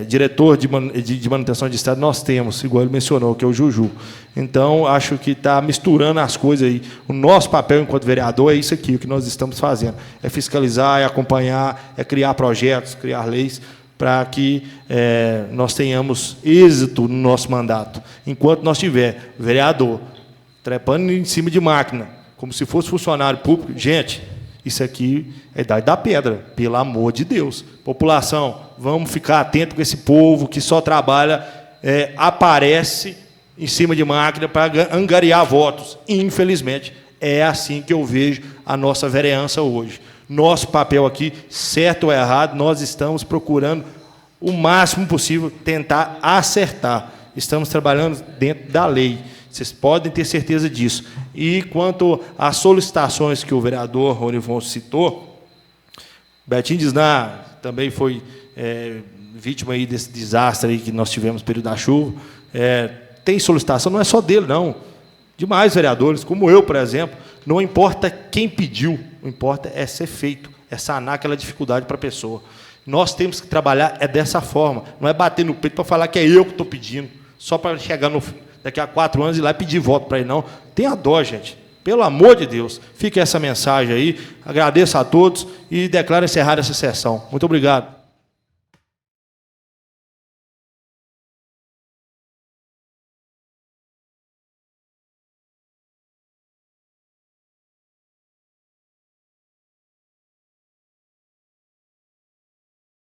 [SPEAKER 1] diretor de manutenção de estrada, nós temos, igual ele mencionou, que é o Juju. Então, acho que está misturando as coisas aí. O nosso papel enquanto vereador é isso aqui, o que nós estamos fazendo. É fiscalizar, é acompanhar, é criar projetos, criar leis, para que nós tenhamos êxito no nosso mandato. Enquanto nós tiver vereador trepando em cima de máquina, como se fosse funcionário público, gente, isso aqui é a idade da pedra, pelo amor de Deus. População, vamos ficar atento com esse povo que só trabalha, aparece em cima de máquina para angariar votos. Infelizmente, é assim que eu vejo a nossa vereança hoje. Nosso papel aqui, certo ou errado, nós estamos procurando o máximo possível tentar acertar. Estamos trabalhando dentro da lei. Vocês podem ter certeza disso. E quanto às solicitações que o vereador Ronivon citou, Betinho Disná também foi vítima aí desse desastre aí que nós tivemos no período da chuva. Tem solicitação, não é só dele, não. De mais vereadores, como eu, por exemplo. Não importa quem pediu, o que importa é ser feito, é sanar aquela dificuldade para a pessoa. Nós temos que trabalhar dessa forma. Não é bater no peito para falar que é eu que estou pedindo, só para chegar daqui a 4 anos e ir lá pedir voto para ele, não. Tenha dó, gente. Pelo amor de Deus. Fica essa mensagem aí. Agradeço a todos e declaro encerrada essa sessão. Muito obrigado.